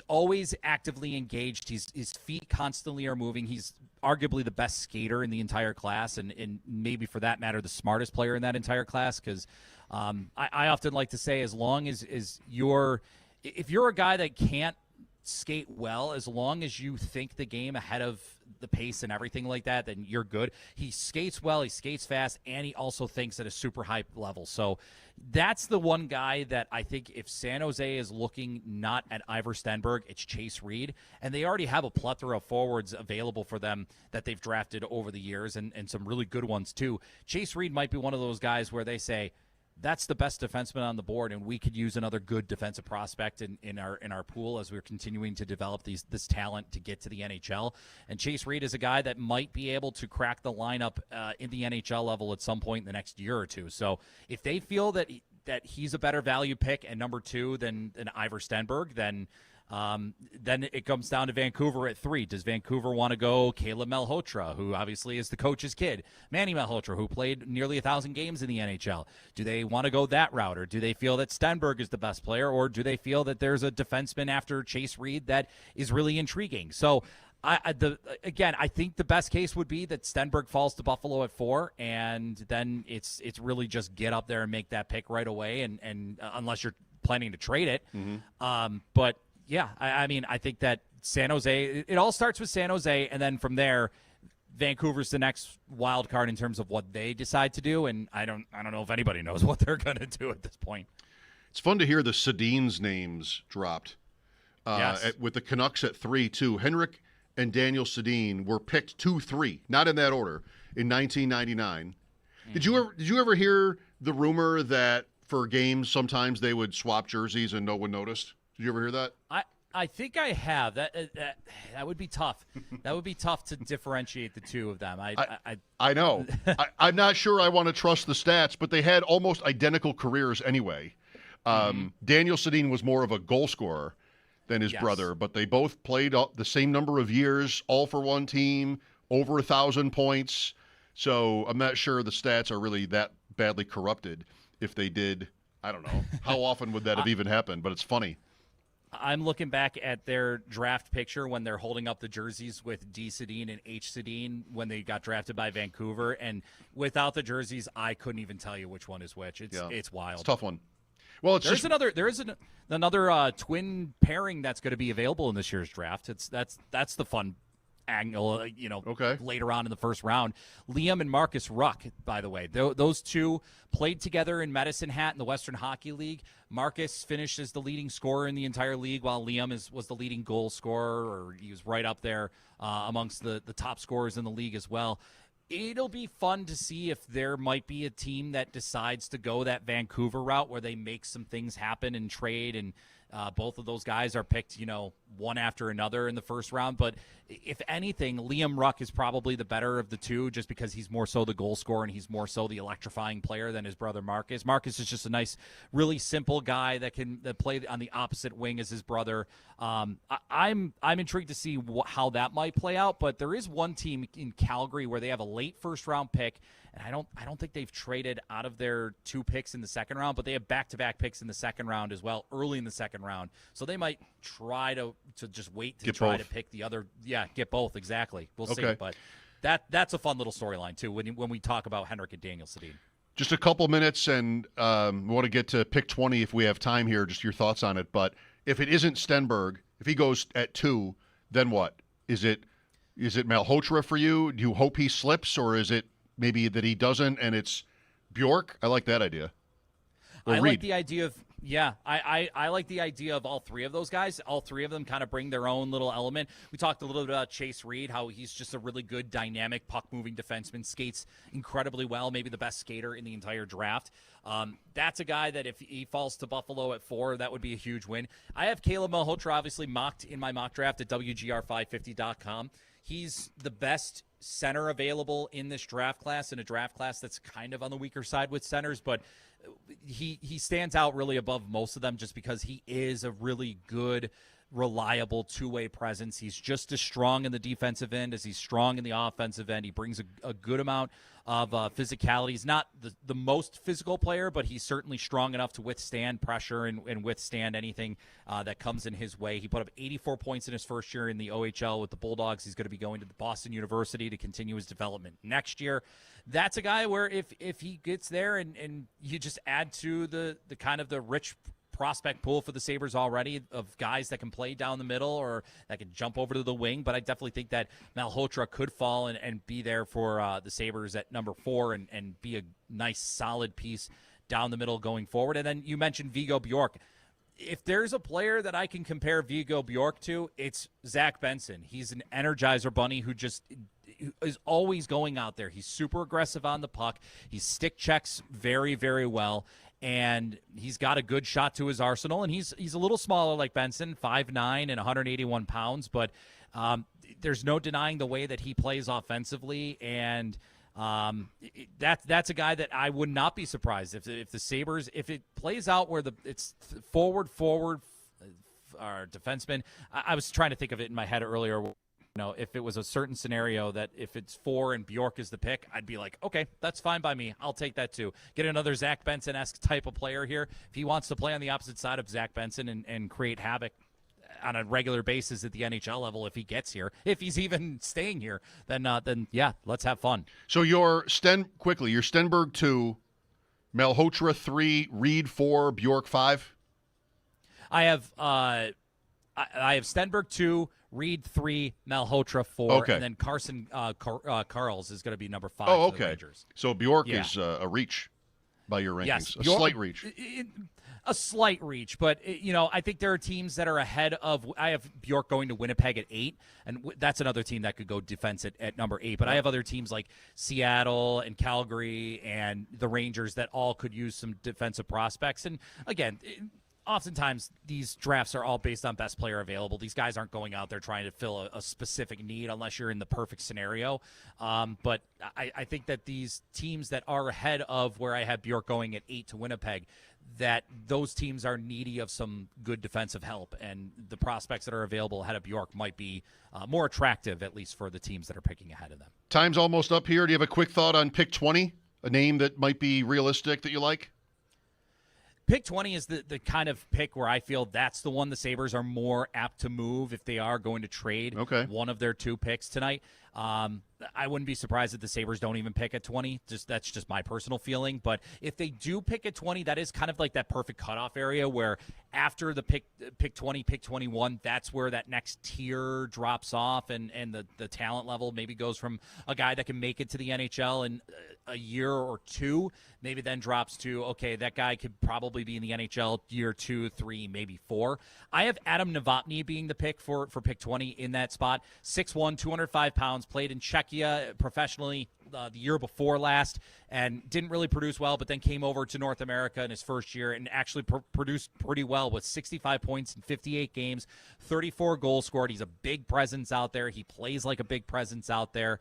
Speaker 16: always actively engaged. His feet constantly are moving. He's arguably the best skater in the entire class, and maybe for that matter, the smartest player in that entire class, because I often like to say, as long as if you're a guy that can't skate well, as long as you think the game ahead of the pace and everything like that, then you're good. He skates well, he skates fast, and he also thinks at a super high level. So that's the one guy that I think if San Jose is looking not at Ivar Stenberg, it's Chase Reed. And they already have a plethora of forwards available for them that they've drafted over the years, and some really good ones too. Chase Reed might be one of those guys where they say, that's the best defenseman on the board, and we could use another good defensive prospect in our pool as we're continuing to develop this talent to get to the NHL. And Chase Reed is a guy that might be able to crack the lineup in the NHL level at some point in the next year or two. So if they feel that he's a better value pick and number 2 than Ivar Stenberg, then it comes down to Vancouver at 3. Does Vancouver want to go Caleb Malhotra, who obviously is the coach's kid? Manny Malhotra, who played nearly 1,000 games in the NHL. Do they want to go that route, or do they feel that Stenberg is the best player, or do they feel that there's a defenseman after Chase Reed that is really intriguing? So I think the best case would be that Stenberg falls to Buffalo at 4, and then it's really just get up there and make that pick right away, and unless you're planning to trade it. But yeah, I mean, I think that San Jose, it all starts with San Jose, and then from there, Vancouver's the next wild card in terms of what they decide to do, and I don't know if anybody knows what they're going to do at this point.
Speaker 4: It's fun to hear the Sedin's names dropped.
Speaker 16: Yes.
Speaker 4: With the Canucks at 3, too. Henrik and Daniel Sedin were picked 2-3, not in that order, in 1999. Did you ever hear the rumor that for games sometimes they would swap jerseys and no one noticed? Did you ever hear that?
Speaker 16: I think I have. That would be tough. That would be tough to differentiate the two of them.
Speaker 4: I know. I'm not sure I want to trust the stats, but they had almost identical careers anyway. Daniel Sedin was more of a goal scorer than his brother, but they both played the same number of years, all for one team, over 1,000 points. So I'm not sure the stats are really that badly corrupted. If they did, I don't know. How often would that have even happened? But it's funny.
Speaker 16: I'm looking back at their draft picture when they're holding up the jerseys with D. Sedin and H. Sedin when they got drafted by Vancouver. And without the jerseys, I couldn't even tell you which one is which. It's wild.
Speaker 4: It's a tough one. Well,
Speaker 16: there is another twin pairing that's going to be available in this year's draft. That's the fun angle, later on in the first round. Liam and Marcus Ruck, by the way. Those two played together in Medicine Hat in the Western Hockey League. Marcus finished as the leading scorer in the entire league, while Liam was the leading goal scorer, or he was right up there amongst the top scorers in the league as well. It'll be fun to see if there might be a team that decides to go that Vancouver route where they make some things happen and trade, and both of those guys are picked, one after another in the first round. But if anything, Liam Ruck is probably the better of the two, just because he's more so the goal scorer and he's more so the electrifying player than his brother Marcus. Marcus is just a nice, really simple guy that can play on the opposite wing as his brother. I'm intrigued to see how that might play out. But there is one team in Calgary where they have a late first round pick, and I don't think they've traded out of their 2 picks in the second round, but they have back-to-back picks in the second round as well, early in the second round. So they might try to just wait to try to pick the other. Yeah, get both, exactly. We'll see. But that's a fun little storyline, too, when we talk about Henrik and Daniel Sedin.
Speaker 4: Just a couple minutes, and we want to get to pick 20 if we have time here, just your thoughts on it. But if it isn't Stenberg, if he goes at 2, then what? Is it Malhotra for you? Do you hope he slips, or is it maybe that he doesn't and it's Bjork? I like that idea. Or
Speaker 16: I
Speaker 4: Reed.
Speaker 16: like the idea of I like the idea of all 3 of those guys. All 3 of them kind of bring their own little element. We talked a little bit about Chase Reed, how he's just a really good, dynamic, puck-moving defenseman, skates incredibly well, maybe the best skater in the entire draft. That's a guy that if he falls to Buffalo at 4, that would be a huge win. I have Caleb Malhotra obviously mocked in my mock draft at WGR550.com. He's the best center available in this draft class, in a draft class that's kind of on the weaker side with centers, but he stands out really above most of them just because he is a really good, reliable two-way presence. He's just as strong in the defensive end as he's strong in the offensive end. He brings a good amount of physicality. He's not the most physical player, but he's certainly strong enough to withstand pressure and withstand anything that comes in his way. He put up 84 points in his first year in the OHL with the Bulldogs. He's going to be going to the Boston University to continue his development next year. That's a guy where if he gets there and you just add to the kind of the rich prospect pool for the Sabres already of guys that can play down the middle or that can jump over to the wing, but I definitely think that Malhotra could fall and be there for the Sabres at number 4 and be a nice solid piece down the middle going forward. And then you mentioned Viggo Bjork. If there's a player that I can compare Viggo Bjork to, it's Zach Benson. He's an energizer bunny who just is always going out there. He's super aggressive on the puck. He stick checks very, very well. And he's got a good shot to his arsenal, and he's a little smaller like Benson, 5'9" and 181 pounds, but there's no denying the way that he plays offensively, and that's a guy that I would not be surprised if the Sabres, if it plays out where it's forward or defenseman. I was trying to think of it in my head earlier. If it was a certain scenario that if it's 4 and Bjork is the pick, I'd be like, okay, that's fine by me. I'll take that too. Get another Zach Benson-esque type of player here. If he wants to play on the opposite side of Zach Benson and create havoc on a regular basis at the NHL level, if he gets here, if he's even staying here, then yeah, let's have fun.
Speaker 4: So your Stenberg 2, Malhotra 3, Reed 4, Bjork 5?
Speaker 16: I have Stenberg 2, Reed 3, Malhotra 4, and then Carson Karls is going to be number 5
Speaker 4: Oh,
Speaker 16: for the
Speaker 4: okay.
Speaker 16: Rangers.
Speaker 4: So Bjork is a reach by your rankings.
Speaker 16: Yes,
Speaker 4: a slight reach.
Speaker 16: A slight reach, but I think there are teams that are ahead of. I have Bjork going to Winnipeg at 8, and that's another team that could go defense at number 8. But I have other teams like Seattle and Calgary and the Rangers that all could use some defensive prospects. And again, oftentimes these drafts are all based on best player available. These guys aren't going out there trying to fill a specific need unless you're in the perfect scenario. But I think that these teams that are ahead of where I have Bjork going at 8 to Winnipeg, that those teams are needy of some good defensive help, and the prospects that are available ahead of Bjork might be more attractive, at least for the teams that are picking ahead of them.
Speaker 4: Time's almost up here. Do you have a quick thought on pick 20, a name that might be realistic that you like?
Speaker 16: Pick 20 is the kind of pick where I feel that's the one the Sabres are more apt to move if they are going to trade one of their 2 picks tonight. I wouldn't be surprised if the Sabres don't even pick at 20. That's just my personal feeling. But if they do pick at 20, that is kind of like that perfect cutoff area where after the pick 20, pick 21, that's where that next tier drops off and the talent level maybe goes from a guy that can make it to the NHL in a year or 2, maybe then drops to, okay, that guy could probably be in the NHL year 2, 3, maybe 4. I have Adam Novotny being the pick for pick 20 in that spot. 6'1", 205 pounds, played in Czechia professionally, the year before last and didn't really produce well, but then came over to North America in his first year and actually produced pretty well with 65 points in 58 games, 34 goals scored. He's a big presence out there. He plays like a big presence out there.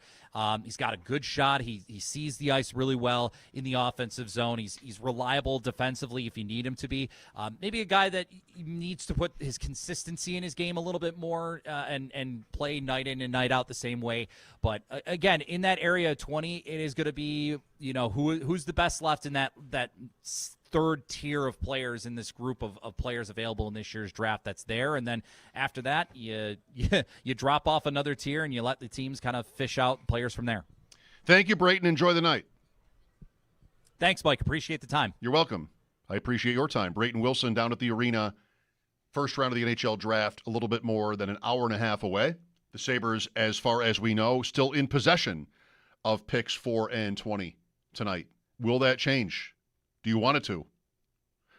Speaker 16: He's got a good shot. He sees the ice really well in the offensive zone. He's reliable defensively if you need him to be. Maybe a guy that needs to put his consistency in his game a little bit more and play night in and night out the same way. But again, in that area of 20, it is going to be, who's the best left in that third tier of players in this group of players available in this year's draft that's there. And then after that, you drop off another tier and you let the teams kind of fish out players from there.
Speaker 4: Thank you, Brayton. Enjoy the night.
Speaker 16: Thanks, Mike. Appreciate the time.
Speaker 4: You're welcome. I appreciate your time. Brayton Wilson down at the arena. First round of the NHL draft, a little bit more than an hour and a half away. The Sabres, as far as we know, still in possession of picks 4 and 20 tonight. Will that change? Do you want it to?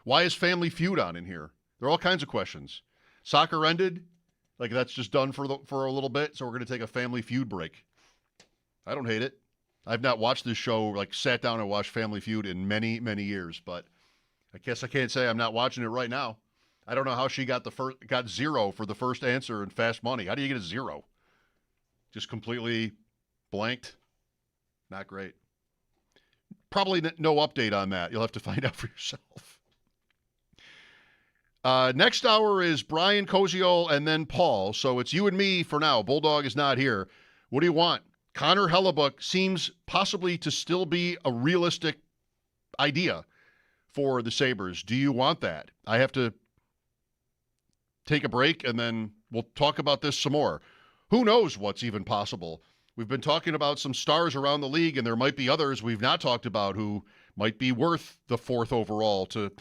Speaker 4: Why is Family Feud on in here? There are all kinds of questions. Soccer ended, like that's just done for a little bit, so we're going to take a Family Feud break. I don't hate it. I've not watched this show, like sat down and watched Family Feud in many, many years, but I guess I can't say I'm not watching it right now. I don't know how she got got 0 for the first answer in Fast Money. How do you get a 0? Just completely blanked? Not great. Probably no update on that. You'll have to find out for yourself. Next hour is Brian Koziol and then Paul. So it's you and me for now. Bulldog is not here. What do you want? Connor Hellebuck seems possibly to still be a realistic idea for the Sabres. Do you want that? I have to take a break, and then we'll talk about this some more. Who knows what's even possible? We've been talking about some stars around the league, and there might be others we've not talked about who might be worth the 4th overall to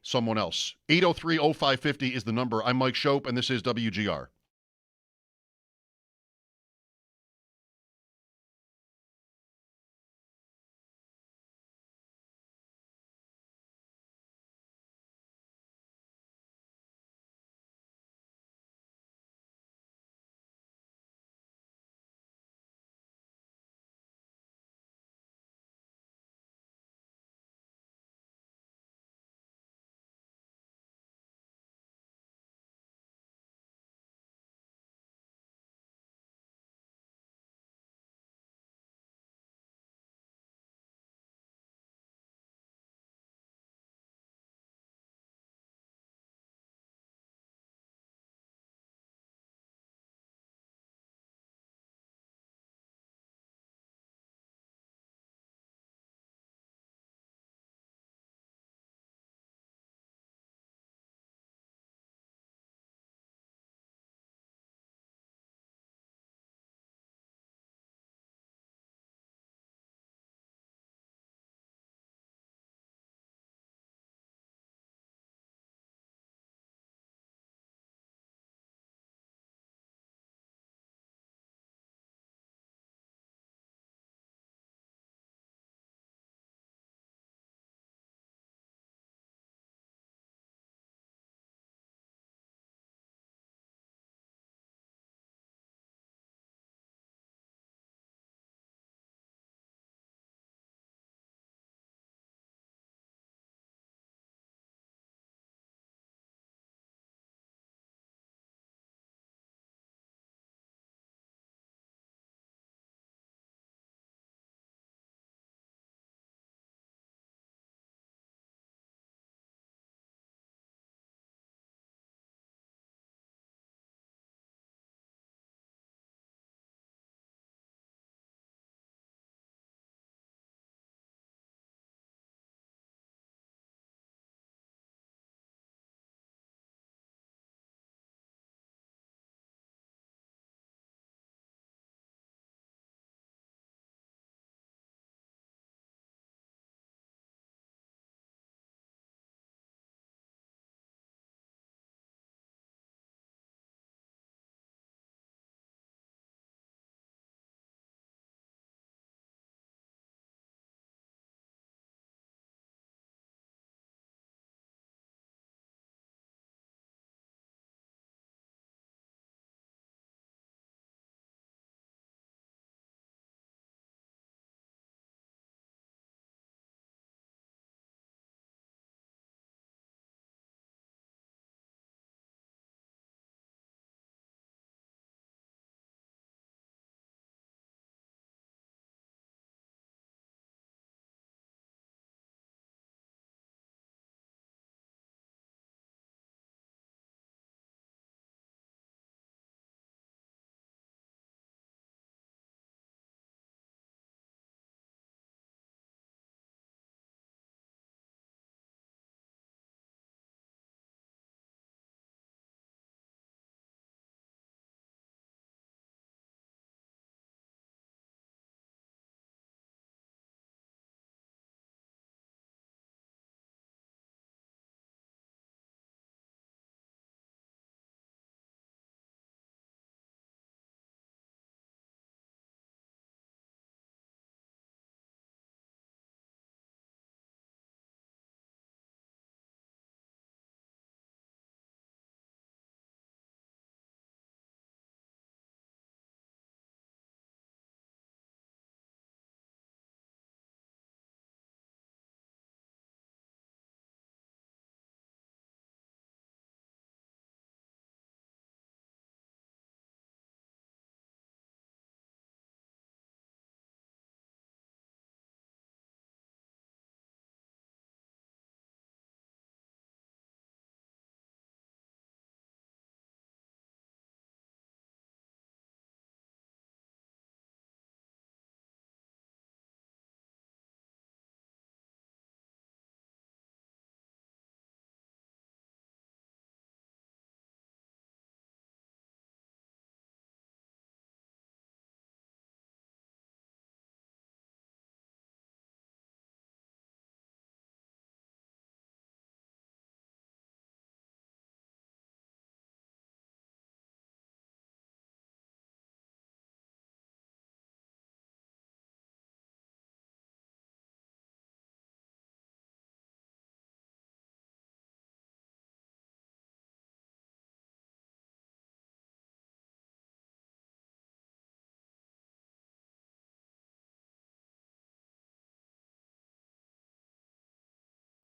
Speaker 4: someone else. 803-0550 is the number. I'm Mike Schopp, and this is WGR.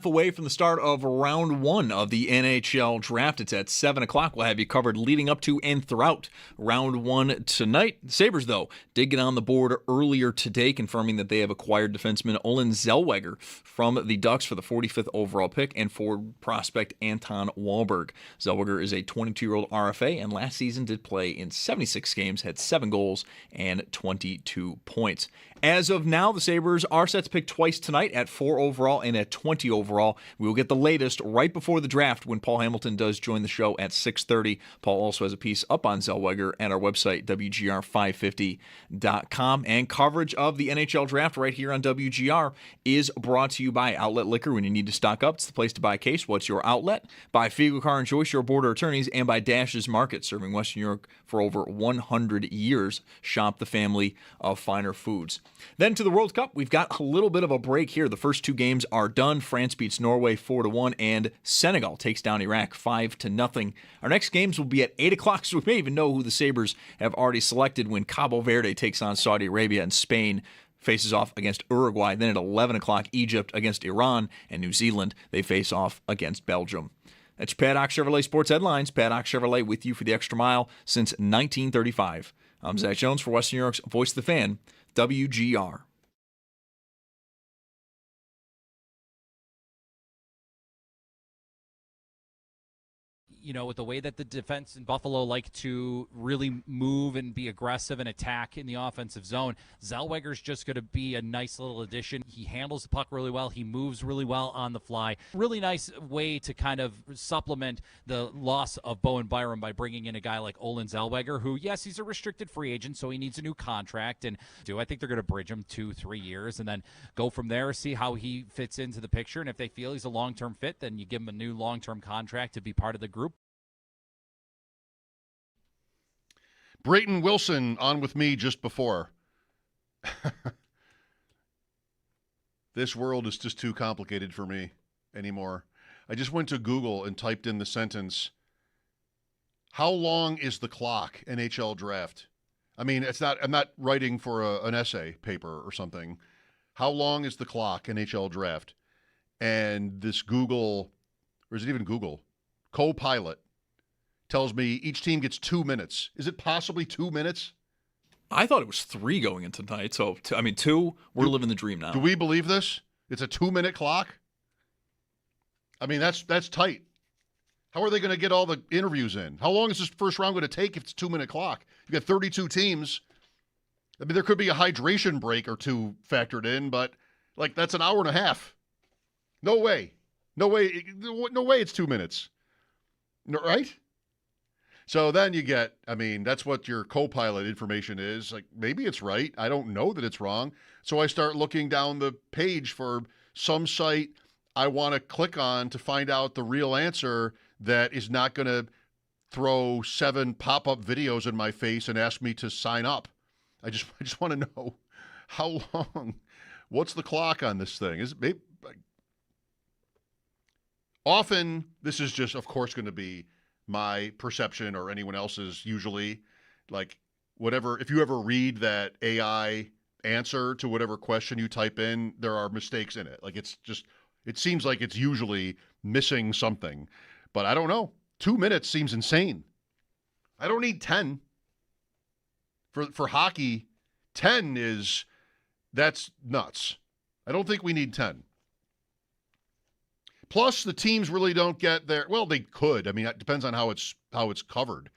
Speaker 1: away from the start of round 1 of the NHL draft. It's at 7 o'clock. We'll have you covered leading up to and throughout round 1 tonight. The Sabres, though, did get on the board earlier today, confirming that they have acquired defenseman Olan Zelwagger from the Ducks for the 45th overall pick and forward prospect Anton Wahlberg. Zelwagger is a 22-year-old RFA and last season did play in 76 games, had 7 goals and 22 points. As of now, the Sabres are set to pick twice tonight at 4 overall and at 20 overall. We will get the latest right before the draft when Paul Hamilton does join the show at 6:30. Paul also has a piece up on Zelwagger at our website, WGR550.com. And coverage of the NHL draft right here on WGR is brought to you by Outlet Liquor. When you need to stock up, it's the place to buy a case. What's your outlet? By Fiegel Car and Joyce, your border attorneys, and by Dash's Market, serving Western New York for over 100 years. Shop the family of finer foods. Then to the World Cup, we've got a little bit of a break here. The first 2 games are done. France beats Norway 4-1, and Senegal takes down Iraq 5-0. Our next games will be at 8 o'clock, so we may even know who the Sabres have already selected when Cabo Verde takes on Saudi Arabia and Spain faces off against Uruguay. Then at 11 o'clock, Egypt against Iran, and New Zealand, they face off against Belgium. That's your Paddock Chevrolet Sports Headlines. Paddock Chevrolet with you for the extra mile since 1935. I'm Zach Jones for Western New York's Voice of the Fan, WGR.
Speaker 16: You know, with the way that the defense in Buffalo like to really move and be aggressive and attack in the offensive zone, Zellweger's just going to be a nice little addition. He handles the puck really well. He moves really well on the fly. Really nice way to kind of supplement the loss of Bowen Byram by bringing in a guy like Olan Zelwagger, who, yes, he's a restricted free agent, so he needs a new contract. And I think they're going to bridge him 2-3 years and then go from there, see how he fits into the picture. And if they feel he's a long-term fit, then you give him a new long-term contract to be part of the group.
Speaker 4: Brayton Wilson on with me just before. This world is just too complicated for me anymore. I just went to Google and typed in the sentence, how long is the clock, NHL draft? I mean, I'm not writing for an essay paper or something. How long is the clock, NHL draft? And this Google, or is it even Google? Copilot tells me each team gets 2 minutes. Is it possibly 2 minutes?
Speaker 1: I thought it was 3 going into tonight. So, 2, we're living the dream now.
Speaker 4: Do we believe this? It's a 2-minute clock? I mean, that's tight. How are they going to get all the interviews in? How long is this first round going to take if it's a 2-minute clock? You got 32 teams. I mean, there could be a hydration break or 2 factored in, but, that's an hour and a half. No way. No way it's 2 minutes. Right? So then you get, that's what your Copilot information is. Maybe it's right. I don't know that it's wrong. So I start looking down the page for some site I want to click on to find out the real answer that is not going to throw 7 pop-up videos in my face and ask me to sign up. I just want to know how long. What's the clock on this thing? Is it maybe, often this is just, of course, going to be my perception or anyone else's usually, whatever. If you ever read that AI answer to whatever question you type in, there are mistakes in it. It seems like it's usually missing something, but I don't know. 2 minutes seems insane. I don't need 10. For hockey, 10 that's nuts. I don't think we need 10. Plus, the teams really don't get their, well, they could. It depends on how it's covered.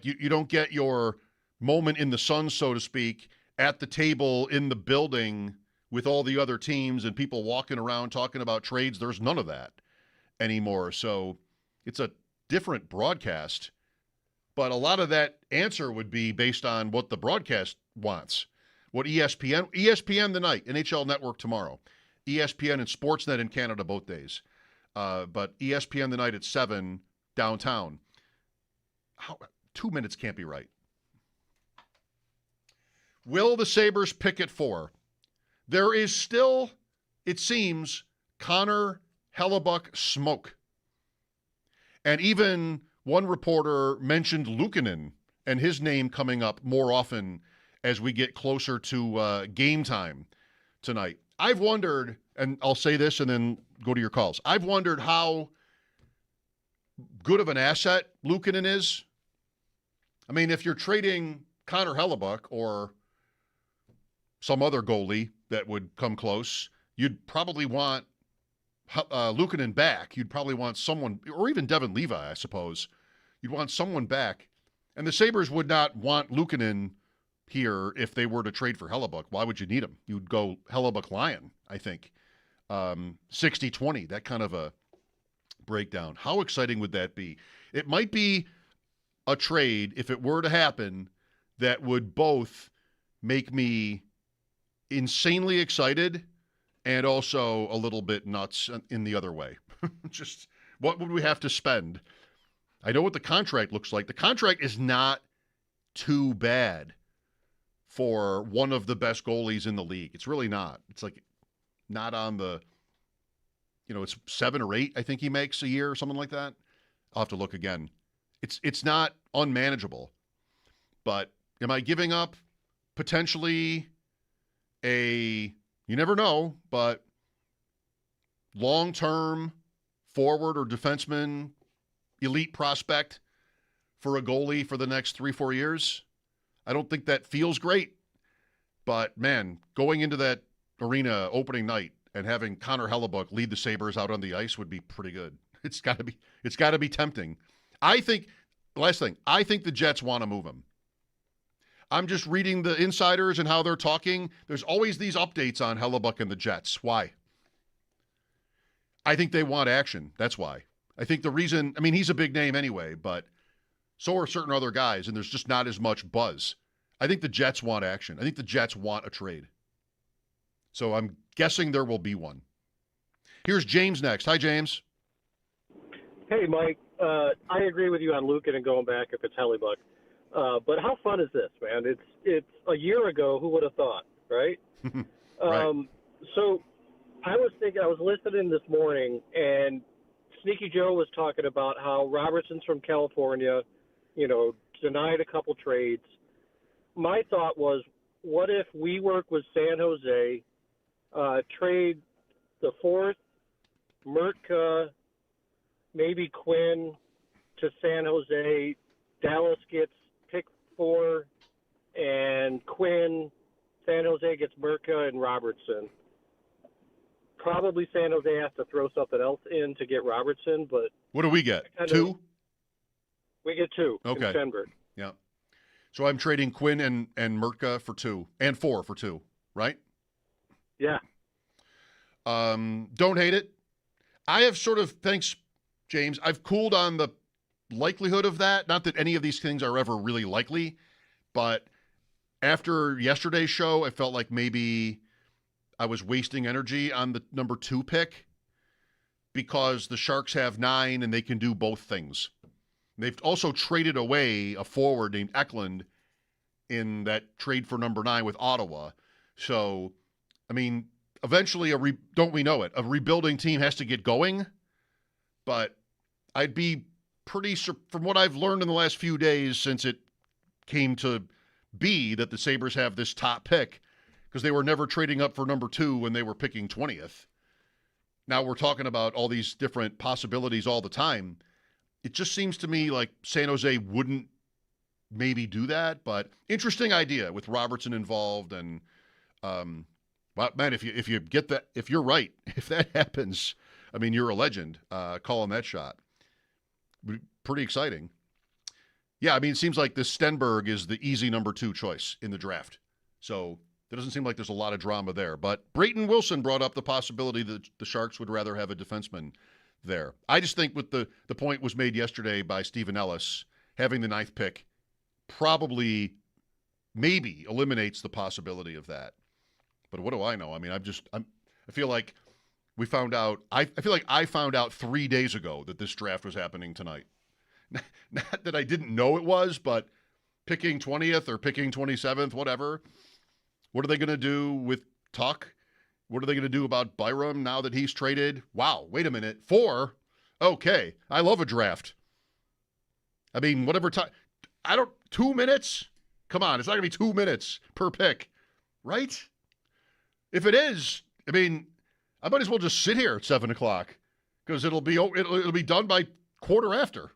Speaker 4: You don't get your moment in the sun, so to speak, at the table in the building with all the other teams and people walking around talking about trades. There's none of that anymore. So it's a different broadcast. But a lot of that answer would be based on what the broadcast wants. What ESPN tonight, NHL Network tomorrow, ESPN and Sportsnet in Canada both days. But ESPN tonight at 7 downtown. 2 minutes can't be right. Will the Sabres pick at 4? There is still, it seems, Connor Hellebuck smoke. And even one reporter mentioned Luukkonen and his name coming up more often as we get closer to game time tonight. I've wondered, and I'll say this and then go to your calls. I've wondered how good of an asset Luukkonen is. I mean, if you're trading Connor Hellebuck or some other goalie that would come close, you'd probably want Luukkonen back. You'd probably want someone, or even Devin Levi, I suppose. You'd want someone back. And the Sabres would not want Luukkonen here if they were to trade for Hellebuck. Why would you need him? You'd go Hellebuck-Lyon, I think. 60-20, that kind of a breakdown. How exciting would that be? It might be a trade, if it were to happen, that would both make me insanely excited and also a little bit nuts in the other way. Just what would we have to spend? I know what the contract looks like. The contract is not too bad for one of the best goalies in the league. It's really not. It's like not on the, it's 7 or 8, I think he makes a year or something like that. I'll have to look again. It's not unmanageable. But am I giving up potentially you never know, but long-term forward or defenseman, elite prospect for a goalie for the next 3-4 years? I don't think that feels great. But, man, going into that arena opening night and having Connor Hellebuck lead the Sabres out on the ice would be pretty good. It's got to be tempting. I think the Jets want to move him. I'm just reading the insiders and how they're talking. There's always these updates on Hellebuck and the Jets. Why? I think they want action. That's why. I think the reason, he's a big name anyway, but so are certain other guys, and there's just not as much buzz. I think the Jets want action. I think the Jets want a trade. So I'm guessing there will be one. Here's James next. Hi, James.
Speaker 17: Hey, Mike. I agree with you on Luukkonen and going back if it's Hellebuck. But how fun is this, man? It's a year ago. Who would have thought, right?
Speaker 4: Right.
Speaker 17: So I was listening this morning, and Sneaky Joe was talking about how Robertson's from California, denied a couple trades. My thought was, what if we work with San Jose, trade the 4th, Mertka, maybe Quinn to San Jose, Dallas gets pick 4, and Quinn, San Jose gets Mertka and Robertson. Probably San Jose has to throw something else in to get Robertson, but...
Speaker 4: What do we get? 2?
Speaker 17: We get 2
Speaker 4: okay.
Speaker 17: in Stenberg.
Speaker 4: Yeah. So I'm trading Quinn and Mertka for 2, and 4 for 2, right?
Speaker 17: Yeah.
Speaker 4: Don't hate it. I have thanks, James, I've cooled on the likelihood of that. Not that any of these things are ever really likely, but after yesterday's show, I felt like maybe I was wasting energy on the number 2 pick because the Sharks have 9 and they can do both things. They've also traded away a forward named Eklund in that trade for number 9 with Ottawa. So, eventually, don't we know it? A rebuilding team has to get going, but I'd be from what I've learned in the last few days since it came to be that the Sabres have this top pick, because they were never trading up for number 2 when they were picking 20th. Now we're talking about all these different possibilities all the time. It just seems to me like San Jose wouldn't maybe do that, but interesting idea with Robertson involved. And, well, man, if you get that, if you're right, if that happens, you're a legend calling that shot. Pretty exciting. Yeah, it seems like this Stenberg is the easy number 2 choice in the draft. So there doesn't seem like there's a lot of drama there. But Brayton Wilson brought up the possibility that the Sharks would rather have a defenseman there. I just think with the point was made yesterday by Stephen Ellis, having the 9th pick probably maybe eliminates the possibility of that. But what do I know? I feel like we found out. I feel like I found out 3 days ago that this draft was happening tonight. Not that I didn't know it was, but picking 20th or picking 27th, whatever. What are they going to do with Tuck? What are they going to do about Byram now that he's traded? Wow, wait a minute. 4? Okay. I love a draft. Whatever time. 2 minutes? Come on, it's not going to be 2 minutes per pick, right? If it is, I might as well just sit here at 7 o'clock because it'll be done by quarter after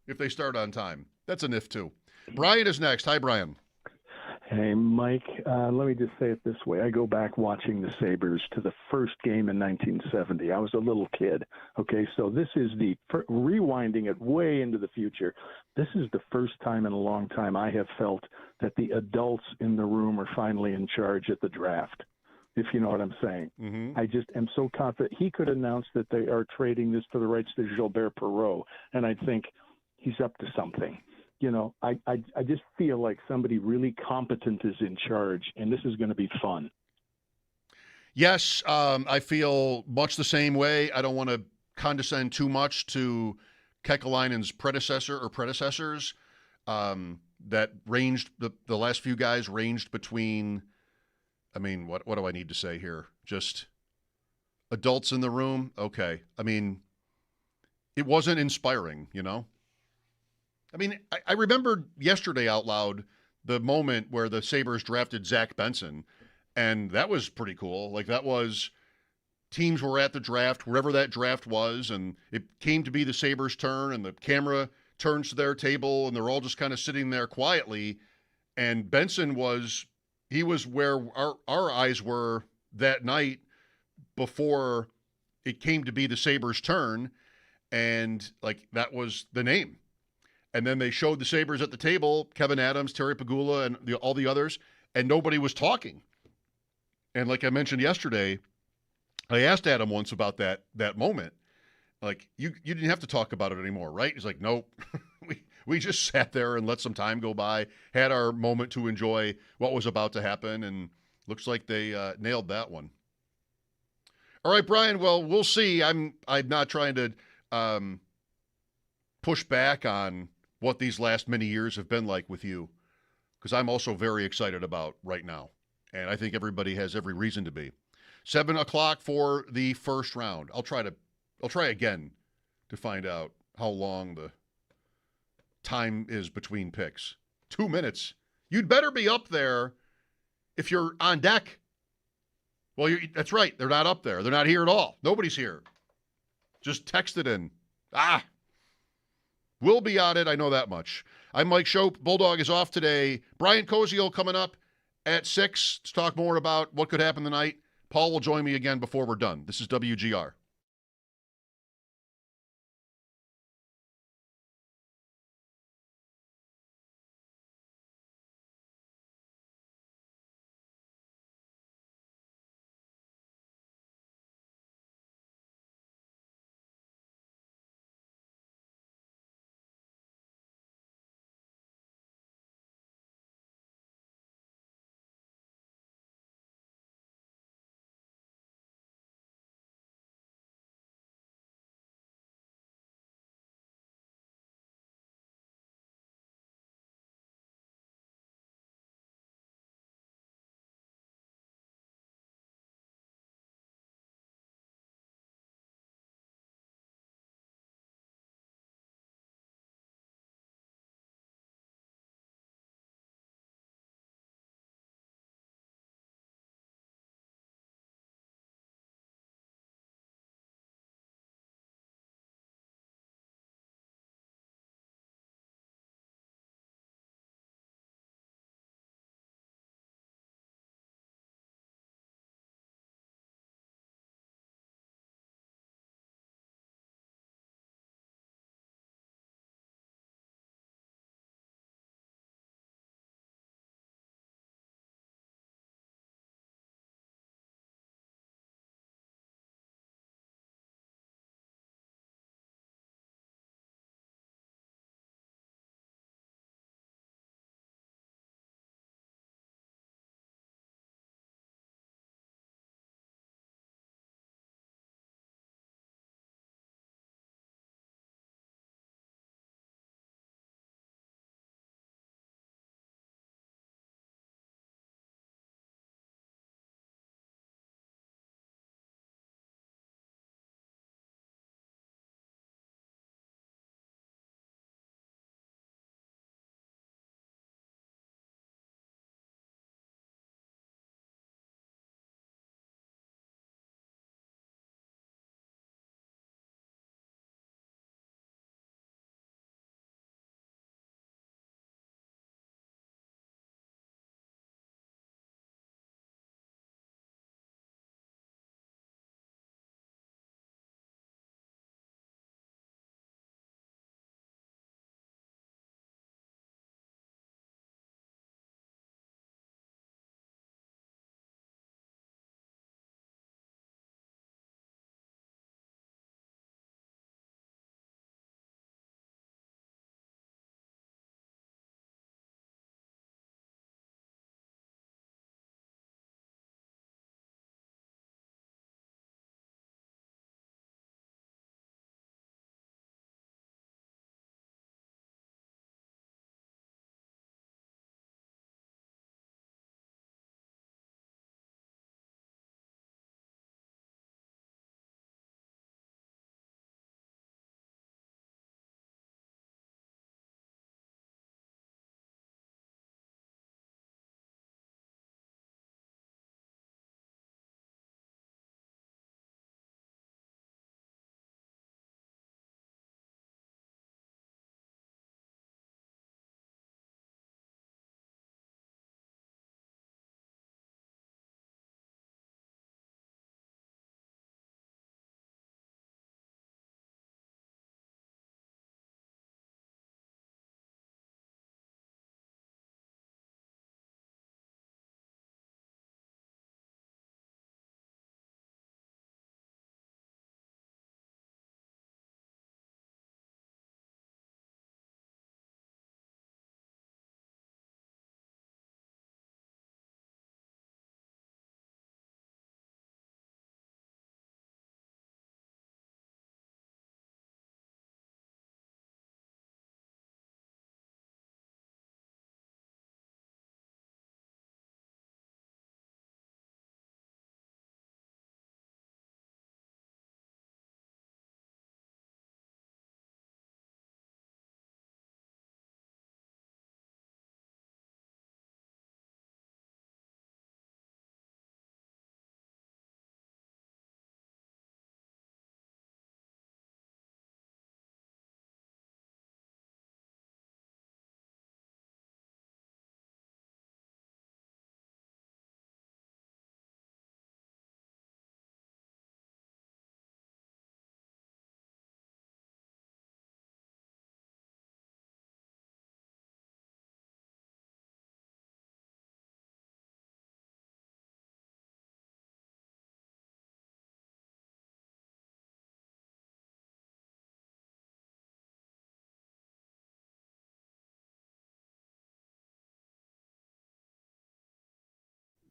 Speaker 4: if they start on time. That's an if too. Brian is next. Hi, Brian.
Speaker 18: Hey, Mike, let me just say it this way. I go back watching the Sabres to the first game in 1970. I was a little kid. Okay, so this is rewinding it way into the future. This is the first time in a long time I have felt that the adults in the room are finally in charge at the draft, if you know what I'm saying.
Speaker 4: Mm-hmm.
Speaker 18: I just am so confident. He could announce that they are trading this for the rights to Gilbert Perreault, and I think he's up to something. You know, I just feel like somebody really competent is in charge, and this is going to be fun.
Speaker 4: Yes, I feel much the same way. I don't want to condescend too much to Kekalainen's predecessor or predecessors that ranged, the last few guys ranged between, I mean, what do I need to say here? Just adults in the room? Okay. I mean, it wasn't inspiring, you know? I mean, I remembered yesterday out loud the moment where the Sabres drafted Zach Benson, and that was pretty cool. Like, that was, teams were at the draft, wherever that draft was, and it came to be the Sabres' turn, and the camera turns to their table, and they're all just kind of sitting there quietly, and Benson was where our eyes were that night before it came to be the Sabres' turn, and, like, that was the name. And then they showed the Sabres at the table, Kevin Adams, Terry Pegula, and all the others, and nobody was talking. And like I mentioned yesterday, I asked Adam once about that moment. Like, you didn't have to talk about it anymore, right? He's like, nope. we just sat there and let some time go by, had our moment to enjoy what was about to happen, and looks like they nailed that one. All right, Brian, well, we'll see. I'm not trying to push back on what these last many years have been like with you, because I'm also very excited about right now, and I think everybody has every reason to be. 7 o'clock for the first round. I'll try again to find out how long the time is between picks. 2 minutes. You'd better be up there if you're on deck. Well, that's right. They're not up there. They're not here at all. Nobody's here. Just text it in. We'll be on it. I know that much. I'm Mike Schopp. Bulldog is off today. Brian Koziel coming up at 6 to talk more about what could happen tonight. Paul will join me again before we're done. This is WGR.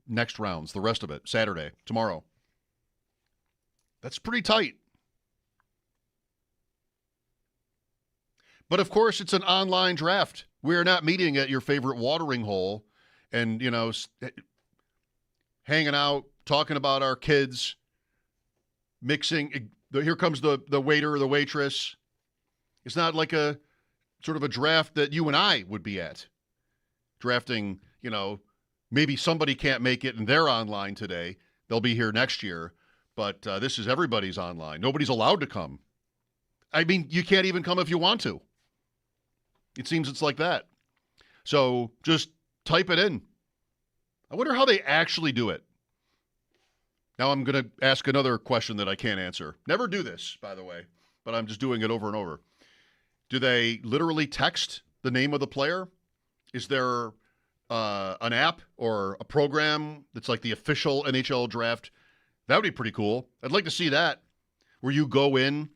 Speaker 4: next rounds, the rest of it, Saturday, tomorrow. That's pretty tight. But, of course, it's an online draft. We are not meeting at your favorite watering hole and, hanging out, talking about our kids, mixing. Here comes the waiter or the waitress. It's not like a sort of a draft that you and I would be at. Drafting, maybe somebody can't make it and they're online today. They'll be here next year. But this is everybody's online. Nobody's allowed to come. I mean, you can't even come if you want to. It seems it's like that. So just type it in. I wonder how they actually do it. Now I'm going to ask another question that I can't answer. Never do this, by the way, but I'm just doing it over and over. Do they literally text the name of the player? Is there an app or a program that's like the official NHL draft? That would be pretty cool. I'd like to see that, where you go in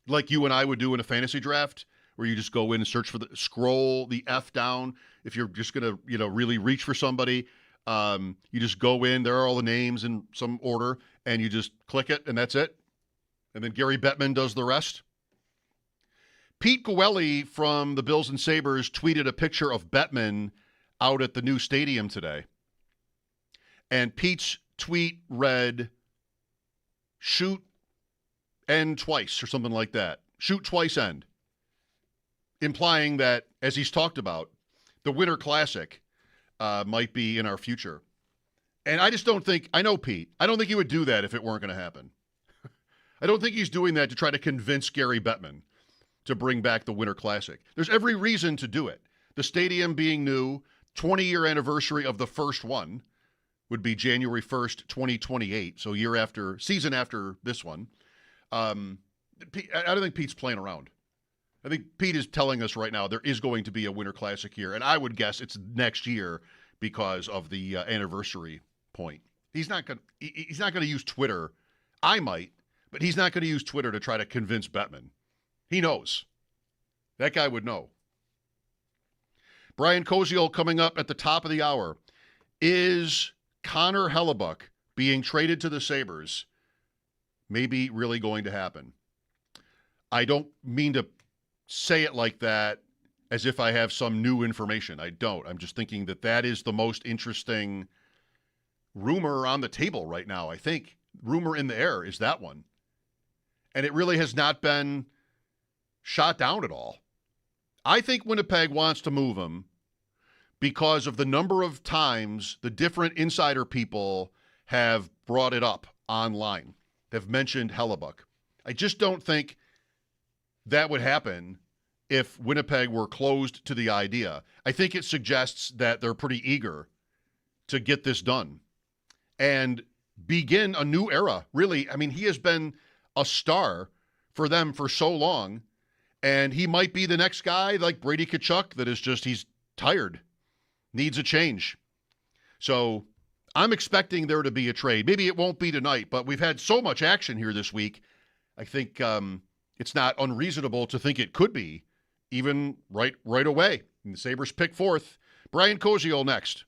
Speaker 4: like you and I would do in a fantasy draft, where you just go in and search for scroll the F down. If you're just going to, really reach for somebody, you just go in, there are all the names in some order, and you just click it, and that's it. And then Gary Bettman does the rest. Pete Gwelly from the Bills and Sabres tweeted a picture of Bettman out at the new stadium today. And Pete's tweet read, shoot, end twice, or something like that. Shoot twice, end. Implying that, as he's talked about, the Winter Classic might be in our future. And I just don't think, I know Pete, I don't think he would do that if it weren't going to happen. I don't think he's doing that to try to convince Gary Bettman to bring back the Winter Classic. There's every reason to do it. The stadium being new, 20-year anniversary of the first one would be January 1st, 2028, so season after this one. I don't think Pete's playing around. I think Pete is telling us right now there is going to be a Winter Classic here, and I would guess it's next year because of the anniversary point. He's not going to use Twitter. I might, but he's not going to use Twitter to try to convince Bettman. He knows. That guy would know. Brian Koziol coming up at the top of the hour. Is Connor Hellebuck being traded to the Sabres maybe really going to happen? I don't mean to say it like that as if I have some new information. I don't. I'm just thinking that is the most interesting rumor on the table right now. I think rumor in the air is that one. And it really has not been shot down at all. I think Winnipeg wants to move him because of the number of times the different insider people have brought it up online, have mentioned Hellebuck. I just don't think that would happen if Winnipeg were closed to the idea. I think it suggests that they're pretty eager to get this done and begin a new era. Really, I mean, he has been a star for them for so long, and he might be the next guy like Brady Tkachuk that is just, he's tired, needs a change. So I'm expecting there to be a trade. Maybe it won't be tonight, but we've had so much action here this week. I think it's not unreasonable to think it could be even right away. And the Sabres pick fourth. Brian Koziol next.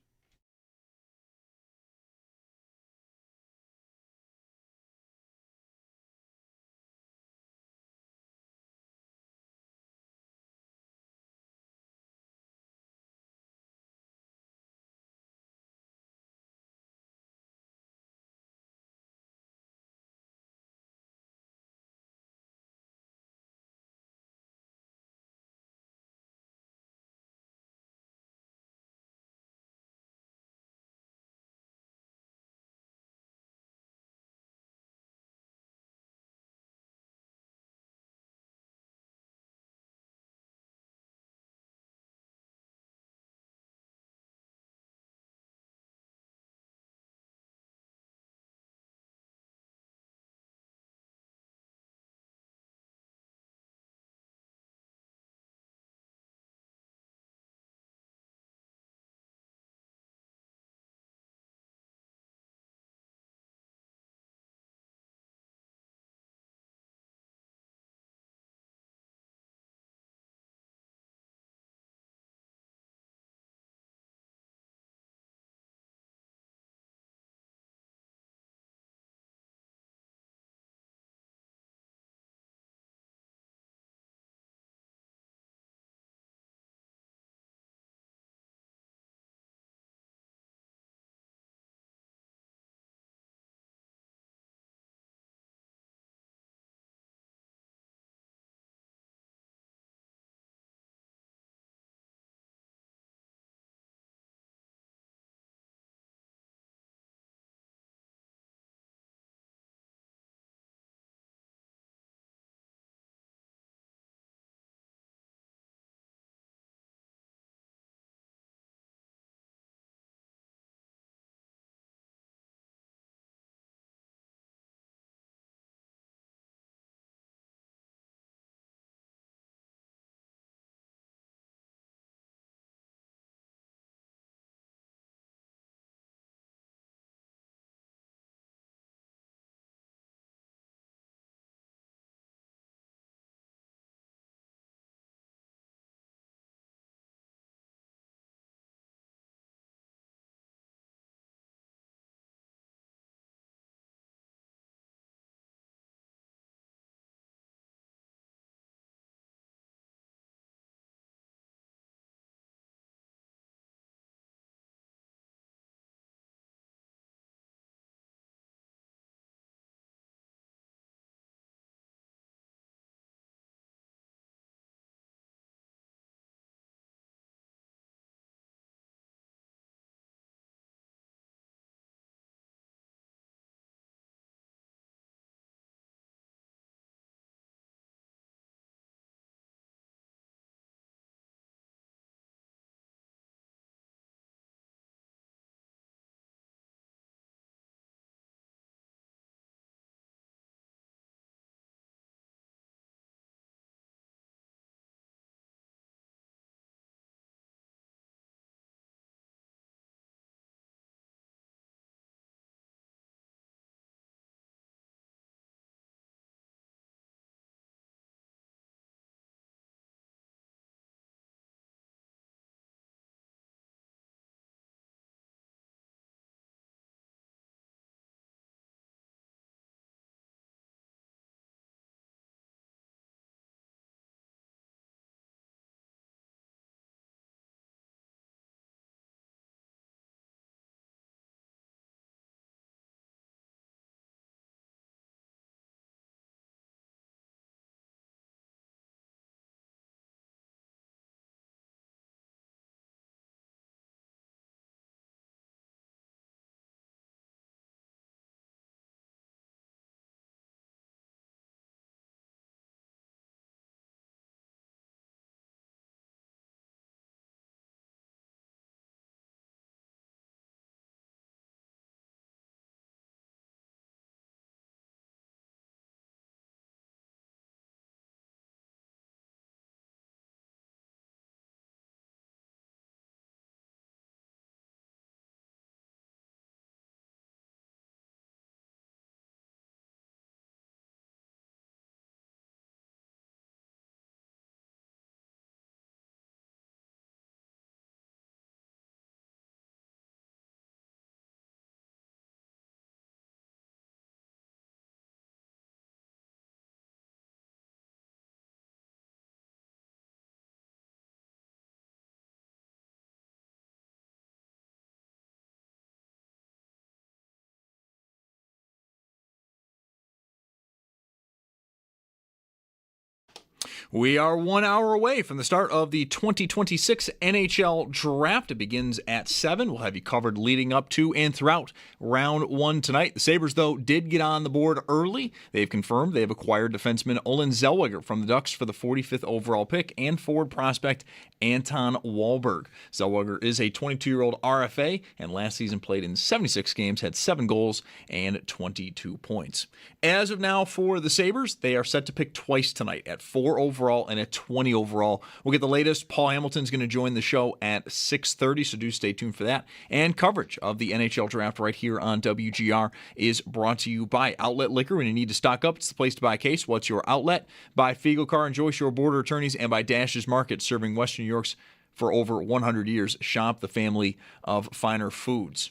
Speaker 1: We are 1 hour away from the start of the 2026 NHL Draft. It begins at 7. We'll have you covered leading up to and throughout round 1 tonight. The Sabres, though, did get on the board early. They've confirmed they have acquired defenseman Olan Zelwagger from the Ducks for the 45th overall pick and forward prospect Anton Wahlberg. Zelwagger is a 22-year-old RFA and last season played in 76 games, had 7 goals and 22 points. As of now for the Sabres, they are set to pick twice tonight at 4 overall and at 20 overall. We'll get the latest. Paul Hamilton's going to join the show at 6:30, so do stay tuned for that. And coverage of the NHL Draft right here on WGR is brought to you by Outlet Liquor. When you need to stock up, it's the place to buy a case. What's your outlet? By Fiegel Car and Joyce, your border attorneys, and by Dash's Market, serving Western New York's for over 100 years. Shop the family of finer foods.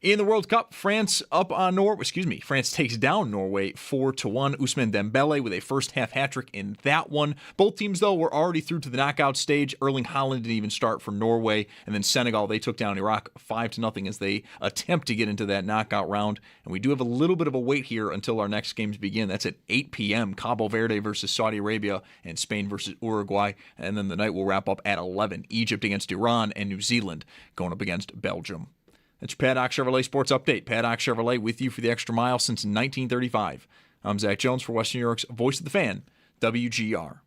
Speaker 1: In the World Cup, France takes down Norway 4-1. Ousmane Dembele with a first-half hat-trick in that one. Both teams, though, were already through to the knockout stage. Erling Haaland didn't even start for Norway. And then Senegal, they took down Iraq 5-0 as they attempt to get into that knockout round. And we do have a little bit of a wait here until our next games begin. That's at 8 p.m. Cabo Verde versus Saudi Arabia and Spain versus Uruguay. And then the night will wrap up at 11. Egypt against Iran and New Zealand going up against Belgium. That's your Paddock Chevrolet Sports Update. Paddock Chevrolet with you for the extra mile since 1935. I'm Zach Jones for Western New York's Voice of the Fan, WGR.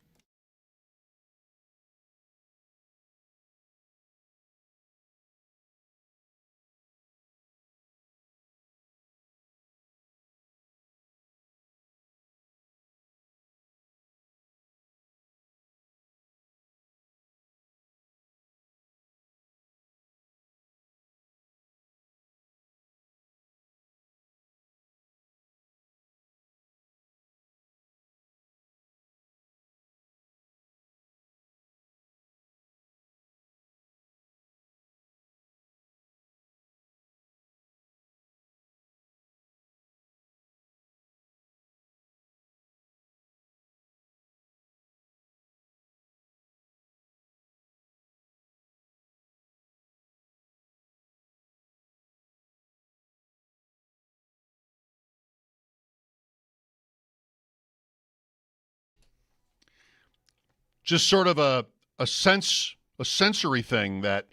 Speaker 4: Just sort of a sensory thing that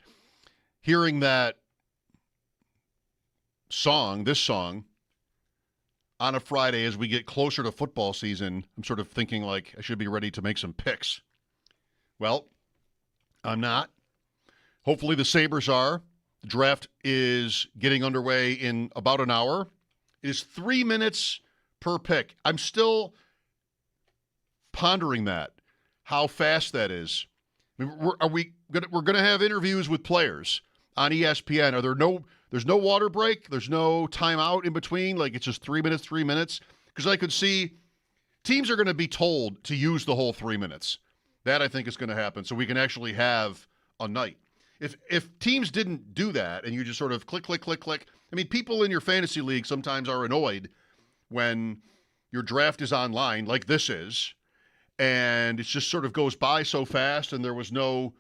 Speaker 4: hearing that this song on a Friday as we get closer to football season, I'm sort of thinking like I should be ready to make some picks. Well, I'm not. Hopefully the Sabres are. The draft is getting underway in about an hour. It is 3 minutes per pick. I'm still pondering that. How fast that is. I mean, we're going to have interviews with players on ESPN. There's no water break. There's no timeout in between. Like it's just 3 minutes. Because I could see teams are going to be told to use the whole 3 minutes. That I think is going to happen. So we can actually have a night. If teams didn't do that and you just sort of click. I mean, people in your fantasy league sometimes are annoyed when your draft is online like this is. And it just sort of goes by so fast, and there was no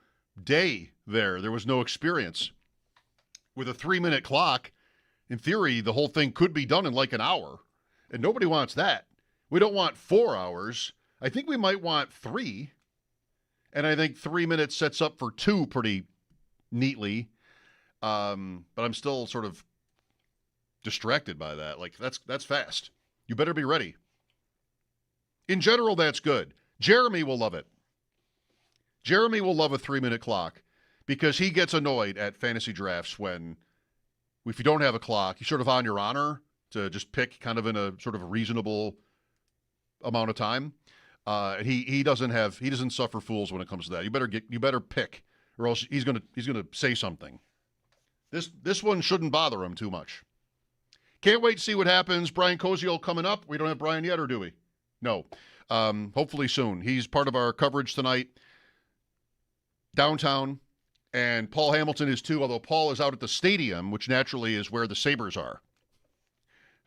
Speaker 4: day there. There was no experience. With a 3-minute clock, in theory, the whole thing could be done in like an hour. And nobody wants that. We don't want 4 hours. I think we might want 3. And I think 3 minutes sets up for 2 pretty neatly. But I'm still sort of distracted by that. Like, that's fast. You better be ready. In general, that's good. Jeremy will love it. Jeremy will love a 3-minute clock because he gets annoyed at fantasy drafts when, if you don't have a clock, you're sort of on your honor to just pick kind of in a sort of a reasonable amount of time. And he doesn't suffer fools when it comes to that. You better pick, or else he's gonna say something. This one shouldn't bother him too much. Can't wait to see what happens. Brian Koziol coming up. We don't have Brian yet, or do we? No. Hopefully soon. He's part of our coverage tonight downtown, and Paul Hamilton is too, although Paul is out at the stadium, which naturally is where the Sabres are.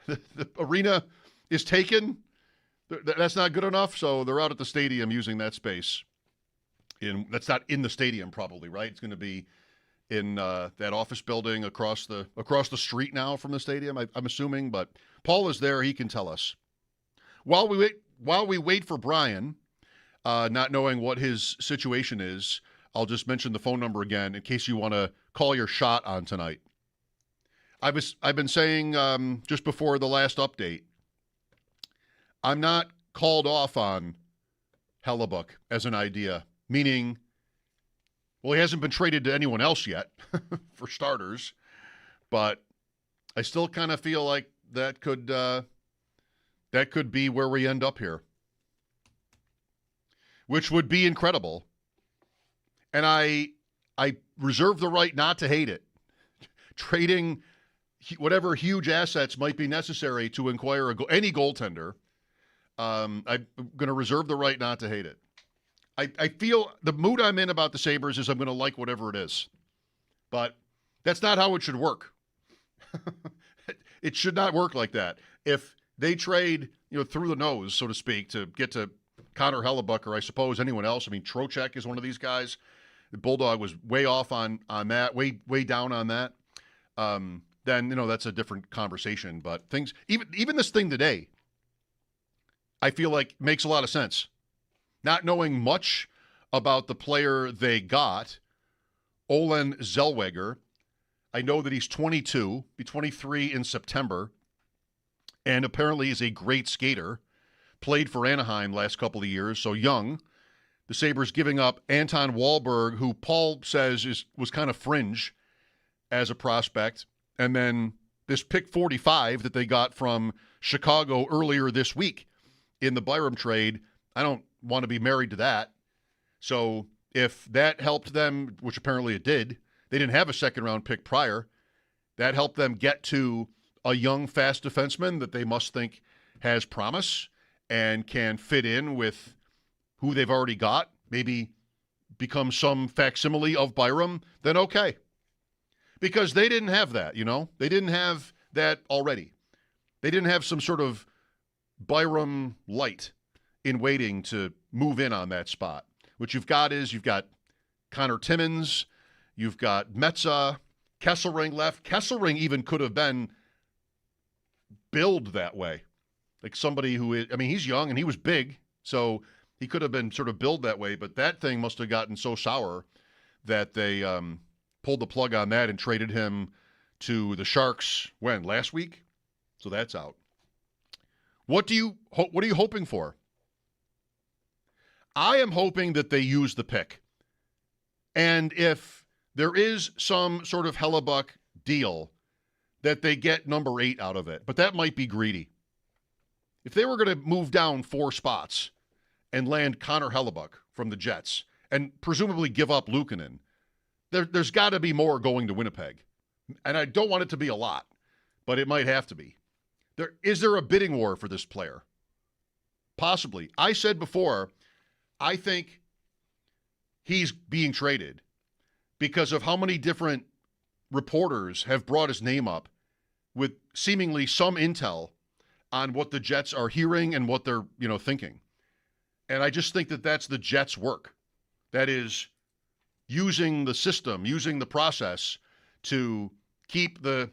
Speaker 4: The arena is taken. That's not good enough, so they're out at the stadium using that space. That's not in the stadium probably, right? It's going to be in that office building across the street now from the stadium, I'm assuming, but Paul is there. He can tell us. While we wait for Brian, not knowing what his situation is. I'll just mention the phone number again in case you want to call your shot on tonight. I've been saying just before the last update, I'm not called off on Hellebuyck as an idea, meaning, well, he hasn't been traded to anyone else yet, for starters, but I still kind of feel like that could be where we end up here, which would be incredible. And I reserve the right not to hate it. Trading whatever huge assets might be necessary to acquire any goaltender, I'm going to reserve the right not to hate it. I feel the mood I'm in about the Sabres is I'm going to like whatever it is. But that's not how it should work. It should not work like that. If they trade, through the nose, so to speak, to get to Connor Hellebuyck or I suppose anyone else. I mean, Trocheck is one of these guys. The Bulldog was way off on that, way down on that. Then that's a different conversation. But things, even this thing today, I feel like makes a lot of sense. Not knowing much about the player they got, Olan Zelwagger. I know that he's 22, be 23 in September, and apparently is a great skater. Played for Anaheim last couple of years, so young. The Sabres giving up Anton Wahlberg, who Paul says was kind of fringe as a prospect. And then this pick 45 that they got from Chicago earlier this week in the Byram trade. I don't want to be married to that. So if that helped them, which apparently it did, they didn't have a second-round pick prior. That helped them get to a young, fast defenseman that they must think has promise and can fit in with who they've already got, maybe become some facsimile of Byram, then okay. Because they didn't have that, They didn't have that already. They didn't have some sort of Byram light in waiting to move in on that spot. What you've got Connor Timmins, you've got Metza, Kesselring left. Kesselring even could have been billed that way. Like somebody who is, he's young and he was big, so he could have been sort of billed that way, but that thing must have gotten so sour that they pulled the plug on that and traded him to the Sharks, last week? So that's out. What are you hoping for? I am hoping that they use the pick. And if there is some sort of Hellebuyck deal, that they get number 8 out of it. But that might be greedy. If they were going to move down 4 spots and land Connor Hellebuyck from the Jets and presumably give up Luukkonen, there's got to be more going to Winnipeg. And I don't want it to be a lot, but it might have to be. Is there a bidding war for this player? Possibly. I said before, I think he's being traded because of how many different reporters have brought his name up with seemingly some intel on what the Jets are hearing and what they're, thinking. And I just think that that's the Jets' work. That is using the system, using the process to keep the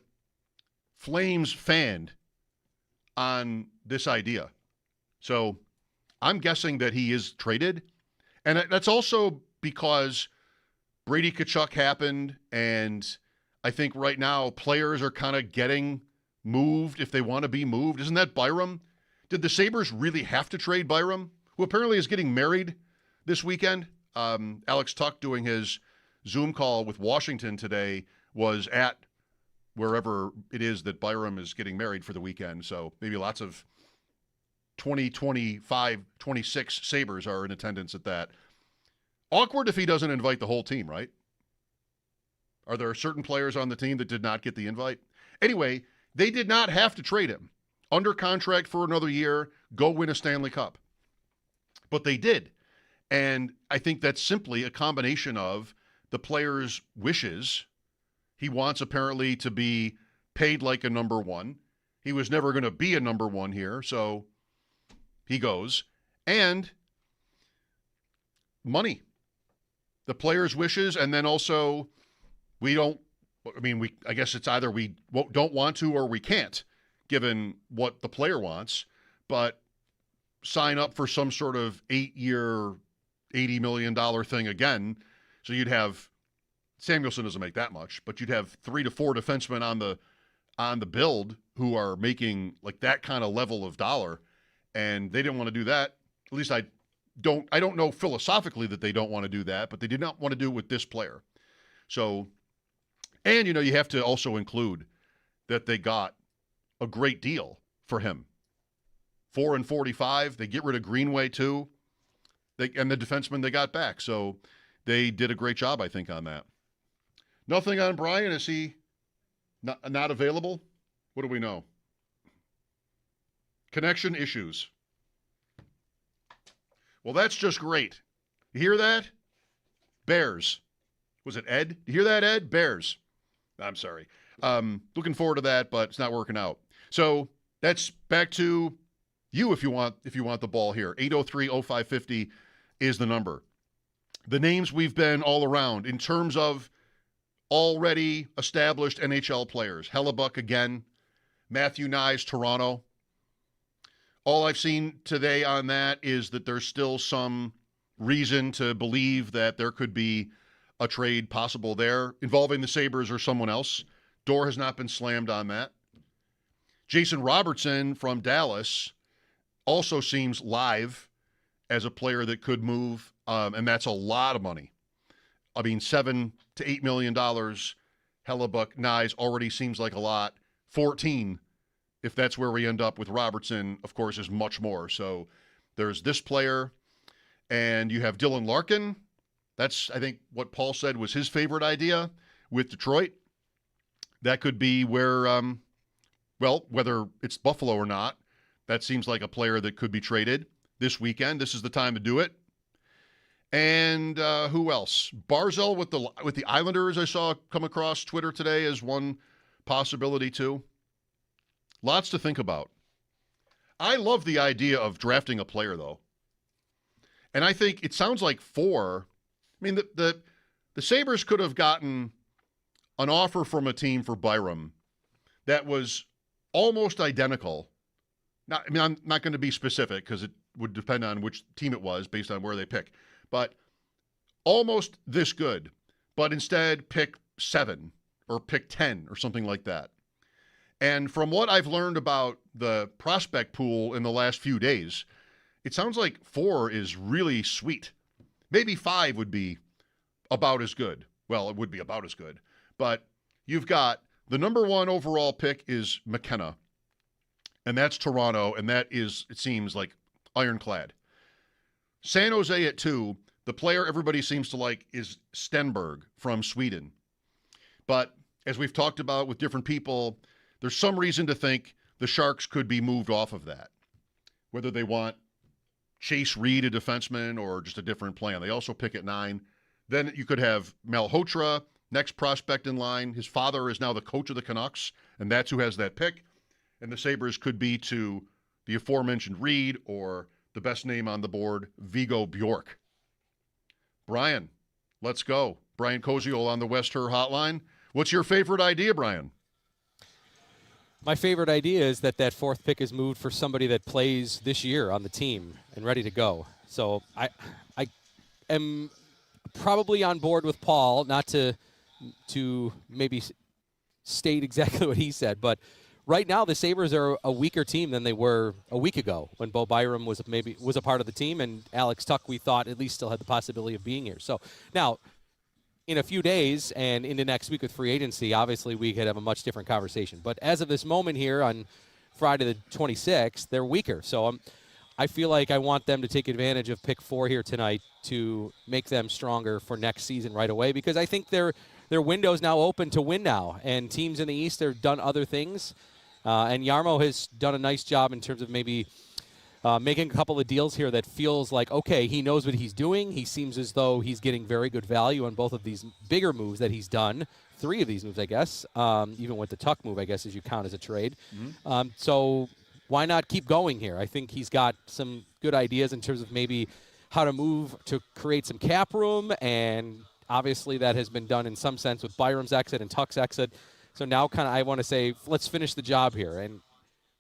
Speaker 4: flames fanned on this idea. So I'm guessing that he is traded. And that's also because Brady Tkachuk happened, and I think right now players are kind of getting moved if they want to be moved. Isn't that Byram? Did the Sabres really have to trade Byram, who apparently is getting married this weekend? Alex Tuck, doing his Zoom call with Washington today, was at wherever it is that Byram is getting married for the weekend. So maybe lots of 20, 25, 26 Sabres are in attendance at that. Awkward if he doesn't invite the whole team, right? Are there certain players on the team that did not get the invite? Anyway, they did not have to trade him. Under contract for another year, go win a Stanley Cup. But they did. And I think that's simply a combination of the player's wishes. He wants apparently to be paid like a number one. He was never going to be a number one here, so he goes. And money. The player's wishes, and then also I guess it's either we don't want to or we can't, given what the player wants. But sign up for some sort of 8-year, $80 million thing again. So you'd have Samuelson doesn't make that much, but you'd have 3 to 4 defensemen on the build who are making like that kind of level of dollar, and they didn't want to do that. At least I don't know philosophically that they don't want to do that, but they did not want to do it with this player. So, and you have to also include that they got a great deal for him. 4 and 45. They get rid of Greenway too. And the defenseman they got back. So they did a great job, I think, on that. Nothing on Brian. Is he not available? What do we know? Connection issues. Well, that's just great. You hear that? Bears. Was it Ed? You hear that, Ed? Bears. I'm sorry. Looking forward to that, but it's not working out. So that's back to you if you want the ball here. 803-0550 is the number. The names we've been all around in terms of already established NHL players. Hellebuck again. Matthew Nyes, Toronto. All I've seen today on that is that there's still some reason to believe that there could be a trade possible there involving the Sabres or someone else. Door has not been slammed on that. Jason Robertson from Dallas also seems live as a player that could move, and that's a lot of money. I mean, $7 to $8 million. Hellebuck, Nyes already seems like a lot. 14, if that's where we end up with Robertson, of course, is much more. So there's this player, and you have Dylan Larkin. That's, I think, what Paul said was his favorite idea with Detroit. That could be where, whether it's Buffalo or not, that seems like a player that could be traded this weekend. This is the time to do it. And who else? Barzal with the Islanders, I saw come across Twitter today as one possibility too. Lots to think about. I love the idea of drafting a player, though. And I think it sounds like 4. I mean, the Sabres could have gotten an offer from a team for Byram that was almost identical. I'm not going to be specific because it would depend on which team it was based on where they pick. But almost this good, but instead pick 7 or pick 10 or something like that. And from what I've learned about the prospect pool in the last few days, it sounds like 4 is really sweet. Maybe 5 would be about as good. Well, it would be about as good. But you've got the number 1 overall pick is McKenna, and that's Toronto, and that is, it seems like, ironclad. San Jose at 2, the player everybody seems to like is Stenberg from Sweden. But as we've talked about with different people, there's some reason to think the Sharks could be moved off of that, whether they want Chase Reed, a defenseman, or just a different plan. They also pick at 9. Then you could have Malhotra, next prospect in line. His father is now the coach of the Canucks, and that's who has that pick. And the Sabres could be to the aforementioned Reed or the best name on the board, Viggo Bjork. Brian, let's go. Brian Koziol on the West Her Hotline. What's your favorite idea, Brian?
Speaker 19: My favorite idea is that 4th pick is moved for somebody that plays this year on the team and ready to go. So I am probably on board with Paul, not to maybe state exactly what he said, but right now the Sabres are a weaker team than they were a week ago when Bo Byram was a part of the team, and Alex Tuch, we thought, at least still had the possibility of being here. So now, in a few days and into next week with free agency, obviously we could have a much different conversation. But as of this moment here on Friday the 26th, they're weaker. So I feel like I want them to take advantage of pick 4 here tonight to make them stronger for next season right away, because I think their window's now open to win now. And teams in the East have done other things. And Jarmo has done a nice job in terms of maybe making a couple of deals here that feels like, okay, he knows what he's doing. He seems as though he's getting very good value on both of these bigger moves that he's done. 3 of these moves, I guess, even with the Tuch move, I guess, as you count as a trade. Mm-hmm. So why not keep going here? I think he's got some good ideas in terms of maybe how to move to create some cap room, and obviously that has been done in some sense with Byram's exit and Tuch's exit. So now kind of I want to say, let's finish the job here. And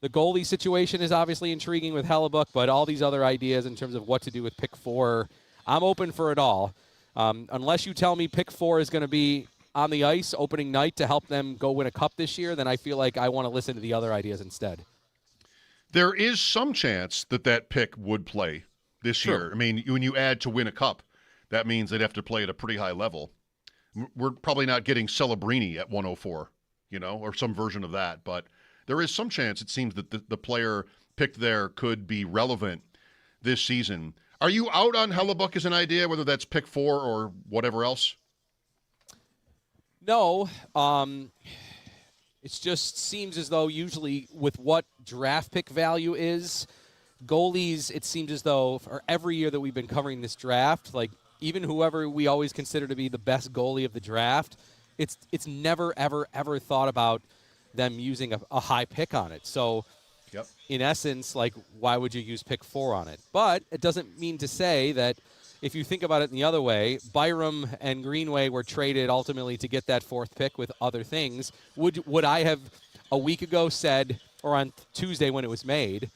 Speaker 19: The goalie situation is obviously intriguing with Hellebuck, but all these other ideas in terms of what to do with pick 4, I'm open for it all. Unless you tell me pick 4 is going to be on the ice opening night to help them go win a cup this year, then I feel like I want to listen to the other ideas instead.
Speaker 4: There is some chance that pick would play this year. I mean, when you add to win a cup, that means they'd have to play at a pretty high level. We're probably not getting Celebrini at 104, or some version of that, but there is some chance, it seems, that the player picked there could be relevant this season. Are you out on Hellebuck as an idea, whether that's pick 4 or whatever else?
Speaker 19: No. It just seems as though usually with what draft pick value is, goalies, it seems as though for every year that we've been covering this draft, like even whoever we always consider to be the best goalie of the draft, it's never, ever, ever thought about them using a high pick on it. So in essence, like, why would you use pick 4 on it? But it doesn't mean to say that if you think about it in the other way, Byram and Greenway were traded ultimately to get that 4th pick with other things. Would I have a week ago said, or on Tuesday when it was made,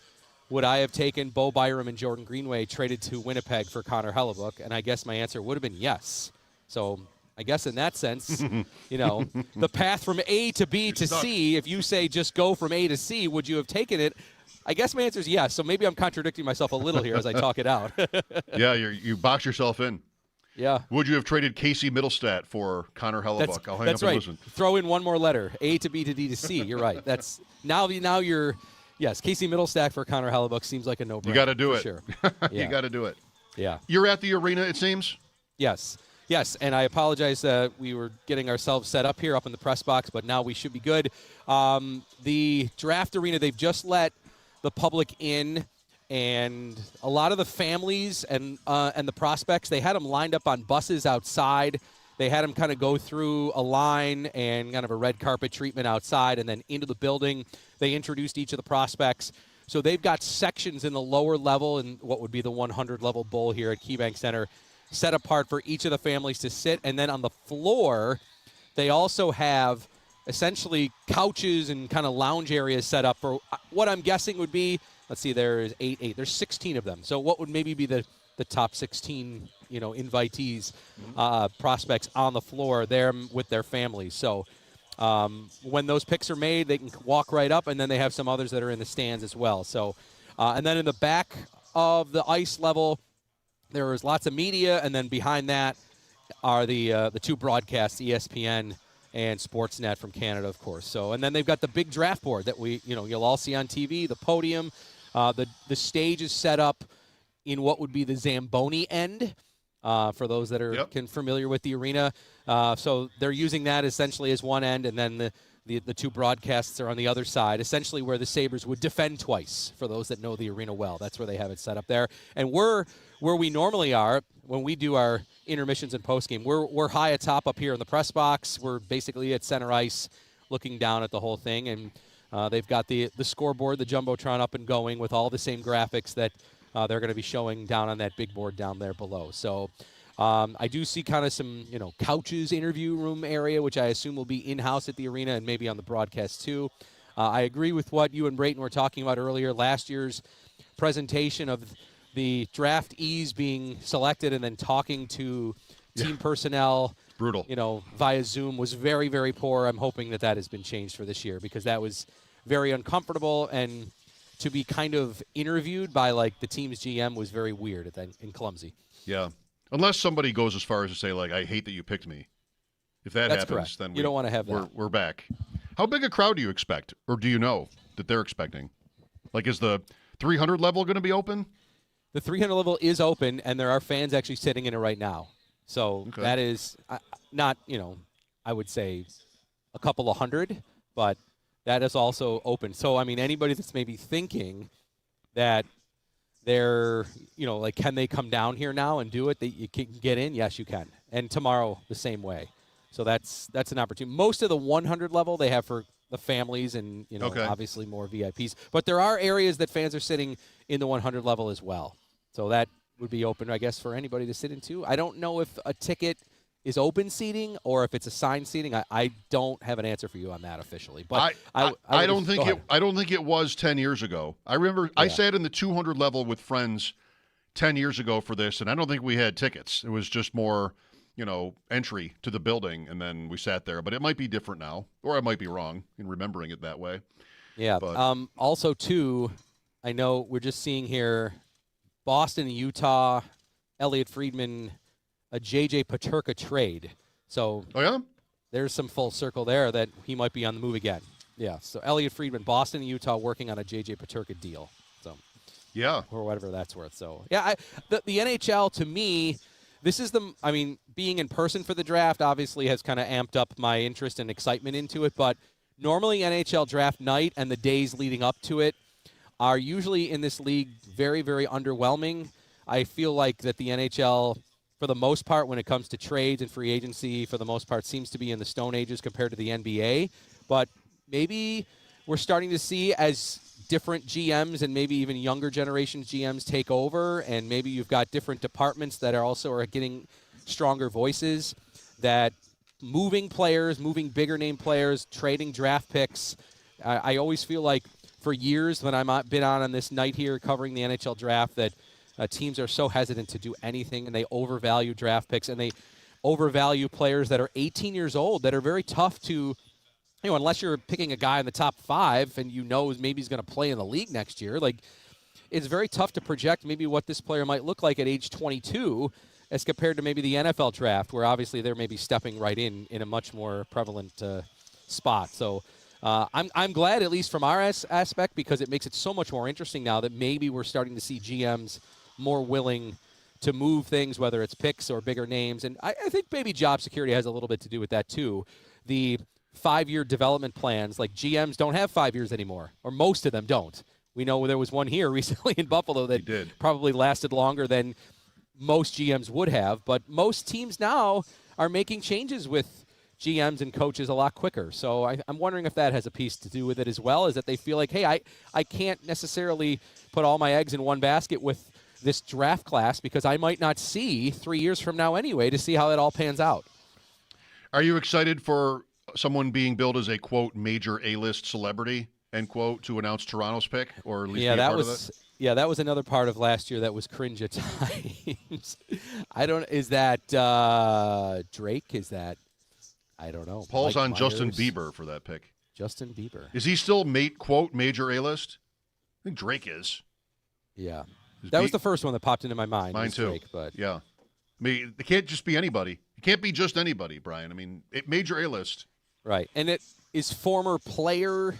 Speaker 19: would I have taken Bo Byram and Jordan Greenway traded to Winnipeg for Connor Hellebuck? And I guess my answer would have been yes. So I guess in that sense, the path from A to B to C, if you say just go from A to C, would you have taken it? I guess my answer is yes. So maybe I'm contradicting myself a little here as I talk it out.
Speaker 4: Yeah, you box yourself in.
Speaker 19: Yeah.
Speaker 4: Would you have traded Casey Middlestat for Connor Hellebuck? I'll hang up and listen.
Speaker 19: Throw in one more letter, A to B to D to C. You're right. That's now you're. Yes, Casey Middlestat for Connor Hellebuck seems like a no-brainer.
Speaker 4: You got to do it.
Speaker 19: Sure.
Speaker 4: You got to do it.
Speaker 19: Yeah.
Speaker 4: You're at the arena, it seems?
Speaker 19: Yes. Yes, and I apologize we were getting ourselves set up here up in the press box, but now we should be good. The draft arena, they've just let the public in, and a lot of the families and the prospects, they had them lined up on buses outside. They had them kind of go through a line and kind of a red carpet treatment outside and then into the building. They introduced each of the prospects. So they've got sections in the lower level in what would be the 100-level bowl here at KeyBank Center set apart for each of the families to sit. And then on the floor, they also have essentially couches and kind of lounge areas set up for what I'm guessing would be, let's see, there's 8. There's 16 of them. So what would maybe be the top 16, invitees, prospects on the floor there with their families. So when those picks are made, they can walk right up, and then they have some others that are in the stands as well. So, and then in the back of the ice level, there is lots of media, and then behind that are the 2 broadcasts, ESPN and Sportsnet from Canada, of course. So, and then they've got the big draft board that you'll all see on TV, the podium. The stage is set up in what would be the Zamboni end, for those that are familiar with the arena. So they're using that essentially as one end, and then the 2 broadcasts are on the other side, essentially where the Sabres would defend twice, for those that know the arena well. That's where they have it set up there. And we're where we normally are when we do our intermissions and postgame. We're high atop up here in the press box. We're basically at center ice looking down at the whole thing, and they've got the scoreboard, the Jumbotron up and going with all the same graphics that they're going to be showing down on that big board down there below. So I do see kind of some, couches, interview room area, which I assume will be in-house at the arena and maybe on the broadcast too. I agree with what you and Brayton were talking about earlier. Last year's presentation of the draftees being selected and then talking to team personnel,
Speaker 4: brutal,
Speaker 19: via Zoom was very, very poor. I'm hoping that has been changed for this year, because that was very uncomfortable, and to be kind of interviewed by the team's GM was very weird and clumsy.
Speaker 4: Yeah. Unless somebody goes as far as to say, I hate that you picked me. If that
Speaker 19: That's
Speaker 4: happens,
Speaker 19: correct.
Speaker 4: then
Speaker 19: you don't want to have that.
Speaker 4: We're back. How big a crowd do you expect, or do you know that they're expecting? Is the 300 level going to be open?
Speaker 19: The 300 level is open, and there are fans actually sitting in it right now. So that is not, I would say a couple of hundred, but that is also open. So, anybody that's maybe thinking that they're, can they come down here now and do it, that you can get in? Yes, you can. And tomorrow the same way. So that's an opportunity. Most of the 100 level they have for the families and, obviously more VIPs. But there are areas that fans are sitting in the 100 level as well. So that would be open, I guess, for anybody to sit into. I don't know if a ticket is open seating or if it's assigned seating. I don't have an answer for you on that officially. But
Speaker 4: I don't think it was 10 years ago. I remember I sat in the 200 level with friends 10 years ago for this, and I don't think we had tickets. It was just more, entry to the building, and then we sat there. But it might be different now, or I might be wrong in remembering it that way.
Speaker 19: Yeah.
Speaker 4: But,
Speaker 19: also, too, I know we're just seeing here Boston, Utah, Elliott Friedman, a J.J. Peterka trade. So there's some full circle there that he might be on the move again. Yeah, so Elliott Friedman, Boston and Utah working on a J.J. Peterka deal. So or whatever that's worth. So, the NHL, to me, this is being in person for the draft obviously has kind of amped up my interest and excitement into it, but normally NHL draft night and the days leading up to it are usually in this league very, very underwhelming. I feel like that the NHL, for the most part, when it comes to trades and free agency, for the most part, seems to be in the Stone Ages compared to the NBA. But maybe we're starting to see as different GMs and maybe even younger generations GMs take over, and maybe you've got different departments that are getting stronger voices, that moving players, moving bigger name players, trading draft picks. I always feel like for years when I've been on this night here covering the NHL draft that teams are so hesitant to do anything, and they overvalue draft picks, and they overvalue players that are 18 years old that are very tough to, unless you're picking a guy in the top 5 and maybe he's going to play in the league next year. Like, it's very tough to project maybe what this player might look like at age 22 as compared to maybe the NFL draft, where obviously they're maybe stepping right in a much more prevalent spot. So I'm glad, at least from our aspect, because it makes it so much more interesting now that maybe we're starting to see GMs more willing to move things, whether it's picks or bigger names. And I think maybe job security has a little bit to do with that too. The 5-year development plans, like GMs don't have 5 years anymore, or most of them don't. We know there was one here recently in Buffalo that probably lasted longer than most GMs would have, but most teams now are making changes with GMs and coaches a lot quicker. So I'm wondering if that has a piece to do with it as well, is that they feel like, hey, I can't necessarily put all my eggs in one basket with this draft class because I might not see 3 years from now anyway to see how it all pans out.
Speaker 4: Are you excited for someone being billed as a, quote, major A-list celebrity, end quote, to announce Toronto's pick, or at least be a part of it?
Speaker 19: Yeah, that was another part of last year that was cringe at times. Is that Drake? Is that, I don't know.
Speaker 4: Paul's
Speaker 19: Mike
Speaker 4: on
Speaker 19: Myers?
Speaker 4: Justin Bieber for that pick.
Speaker 19: Justin Bieber.
Speaker 4: Is he still, quote, major A-list? I think Drake is.
Speaker 19: Yeah. That was the first one that popped into my mind.
Speaker 4: Mine too.
Speaker 19: Drake, but
Speaker 4: yeah. I mean, it can't just be anybody. It can't be just anybody, Brian. I mean, major A-list.
Speaker 19: Right. And it is former player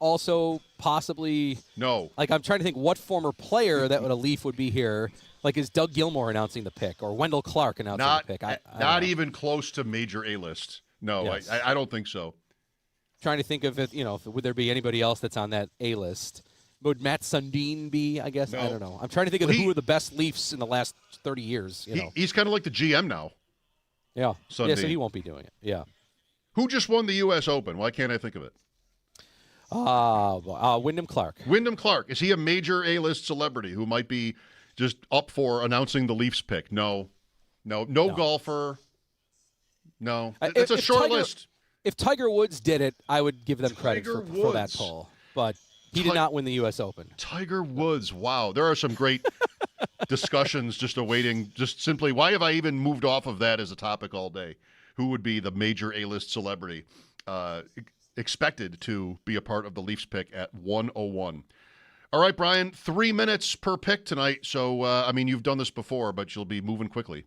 Speaker 19: also possibly.
Speaker 4: No.
Speaker 19: Like, I'm trying to think what former player that a Leaf would be here. Like, is Doug Gilmour announcing the pick or Wendell Clark announcing the pick?
Speaker 4: Not even close to major A-list. No, yes. I don't think so.
Speaker 19: Trying to think of it, would there be anybody else that's on that A-list? Would Matt Sundin be, I guess? No. I don't know. I'm trying to think of who are the best Leafs in the last 30 years.
Speaker 4: He's kind of like the GM now.
Speaker 19: Yeah.
Speaker 4: Sundin.
Speaker 19: Yeah, so he won't be doing it. Yeah.
Speaker 4: Who just won the U.S. Open? Why can't I think of it?
Speaker 19: Wyndham Clark.
Speaker 4: Wyndham Clark. Is he a major A-list celebrity who might be just up for announcing the Leafs pick? No golfer. No. It's a short list.
Speaker 19: If Tiger Woods did it, I would give them credit for that poll. But he did not win the U.S. Open.
Speaker 4: Tiger Woods. Wow. There are some great discussions just awaiting. Just simply, why have I even moved off of that as a topic all day? Who would be the major A-list celebrity expected to be a part of the Leafs pick at 101? All right, Brian, 3 minutes per pick tonight. So, you've done this before, but you'll be moving quickly.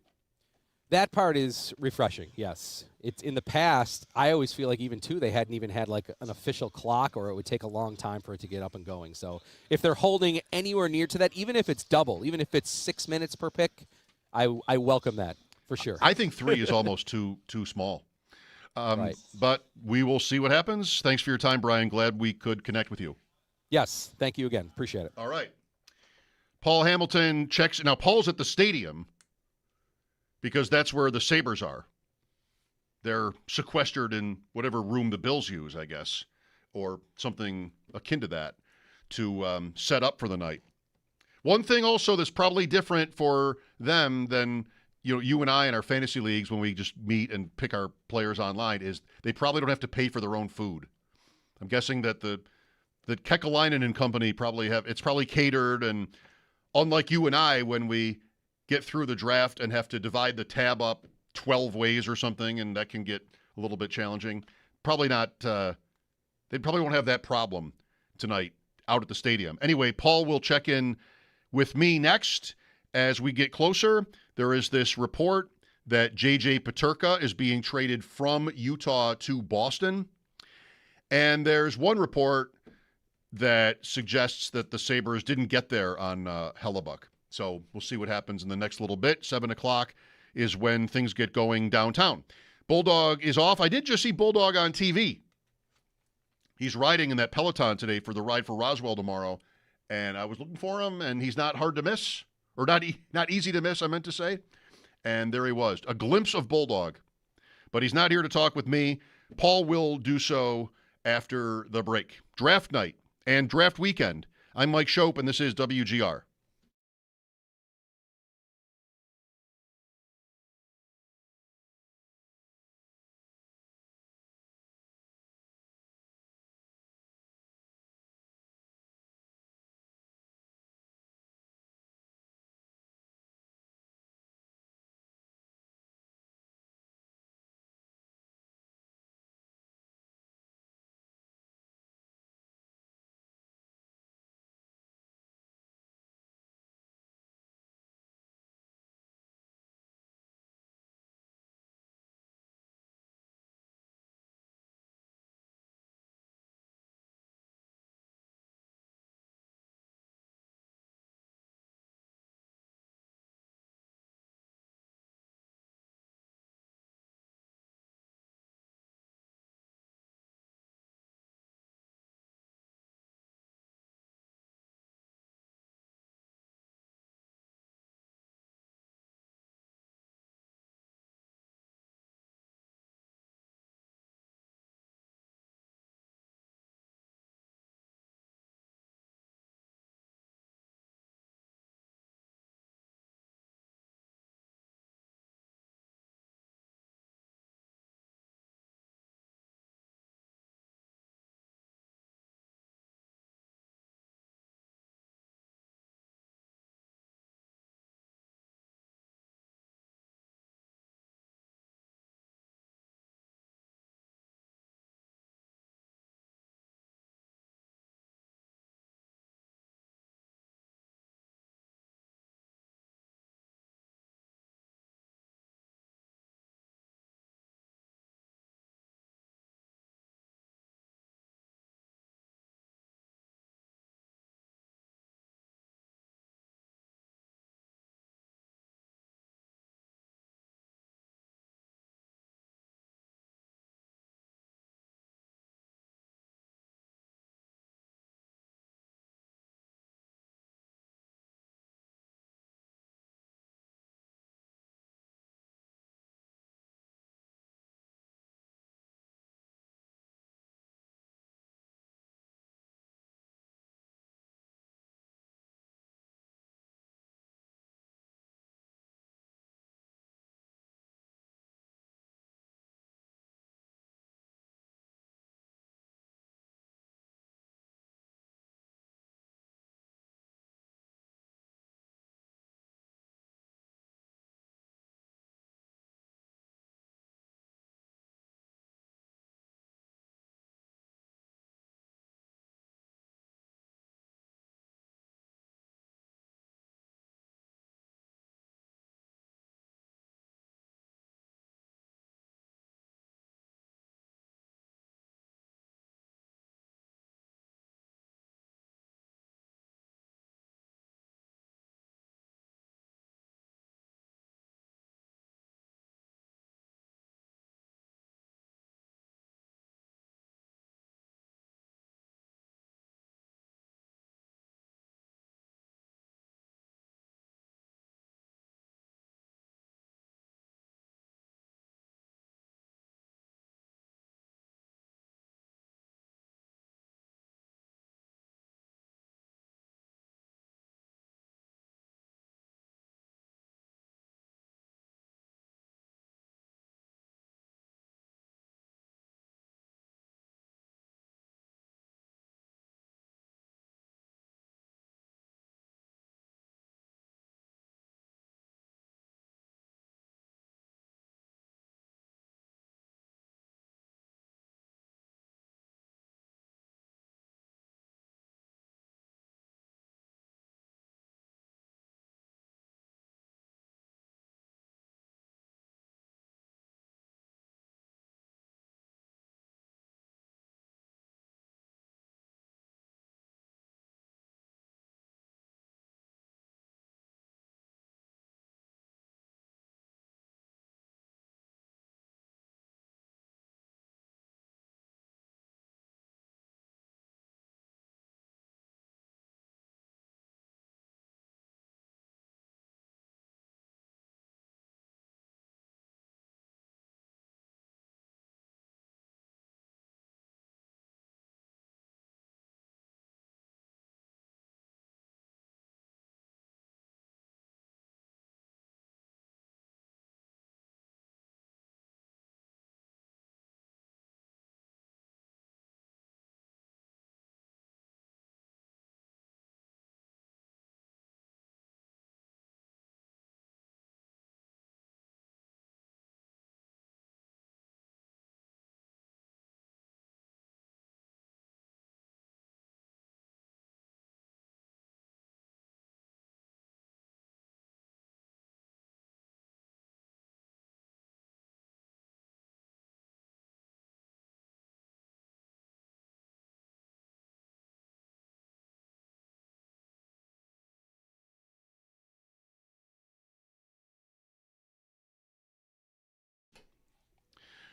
Speaker 19: That part is refreshing, yes. It's in the past, I always feel like even, too, they hadn't even had like an official clock, or it would take a long time for it to get up and going. So if they're holding anywhere near to that, even if it's double, even if it's 6 minutes per pick, I welcome that for sure.
Speaker 4: I think 3 is almost too small.
Speaker 19: Right.
Speaker 4: But we will see what happens. Thanks for your time, Brian. Glad we could connect with you.
Speaker 19: Yes, thank you again. Appreciate it.
Speaker 4: All right. Paul Hamilton checks. Now, Paul's at the stadium because that's where the Sabres are. They're sequestered in whatever room the Bills use, I guess, or something akin to that to set up for the night. One thing also that's probably different for them than, you and I in our fantasy leagues, when we just meet and pick our players online, is they probably don't have to pay for their own food. I'm guessing that the Kekalainen and company it's probably catered, and unlike you and I, when we get through the draft and have to divide the tab up 12 ways or something, and that can get a little bit challenging. Probably not. They probably won't have that problem tonight out at the stadium. Anyway, Paul will check in with me next as we get closer. There is this report that J.J. Peterka is being traded from Utah to Boston. And there's one report that suggests that the Sabres didn't get there on Hellebuck. So we'll see what happens in the next little bit. 7 o'clock is when things get going downtown. Bulldog is off. I did just see Bulldog on TV. He's riding in that Peloton today for the Ride for Roswell tomorrow. And I was looking for him, and he's not hard to miss. Or not easy to miss, I meant to say. And there he was. A glimpse of Bulldog. But he's not here to talk with me. Paul will do so after the break. Draft night and draft weekend. I'm Mike Schopp, and this is WGR.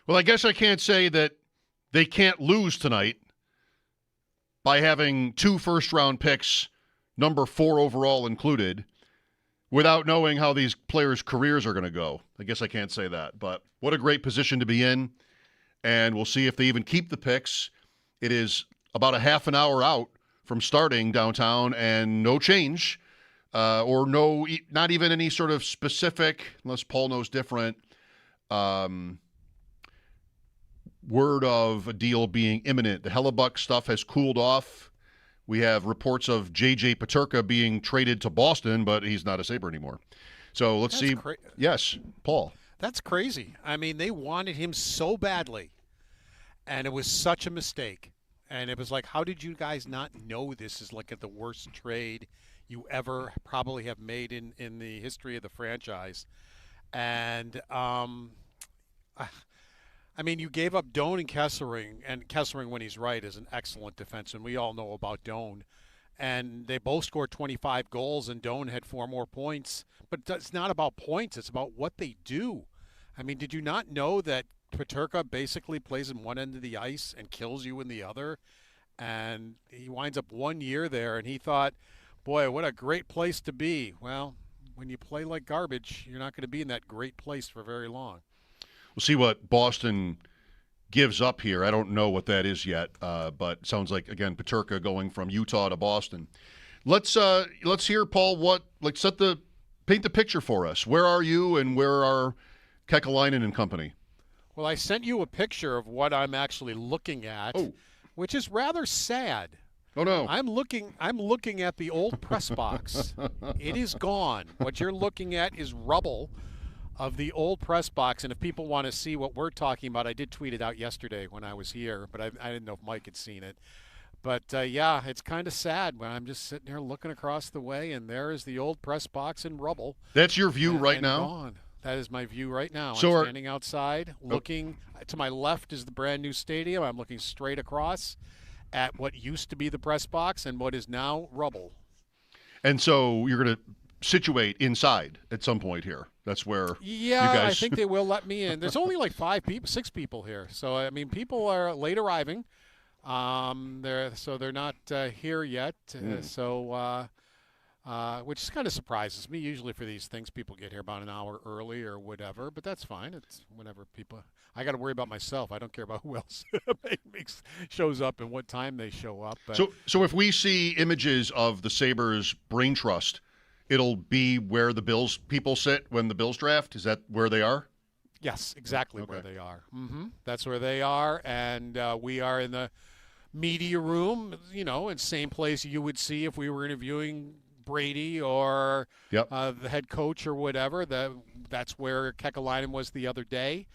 Speaker 4: Well, I guess I can't say that they can't lose tonight by having 2 first-round picks, number 4 overall included, without knowing how these players' careers are going to go. I guess I can't say that. But what a great position to be in. And we'll see if they even keep the picks. It is about a half an hour out from starting downtown and no change or not even any sort of specific, unless Paul knows different, word of a deal being imminent. The Hellebuck stuff has cooled off. We have reports of J.J. Peterka being traded to Boston, but he's not a Sabre anymore. So let's see. Yes, Paul.
Speaker 11: That's crazy. I mean, they wanted him so badly, and it was such a mistake. And it was like, how did you guys not know this is like the worst trade you ever probably have made in the history of the franchise? And, I mean, you gave up Doan and Kesselring, when he's right, is an excellent defenseman. We all know about Doan. And they both scored 25 goals, and Doan had 4 more points. But it's not about points. It's about what they do. I mean, did you not know that Peterka basically plays in one end of the ice and kills you in the other? And he winds up 1 year there, and he thought, boy, what a great place to be. Well, when you play like garbage, you're not going to be in that great place for very long.
Speaker 4: We'll see what Boston gives up here. I don't know what that is yet, but it sounds like, again, Peterka going from Utah to Boston. Let's hear, Paul, paint the picture for us. Where are you and where are Kekalainen and company?
Speaker 11: Well, I sent you a picture of what I'm actually looking at, which is rather sad.
Speaker 4: Oh, no.
Speaker 11: I'm looking at the old press box. It is gone. What you're looking at is rubble of the old press box, and if people want to see what we're talking about, I did tweet it out yesterday when I was here, but I didn't know if Mike had seen it. But, yeah, it's kind of sad when I'm just sitting here looking across the way, and there is the old press box in rubble.
Speaker 4: That's your view right now?
Speaker 11: Gone. That is my view right now.
Speaker 4: So
Speaker 11: I'm standing outside, looking. To my left is the brand-new stadium. I'm looking straight across at what used to be the press box and what is now rubble. And
Speaker 4: so you're going to situate inside at some point here. That's where you guys...
Speaker 11: I think they will let me in. There's only like 6 people here. So, I mean, people are late arriving. They're not here yet. Which kind of surprises me. Usually for these things, people get here about an hour early or whatever, but that's fine. It's whenever people... I got to worry about myself. I don't care about who else shows up and what time they show up. But...
Speaker 4: So if we see images of the Sabres Brain Trust, it'll be where the Bills people sit when the Bills draft? Is that where they are?
Speaker 11: Yes, exactly where they are. Mm-hmm. That's where they are, and we are in the media room, in same place you would see if we were interviewing Brady or the head coach or whatever. That's where Kekalainen was the other day.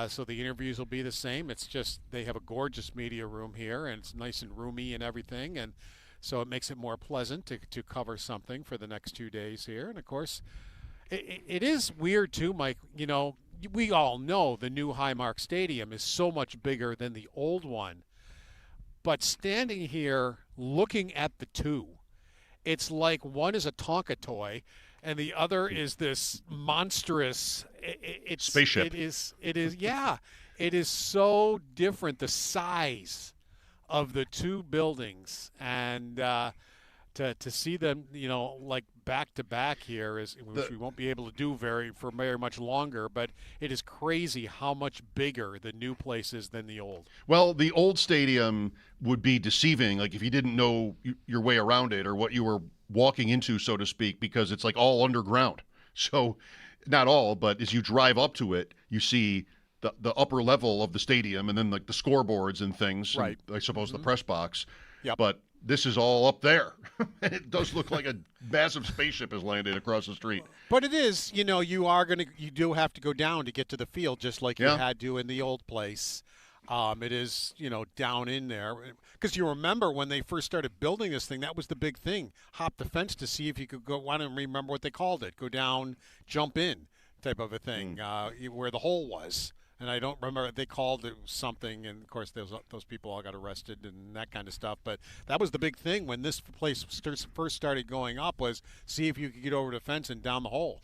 Speaker 11: So the interviews will be the same. It's just they have a gorgeous media room here, and it's nice and roomy and everything. And so it makes it more pleasant to cover something for the next 2 days here. And, of course, it is weird, too, Mike. We all know the new Highmark Stadium is so much bigger than the old one. But standing here looking at the two, it's like one is a Tonka toy and the other is this monstrous
Speaker 4: spaceship.
Speaker 11: It is so different, the size of the two buildings, and to see them, like back to back here which we won't be able to do for very much longer. But it is crazy how much bigger the new place is than the old.
Speaker 4: Well, the old stadium would be deceiving, like if you didn't know your way around it or what you were walking into, so to speak, because it's like all underground. So, not all, but as you drive up to it, you see the upper level of the stadium and then like the scoreboards and things.
Speaker 11: Right.
Speaker 4: And I suppose the press box.
Speaker 11: Yep.
Speaker 4: But this is all up there. It does look like a massive spaceship has landed across the street.
Speaker 11: But it is, you do have to go down to get to the field, just like you had to in the old place. It is, down in there. Because you remember when they first started building this thing, that was the big thing. Hop the fence to see if you could go, I don't remember what they called it, go down, jump in type of a thing, where the hole was. And I don't remember, they called it something, and of course those people all got arrested and that kind of stuff. But that was the big thing when this place first started going up, was see if you could get over the fence and down the hole.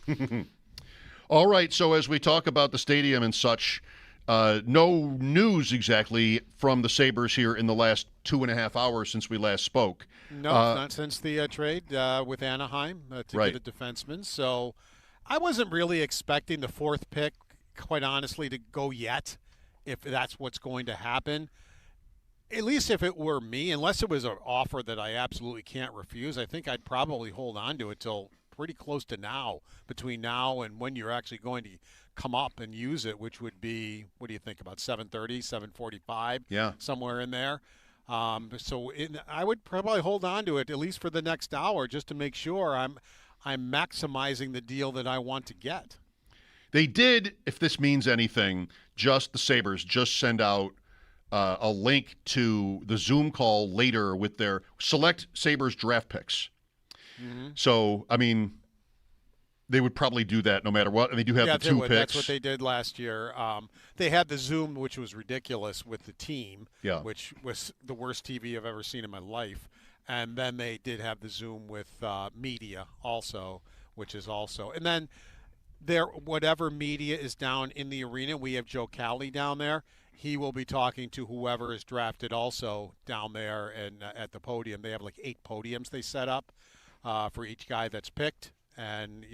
Speaker 4: All right, so as we talk about the stadium and such, No news exactly from the Sabres here in the last 2.5 hours since we last spoke.
Speaker 11: No, not since the trade with Anaheim to
Speaker 4: Right.
Speaker 11: get a defenseman. So I wasn't really expecting the fourth pick, quite honestly, to go yet, if that's what's going to happen. At least if it were me, unless it was an offer that I absolutely can't refuse, I think I'd probably hold on to it till pretty close to now, between now and when you're actually going to come up and use it, which would be, what do you think, about 7:30, 7:45, somewhere in there. I would probably hold on to it at least for the next hour, just to make sure I'm maximizing the deal that I want to get.
Speaker 4: They did, if this means anything, the Sabres just send out a link to the Zoom call later with their select Sabres draft picks.
Speaker 11: Mm-hmm.
Speaker 4: So, I mean, they would probably do that no matter what, and they do have the two picks.
Speaker 11: That's what they did last year. They had the Zoom, which was ridiculous with the team, which was the worst TV I've ever seen in my life. And then they did have the Zoom with media also, which is also. And then whatever media is down in the arena, we have Joe Cowley down there. He will be talking to whoever is drafted also down there and at the podium. They have like 8 podiums they set up for each guy that's picked. And,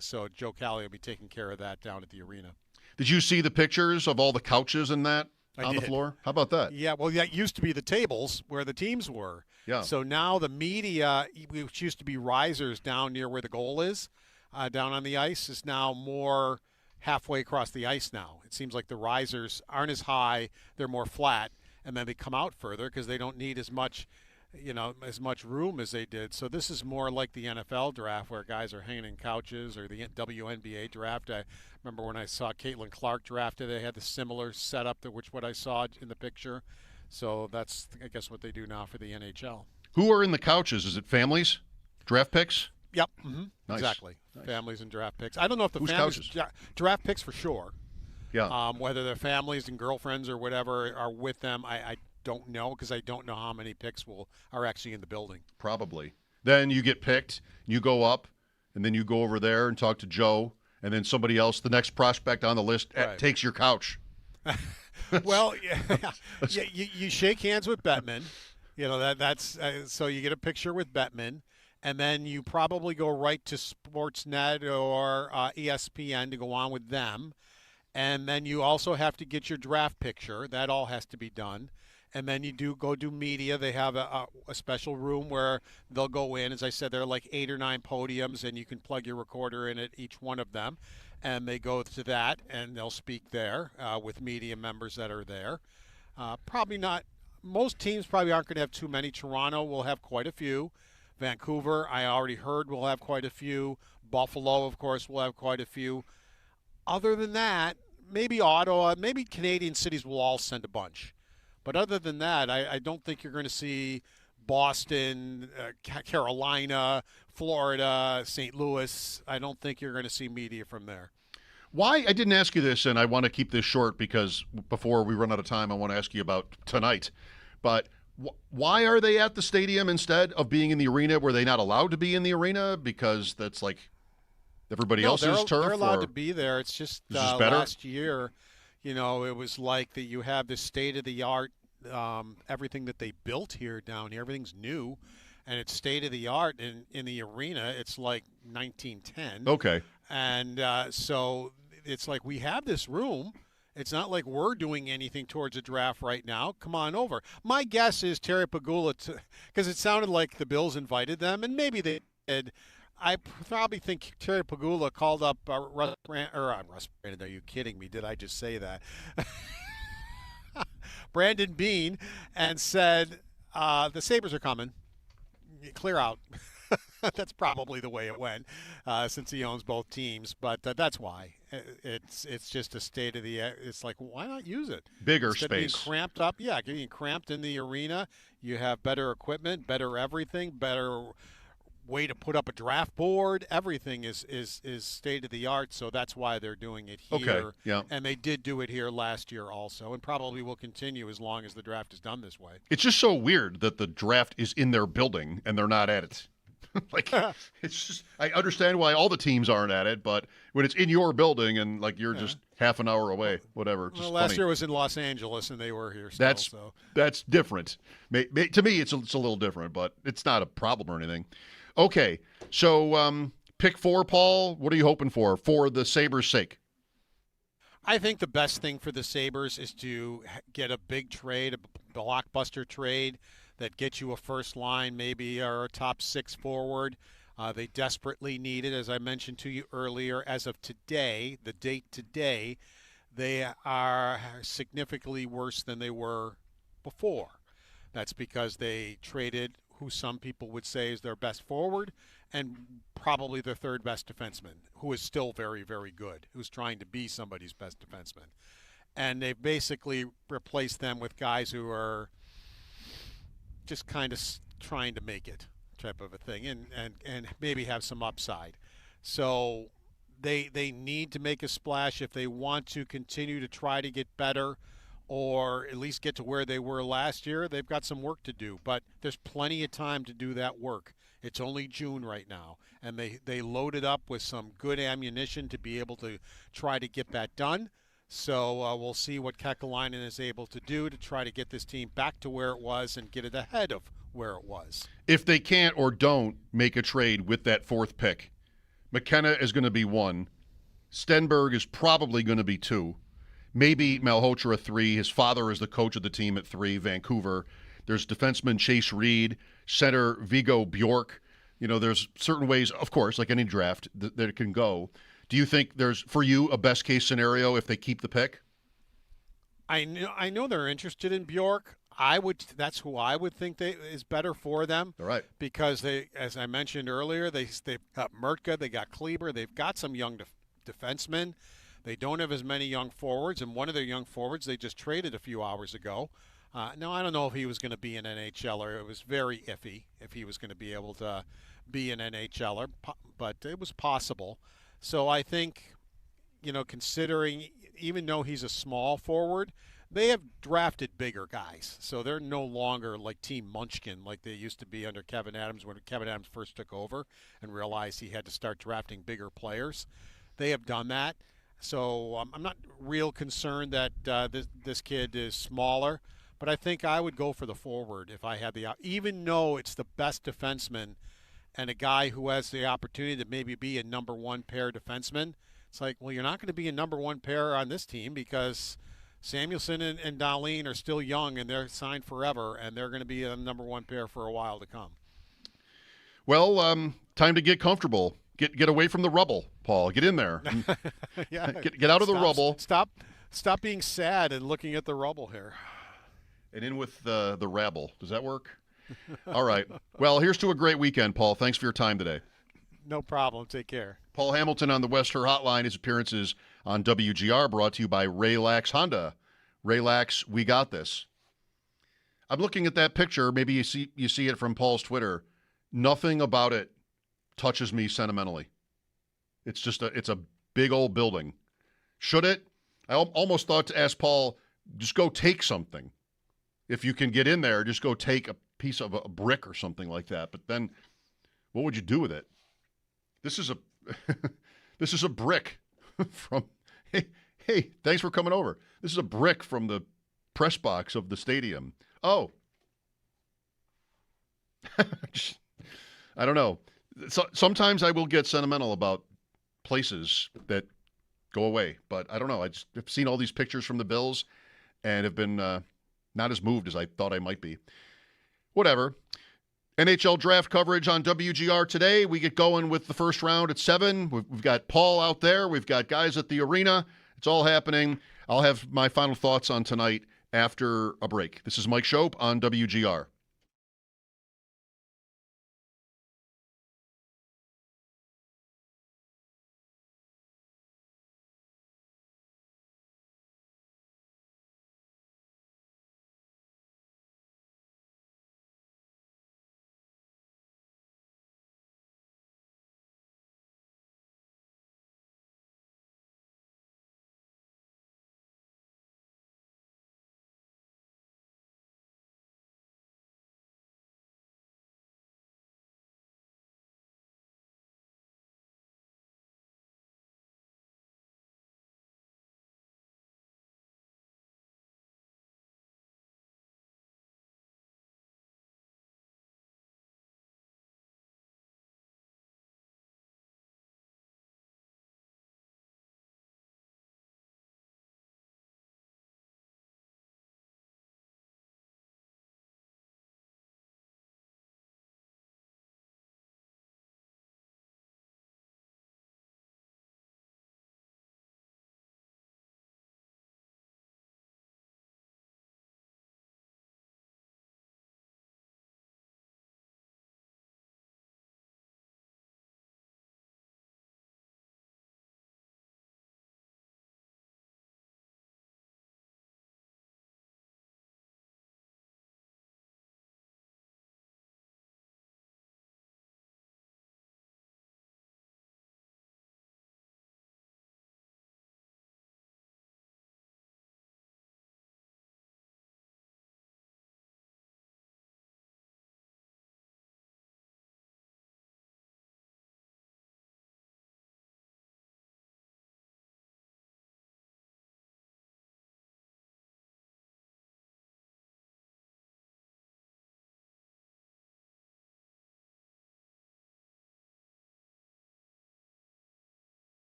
Speaker 11: so Joe Cowley will be taking care of that down at the arena.
Speaker 4: Did you see the pictures of all the couches and that on the floor? How about that?
Speaker 11: Yeah, well, that used to be the tables where the teams were.
Speaker 4: Yeah.
Speaker 11: So now the media, which used to be risers down near where the goal is, down on the ice, is now more halfway across the ice now. It seems like the risers aren't as high, they're more flat, and then they come out further because they don't need as much room as they did. So this is more like the NFL draft where guys are hanging in couches, or the WNBA draft. I remember when I saw Caitlin Clark drafted, they had the similar setup to what I saw in the picture. So that's, I guess, what they do now for the NHL.
Speaker 4: Who are in the couches? Is it families? Draft picks?
Speaker 11: Yep. Mm-hmm.
Speaker 4: Nice.
Speaker 11: Exactly.
Speaker 4: Nice.
Speaker 11: Families and draft picks. I don't know if the
Speaker 4: Whose
Speaker 11: families
Speaker 4: couches?
Speaker 11: Draft picks for sure.
Speaker 4: Yeah.
Speaker 11: Whether their families and girlfriends or whatever are with them, I don't know, because I don't know how many picks are actually in the building.
Speaker 4: Probably. Then you get picked, you go up, and then you go over there and talk to Joe, and then somebody else, the next prospect on the list, takes your couch.
Speaker 11: Well, you shake hands with Bettman. That's so you get a picture with Bettman, and then you probably go right to Sportsnet or ESPN to go on with them. And then you also have to get your draft picture. That all has to be done. And then you go do media. They have a special room where they'll go in. As I said, there are like 8 or 9 podiums, and you can plug your recorder in at each one of them. And they go to that, and they'll speak there with media members that are there. Probably not. Most teams probably aren't going to have too many. Toronto will have quite a few. Vancouver, I already heard, will have quite a few. Buffalo, of course, will have quite a few. Other than that, maybe Ottawa, maybe Canadian cities will all send a bunch. But other than that, I don't think you're going to see Boston, Carolina, Florida, St. Louis. I don't think you're going to see media from there.
Speaker 4: Why? I didn't ask you this, and I want to keep this short because before we run out of time, I want to ask you about tonight. But why are they at the stadium instead of being in the arena? Were they not allowed to be in the arena because that's like everybody else's turf?
Speaker 11: They're allowed to be there. It's just
Speaker 4: better?
Speaker 11: Last year, it was like that you have this state-of-the-art, everything that they built down here, everything's new, and it's state-of-the-art in the arena. It's like 1910.
Speaker 4: Okay.
Speaker 11: And so it's like we have this room. It's not like we're doing anything towards a draft right now. Come on over. My guess is Terry Pegula, because it sounded like the Bills invited them, and maybe they did. I probably think Terry Pegula called up Russ Brandon. Are you kidding me? Did I just say that? Brandon Beane, and said, the Sabres are coming. Clear out. That's probably the way it went, since he owns both teams. But that's why. It's just a state of the. It's like, why not use it?
Speaker 4: Bigger
Speaker 11: Instead
Speaker 4: space.
Speaker 11: Of being cramped up, getting cramped in the arena. You have better equipment, better everything, better way to put up a draft board. Everything is state of the art. So that's why they're doing it here.
Speaker 4: Okay. Yeah.
Speaker 11: And they did do it here last year also, and probably will continue as long as the draft is done this way.
Speaker 4: It's just so weird that the draft is in their building and they're not at it. Like, it's just, I understand why all the teams aren't at it, but when it's in your building and like you're just half an hour away, whatever. Just
Speaker 11: Well, last
Speaker 4: funny.
Speaker 11: year was in Los Angeles, and they were here still.
Speaker 4: That's different. To me, it's a little different, but it's not a problem or anything. Okay, so pick 4, Paul. What are you hoping for the Sabres' sake?
Speaker 11: I think the best thing for the Sabres is to get a big trade, a blockbuster trade that gets you a first line, maybe or a top 6 forward. They desperately need it, as I mentioned to you earlier. As of today, the date today, they are significantly worse than they were before. That's because they traded who some people would say is their best forward and probably their third best defenseman, who is still very, very good, who's trying to be somebody's best defenseman. And they've basically replaced them with guys who are just kind of trying to make it type of a thing and maybe have some upside. So they need to make a splash if they want to continue to try to get better or at least get to where they were last year. They've got some work to do, but there's plenty of time to do that work. It's only June right now, and they loaded up with some good ammunition to be able to try to get that done. So we'll see what Kekalainen is able to do to try to get this team back to where it was and get it ahead of where it was.
Speaker 4: If they can't or don't make a trade with that 4th pick, McKenna is going to be 1. Stenberg is probably going to be 2. Maybe Malhotra 3. His father is the coach of the team at 3, Vancouver. There's defenseman Chase Reed, center Viggo Bjork. You know, there's certain ways, of course, like any draft, that it can go. Do you think there's, for you, a best-case scenario if they keep the pick?
Speaker 11: I know they're interested in Bjork. That's who I would think is better for them.
Speaker 4: All right.
Speaker 11: Because they, as I mentioned earlier, they've got Mertka, they got Kleber, they've got some young defensemen. They don't have as many young forwards, and one of their young forwards they just traded a few hours ago. Now, I don't know if he was going to be an NHLer. It was very iffy if he was going to be able to be an NHLer, but it was possible. So I think, considering, even though he's a small forward, they have drafted bigger guys. So they're no longer like Team Munchkin like they used to be under Kevin Adams when Kevin Adams first took over and realized he had to start drafting bigger players. They have done that. So I'm not real concerned that this kid is smaller, but I think I would go for the forward if I had even though it's the best defenseman and a guy who has the opportunity to maybe be a number 1 pair defenseman. It's like, well, you're not going to be a number 1 pair on this team because Samuelson and Dahlin are still young and they're signed forever, and they're going to be a number 1 pair for a while to come.
Speaker 4: Well, time to get comfortable. Get away from the rubble, Paul. Get in there.
Speaker 11: Yeah.
Speaker 4: Get out of the rubble.
Speaker 11: Stop being sad and looking at the rubble here.
Speaker 4: And in with the rabble. Does that work? All right. Well, here's to a great weekend, Paul. Thanks for your time today.
Speaker 11: No problem. Take care.
Speaker 4: Paul Hamilton on the West Her Hotline. His appearances on WGR brought to you by Raylax Honda. Raylax, we got this. I'm looking at that picture. Maybe you see it from Paul's Twitter. Nothing about it touches me sentimentally. It's a big old building. Should it? I almost thought to ask Paul, just go take something. If you can get in there, just go take a piece of a brick or something like that. But then what would you do with it? This is a brick from, hey, thanks for coming over. This is a brick from the press box of the stadium. Oh. I don't know. So, sometimes I will get sentimental about places that go away, but I don't know. I've seen all these pictures from the Bills and have been not as moved as I thought I might be. Whatever. NHL draft coverage on WGR today. We get going with the first round at 7. We've got Paul out there. We've got guys at the arena. It's all happening. I'll have my final thoughts on tonight after a break. This is Mike Schopp on WGR.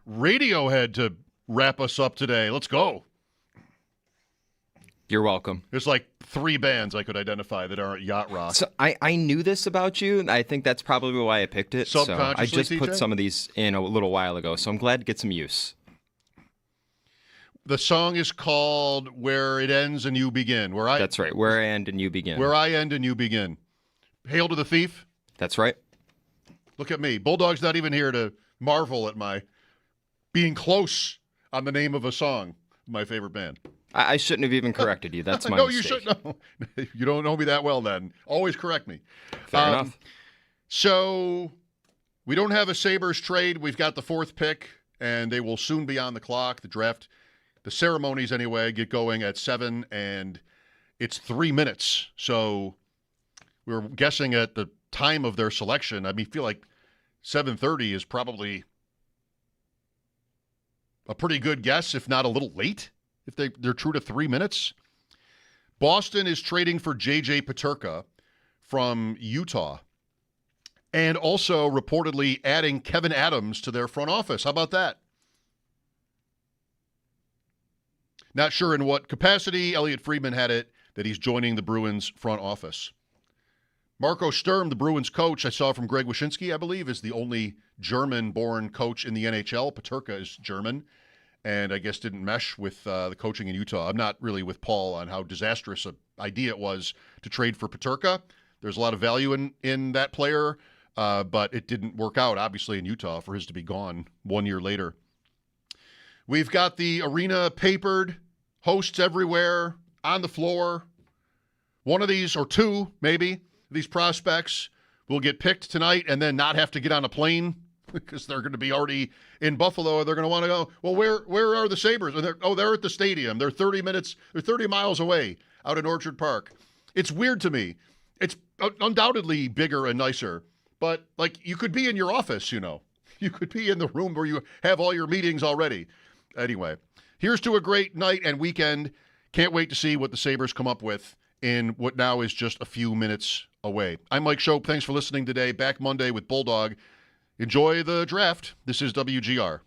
Speaker 4: Radiohead to wrap us up today. Let's go.
Speaker 20: You're welcome.
Speaker 4: There's like 3 bands I could identify that aren't yacht rock.
Speaker 20: So I knew this about you. I think that's probably why I picked it. So I just put some of these in a little while ago, so I'm glad to get some use.
Speaker 4: The song is called Where It Ends and You Begin.
Speaker 20: That's right. Where I End and You Begin.
Speaker 4: Where I End and You Begin. Hail to the Thief.
Speaker 20: That's right.
Speaker 4: Look at me. Bulldog's not even here to marvel at my being close on the name of a song. My favorite band.
Speaker 20: I shouldn't have even corrected you. That's my
Speaker 4: no,
Speaker 20: mistake.
Speaker 4: You shouldn't. No. You don't know me that well then. Always correct me.
Speaker 20: Fair enough.
Speaker 4: So we don't have a Sabres trade. We've got the 4th pick, and they will soon be on the clock. The draft, the ceremonies anyway, get going at 7, and it's 3 minutes. So we're guessing at the time of their selection. I feel like 7:30 is probably a pretty good guess, if not a little late, if they're true to 3 minutes. Boston is trading for J.J. Peterka from Utah and also reportedly adding Kevin Adams to their front office. How about that? Not sure in what capacity. Elliot Friedman had it that he's joining the Bruins front office. Marco Sturm, the Bruins coach, I saw from Greg Wyshynski, I believe, is the only German-born coach in the NHL. Peterka is German, and I guess didn't mesh with the coaching in Utah. I'm not really with Paul on how disastrous an idea it was to trade for Peterka. There's a lot of value in that player, but it didn't work out, obviously, in Utah for his to be gone 1 year later. We've got the arena papered, hosts everywhere, on the floor. One of these, or 2, maybe, these prospects will get picked tonight and then not have to get on a plane because they're going to be already in Buffalo, and they're going to want to go, well, where are the Sabres? They're at the stadium. They're 30 miles away out in Orchard Park. It's weird to me. It's undoubtedly bigger and nicer, but like you could be in your office, you know. You could be in the room where you have all your meetings already. Anyway, here's to a great night and weekend. Can't wait to see what the Sabres come up with in what now is just a few minutes away. I'm Mike Schopp. Thanks for listening today. Back Monday with Bulldog. Enjoy the draft. This is WGR.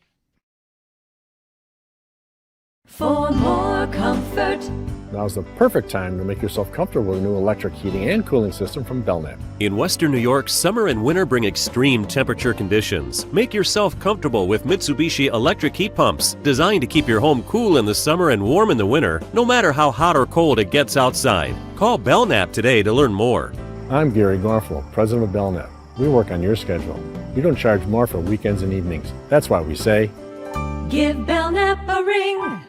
Speaker 21: For more comfort.
Speaker 22: Now's the perfect time to make yourself comfortable with a new electric heating and cooling system from Belknap.
Speaker 23: In Western New York, summer and winter bring extreme temperature conditions. Make yourself comfortable with Mitsubishi electric heat pumps, designed to keep your home cool in the summer and warm in the winter, no matter how hot or cold it gets outside. Call Belknap today to learn more.
Speaker 22: I'm Gary Garfield, president of Belknap. We work on your schedule. We don't charge more for weekends and evenings. That's why we say,
Speaker 21: give Belknap a ring.